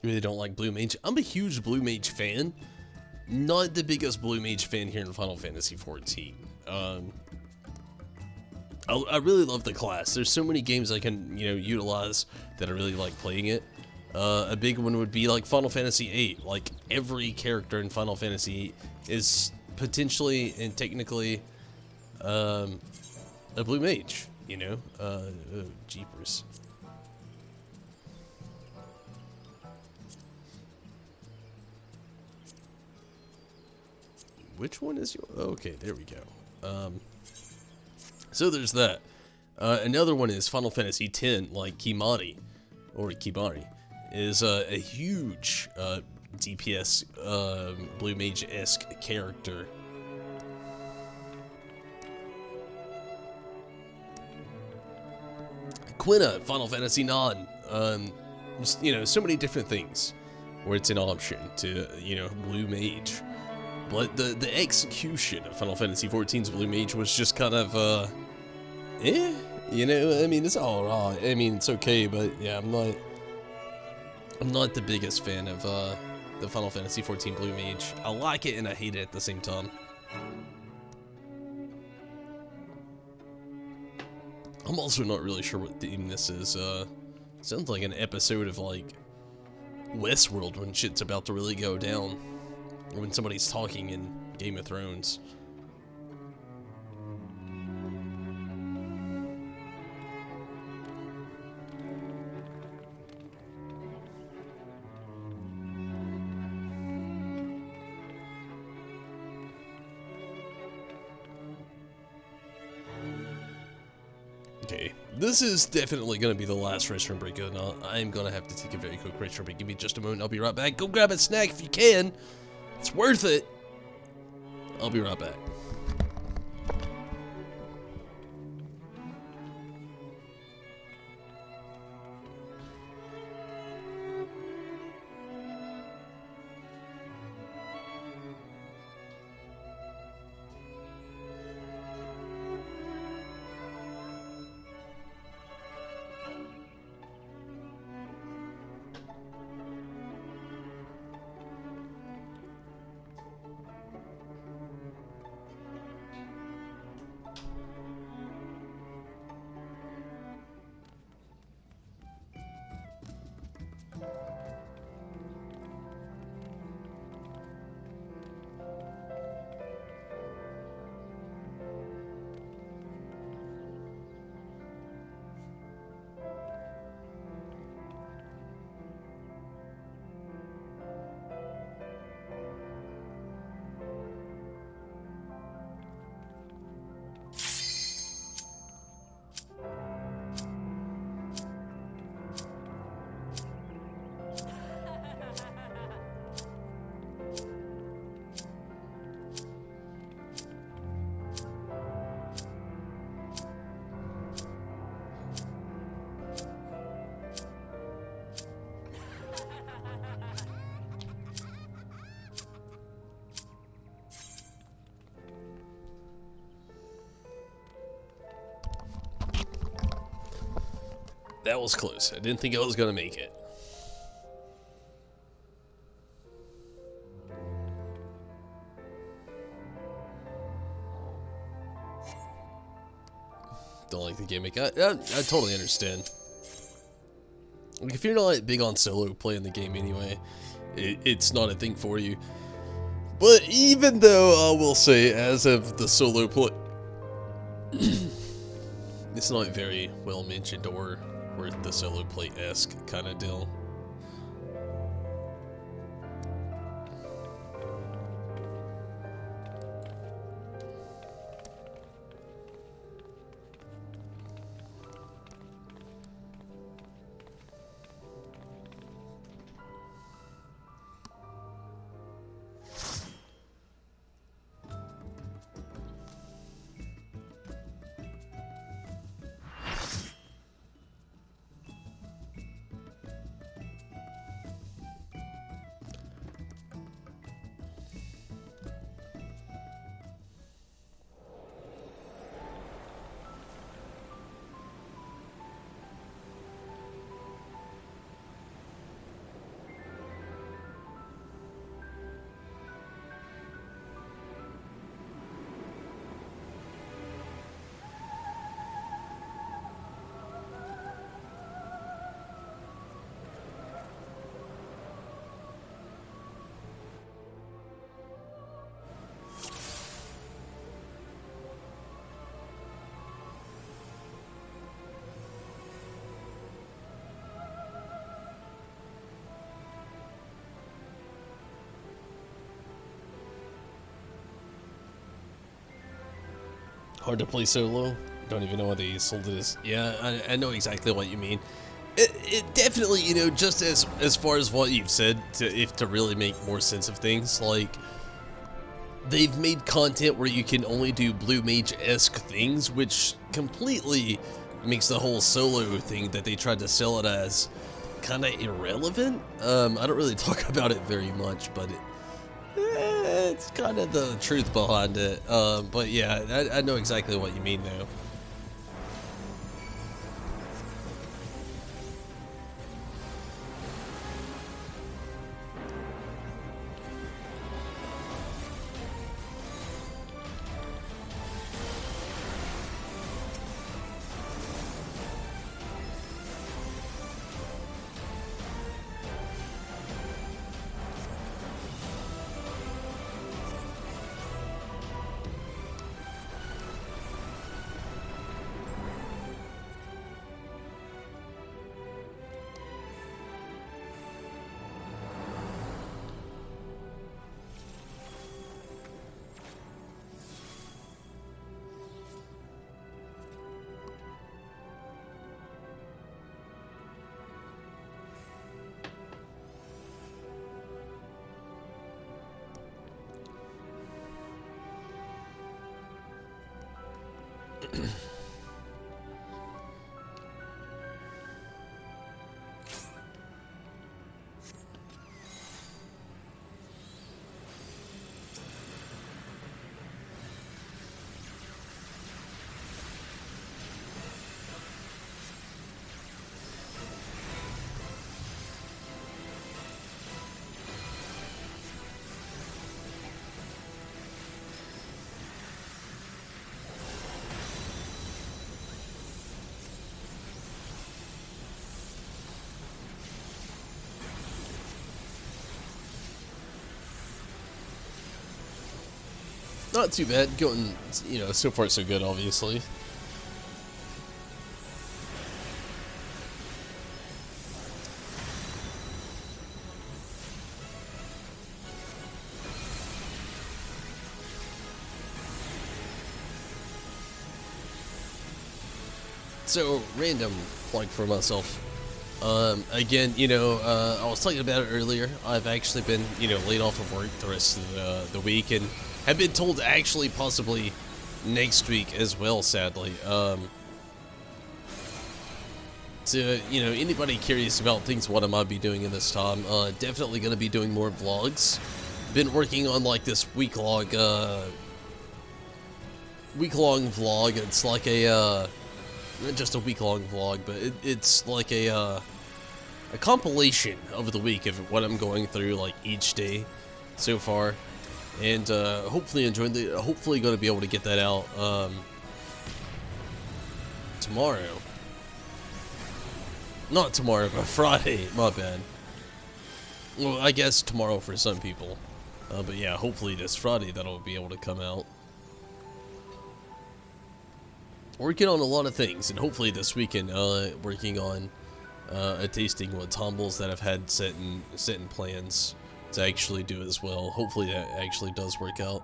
really don't like Blue Mage. I'm a huge Blue Mage fan. Not the biggest Blue Mage fan here in Final Fantasy XIV. I really love the class. There's so many games I can, utilize that I really like playing it. A big one would be like Final Fantasy VIII. Like, every character in Final Fantasy VIII is potentially and technically a Blue Mage, jeepers. Which one is your... Okay, there we go. So there's that. Another one is Final Fantasy X, like Kimari, or Kibari, is a huge DPS Blue Mage-esque character. Quina, Final Fantasy IX, so many different things where it's an option to, Blue Mage. But the execution of Final Fantasy XIV's Blue Mage was just kind of, it's alright. It's okay, but yeah, I'm not the biggest fan of the Final Fantasy XIV Blue Mage. I like it and I hate it at the same time. I'm also not really sure what theme this is. Sounds like an episode of, like, Westworld when shit's about to really go down. Or when somebody's talking in Game of Thrones. Okay, this is definitely going to be the last restroom break. I'm going to have to take a very quick restroom break. Give me just a moment. I'll be right back. Go grab a snack if you can. It's worth it. I'll be right back. That was close. I didn't think I was going to make it. Don't like the gimmick. I totally understand. Like, if you're not big on solo playing the game anyway, it's not a thing for you. But even though I will say, as of the solo play, it's not very well mentioned or the solo play-esque kind of deal. Hard to play solo. Don't even know what they sold it as. Yeah, I know exactly what you mean. It definitely, you know, just as far as what you've said, to really make more sense of things, like, they've made content where you can only do Blue Mage-esque things, which completely makes the whole solo thing that they tried to sell it as kind of irrelevant. I don't really talk about it very much, but it's kind of the truth behind it. But yeah, I know exactly what you mean though. Not too bad. Going, you know, so far so good, obviously. So, random plug for myself. Again, you know, I was talking about it earlier. I've actually been, you know, laid off of work the rest of the week, and have been told actually possibly next week as well, sadly. So, you know, anybody curious about things, what I might be doing in this time, definitely going to be doing more vlogs. Been working on, like, this week-long vlog. It's like a, not just a week-long vlog, but it's like a compilation of the week of what I'm going through, like, each day so far. And hopefully hopefully going to be able to get that out tomorrow. Not tomorrow, but Friday. My bad. Well, I guess tomorrow for some people. But yeah, hopefully this Friday that'll be able to come out. Working on a lot of things, and hopefully this weekend working on a tasting with tumbles that I've had set in plans to actually do as well. Hopefully that actually does work out.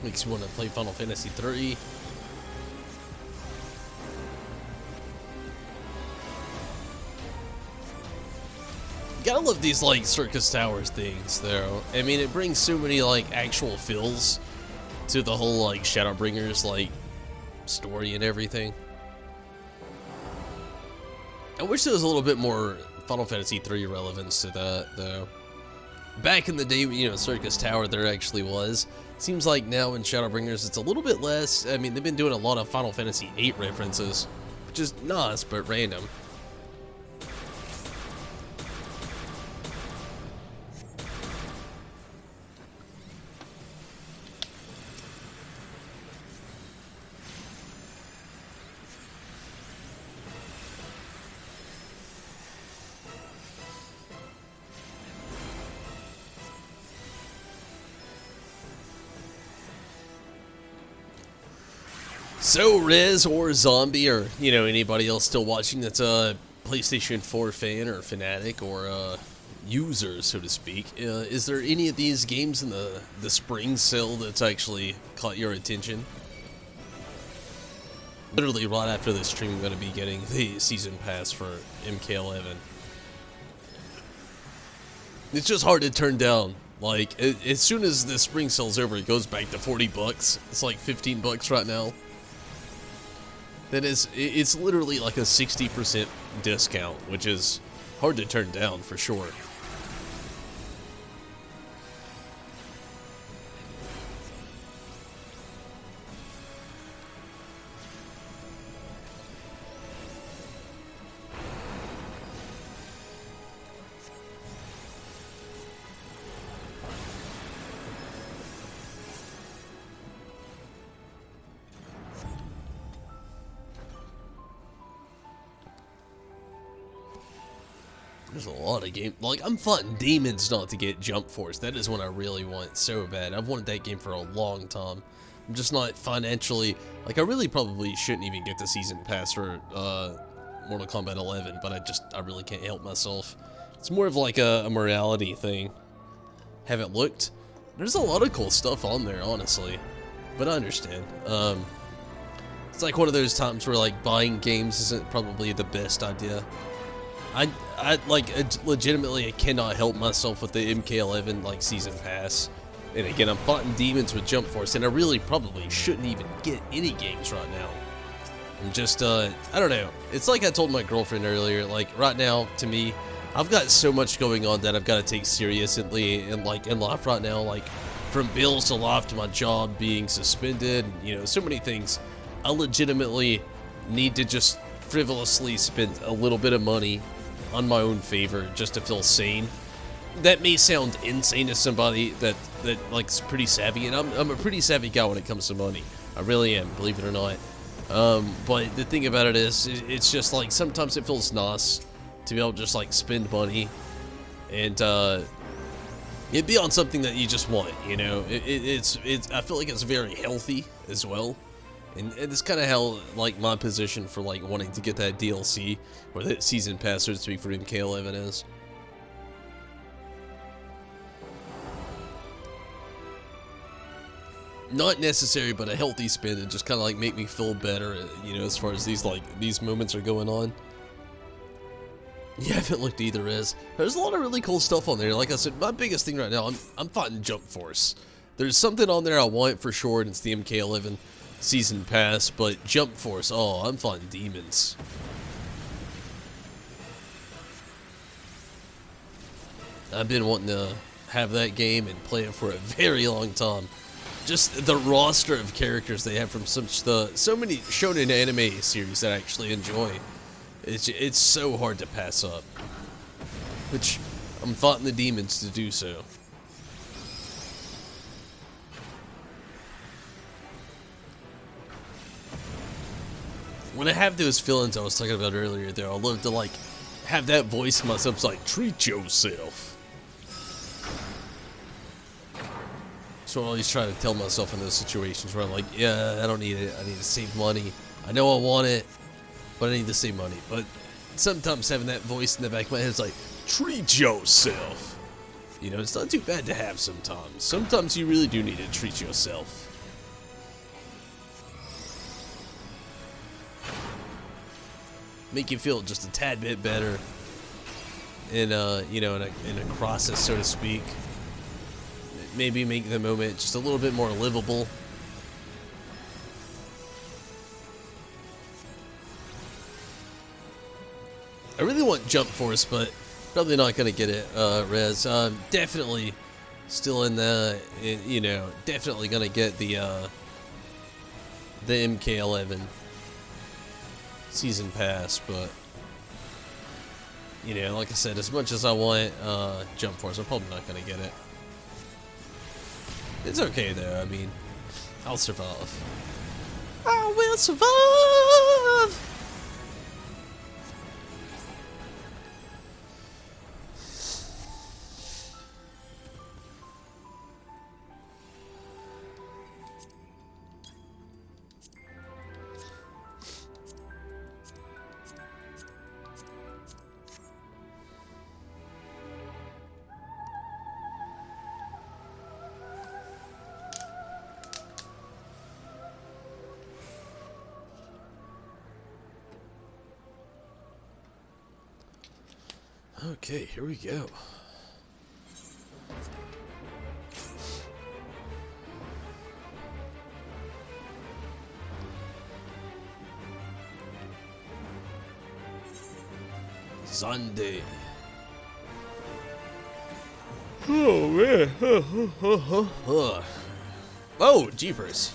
Makes you want to play Final Fantasy 3. Gotta love these, like, Circus Towers things, though. I mean, it brings so many, like, actual feels to the whole like Shadowbringers like story and everything. I wish there was a little bit more Final Fantasy III relevance to that, though. Back in the day, you know, Circus Tower, there actually was. Seems like now in Shadowbringers, it's a little bit less. I mean, they've been doing a lot of Final Fantasy VIII references, which is nice, but random. So, Rez or Zombie, or, you know, anybody else still watching that's a PlayStation 4 fan or fanatic or user, so to speak, is there any of these games in the spring sale that's actually caught your attention? Literally right after this stream, I'm going to be getting the Season Pass for MK11. It's just hard to turn down. Like, as soon as the spring sale's over, it goes back to 40 bucks. It's like 15 bucks right now. That is, it's literally like a 60% discount, which is hard to turn down for sure. There's a lot of games. Like, I'm fighting demons not to get Jump Force. That is what I really want so bad. I've wanted that game for a long time. I'm just not financially... Like, I really probably shouldn't even get the Season Pass for Mortal Kombat 11, but I really can't help myself. It's more of like a morality thing. Haven't looked. There's a lot of cool stuff on there, honestly. But I understand. It's like one of those times where, like, buying games isn't probably the best idea. I legitimately, I cannot help myself with the MK11, like, Season Pass. And again, I'm fighting demons with Jump Force, and I really probably shouldn't even get any games right now. I'm just, I don't know. It's like I told my girlfriend earlier, like, right now, to me, I've got so much going on that I've got to take seriously, and, like, in life right now, like, from bills to life to my job being suspended, and, you know, so many things. I legitimately need to just frivolously spend a little bit of money on my own favor just to feel sane. That may sound insane to somebody that like's pretty savvy, and I'm a pretty savvy guy when it comes to money. I really am, believe it or not. But the thing about it is, it's just like sometimes it feels nice to be able to just like spend money and it'd be on something that you just want, you know. It's I feel like it's very healthy as well. And it's kind of how, like, my position for, like, wanting to get that DLC, or that Season Pass, so to speak, for MK11 is. Not necessary, but a healthy spin, and just kind of, like, make me feel better, you know, as far as these moments are going on. Yeah, I haven't looked either, Riz. There's a lot of really cool stuff on there. Like I said, my biggest thing right now, I'm fighting Jump Force. There's something on there I want for sure, and it's the MK11 Season Pass, but Jump Force, oh, I'm fighting demons. I've been wanting to have that game and play it for a very long time. Just the roster of characters they have from so many shonen anime series that I actually enjoy. It's so hard to pass up. Which, I'm fighting the demons to do so. When I have those feelings I was talking about earlier, though, I love to, like, have that voice in myself. It's like, treat yourself. So I always try to tell myself in those situations where I'm like, yeah, I don't need it. I need to save money. I know I want it, but I need to save money. But sometimes having that voice in the back of my head is like, treat yourself. You know, it's not too bad to have sometimes. Sometimes you really do need to treat yourself. Make you feel just a tad bit better in you know, in a process, so to speak. Maybe make the moment just a little bit more livable. I really want Jump Force, but probably not gonna get it. Res, definitely still in the, you know, definitely gonna get the MK11 season pass, but you know, like I said, as much as I want Jump Force, I'm probably not gonna get it. It's okay though. I mean, I'll survive. I will survive. Okay, here we go. Sunday. Oh man. Oh, jeepers.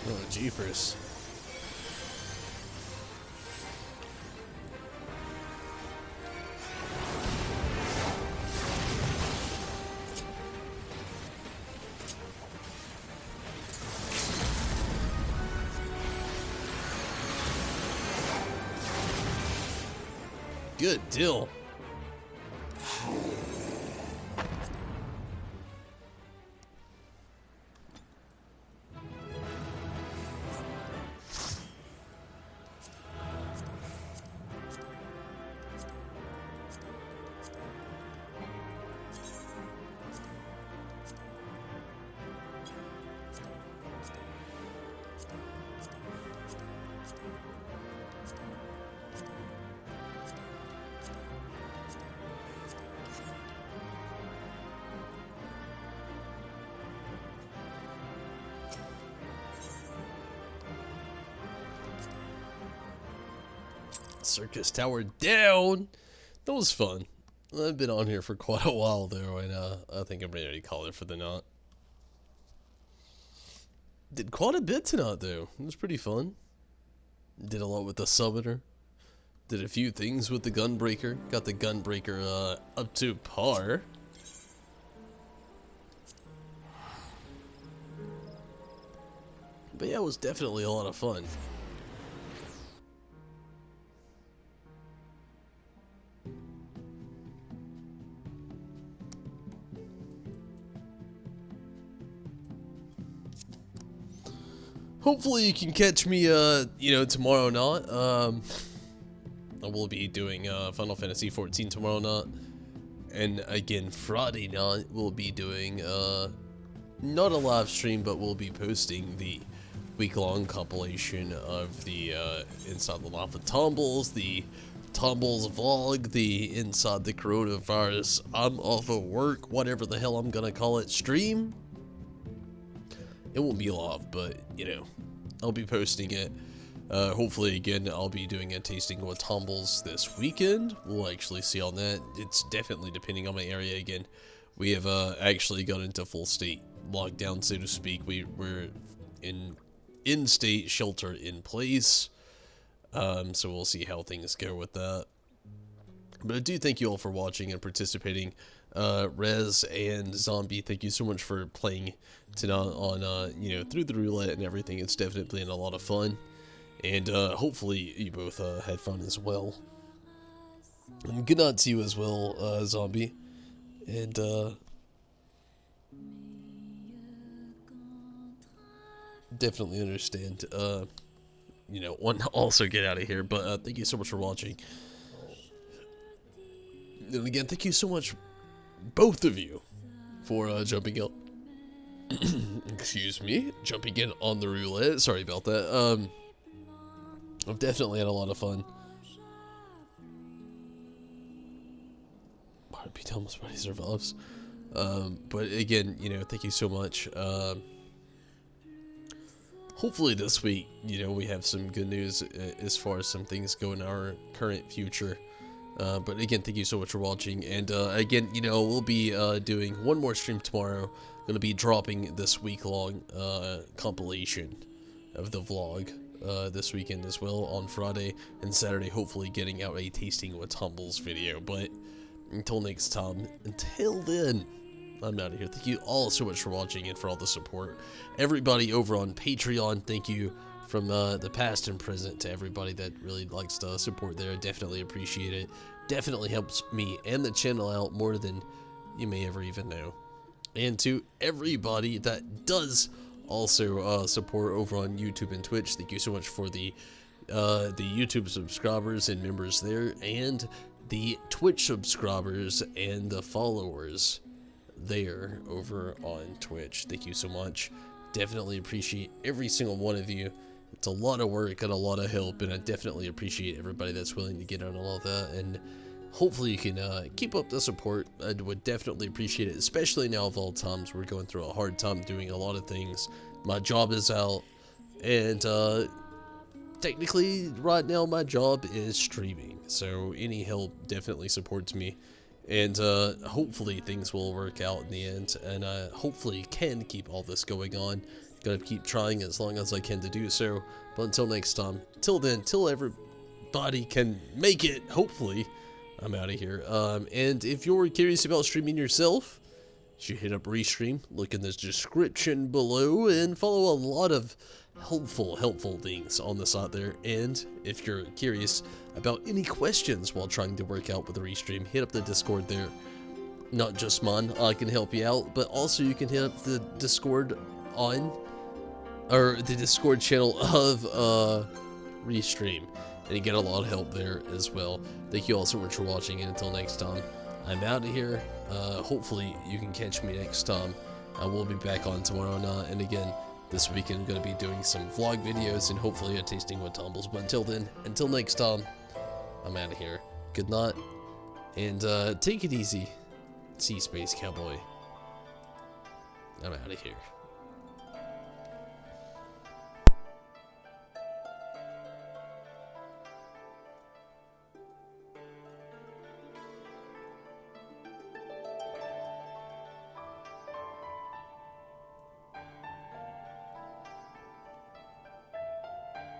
Oh, jeepers. Good deal. Circus Tower down. That was fun. I've been on here for quite a while though, and I think I'm ready to call it for the night. Did quite a bit tonight though. It was pretty fun. Did a lot with the summoner. Did a few things with the gunbreaker. Got the gunbreaker up to par. But yeah, it was definitely a lot of fun. Hopefully you can catch me, tomorrow night. I will be doing Final Fantasy XIV tomorrow night. And again, Friday night we'll be doing, not a live stream, but we'll be posting the week-long compilation of the Inside the Life of Tumbles, the Tumbles vlog, the Inside the Coronavirus, I'm off of work, whatever the hell I'm gonna call it, stream. It won't be live, but, I'll be posting it. Hopefully, again, I'll be doing a tasting with Tumbles this weekend. We'll actually see on that. It's definitely depending on my area again. We have actually got into full state lockdown, so to speak. We're in state shelter in place. So we'll see how things go with that. But I do thank you all for watching and participating. Rez and Zombie, thank you so much for playing tonight on, through the roulette and everything. It's definitely been a lot of fun. And hopefully you both had fun as well. And good night to you as well, Zombie. And definitely understand, want to also get out of here. But thank you so much for watching. And again, thank you so much, both of you, for jumping in. Excuse me, jumping in on the roulette. Sorry about that. I've definitely had a lot of fun. Heartbeat almost body survives. But again, thank you so much. Hopefully this week, we have some good news as far as some things go in our current future. But again, thank you so much for watching. And again, we'll be doing one more stream tomorrow. Going to be dropping this week-long compilation of the vlog this weekend as well on Friday and Saturday. Hopefully getting out a Tasting with Tumbles video. But until next time, until then, I'm out of here. Thank you all so much for watching and for all the support. Everybody over on Patreon, thank you from the past and present to everybody that really likes to support there. I definitely appreciate it. Definitely helps me and the channel out more than you may ever even know. And to everybody that does also support over on YouTube and Twitch, thank you so much for the YouTube subscribers and members there, and the Twitch subscribers and the followers there over on Twitch. Thank you so much. Definitely appreciate every single one of you. It's a lot of work and a lot of help, and I definitely appreciate everybody that's willing to get on all of that. And hopefully you can keep up the support. I would definitely appreciate it, especially now of all times. We're going through a hard time doing a lot of things. My job is out, and technically right now my job is streaming, so any help definitely supports me. And hopefully things will work out in the end, and I hopefully can keep all this going on. Gonna keep trying as long as I can to do so. But until next time, till then, till everybody can make it, hopefully, I'm out of here. And if you're curious about streaming yourself, you should hit up Restream, look in the description below, and follow a lot of helpful things on the site there. And if you're curious about any questions while trying to work out with the Restream, hit up the Discord there. Not just mine, I can help you out, but also you can hit up the Discord the Discord channel of Restream, and you get a lot of help there as well. Thank you all so much for watching, and until next time, I'm out of here. Hopefully you can catch me next time. I will be back on tomorrow night, and again, this weekend I'm going to be doing some vlog videos and hopefully a Tasting with Tumbles. But until then, until next time, I'm out of here. Good night, and take it easy. See you, Space Cowboy. I'm out of here.